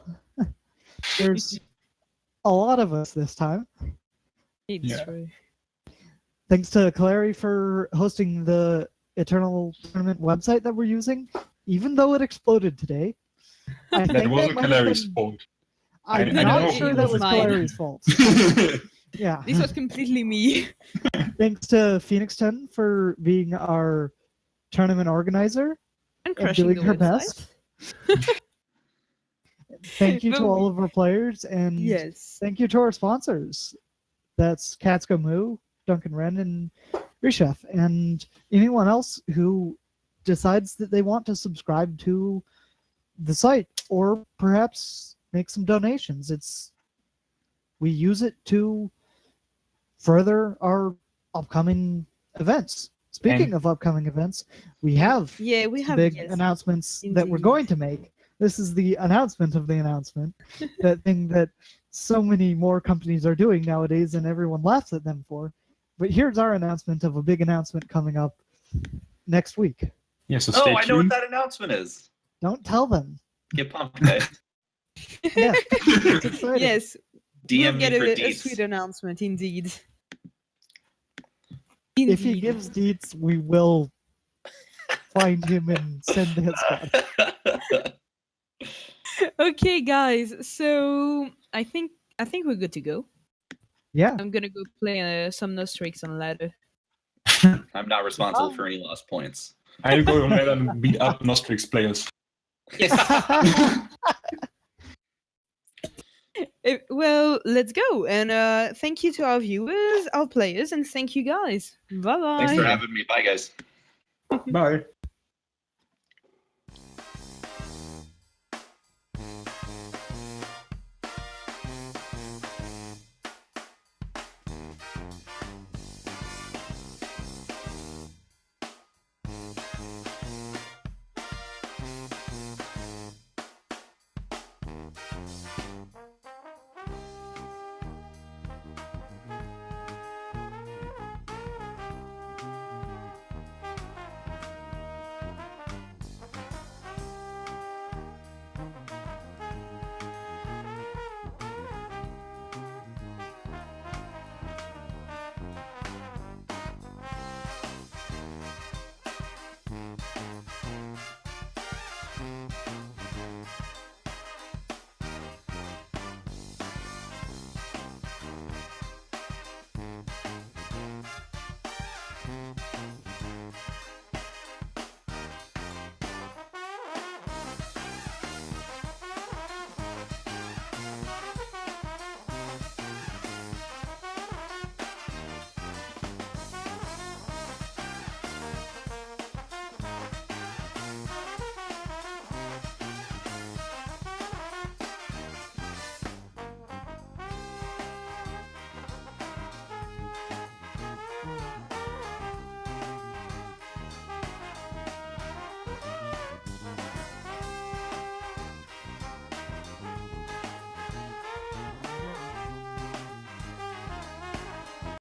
There's a lot of us this time. It's Yeah. true. Thanks to Clary for hosting the Eternal Tournament website that we're using, even though it exploded today. I That think wasn't might have Clary's been- fault. I'm I not know. sure It that was was mine. Clary's fault. Yeah. This was completely me. Thanks to Phoenix10 for being our tournament organizer And and crushing doing the her website. best. Thank you to But all of our players, and yes. thank you to our sponsors. That's Katsuko Moo, Duncan Wren, and Reshef, and anyone else who decides that they want to subscribe to the site or perhaps make some donations. We use it to further our upcoming events. Speaking of upcoming events, we have Yeah, we some have big yes. announcements that we're Indeed. going to make. This is the announcement of the announcement. That thing that so many more companies are doing nowadays and everyone laughs at them for. But here's our announcement of a big announcement coming up next week. Yeah, so Oh, stay I know what tuned. that announcement is. Don't tell them. Get pumped, guys. Yeah, it's exciting. Yes, DM we'll me get for a deets. sweet announcement, indeed. If he Indeed. gives deets, we will find him and send the hit squad. Okay, guys. So I think we're good to go. Yeah. I'm gonna go play some Nostrix on ladder. I'm not responsible for any lost points. I'll go on there and beat up Nostrix players. Well, let's go. And thank you to our viewers, our players, and thank you guys. Bye bye. Thanks for having me. Bye, guys. Bye.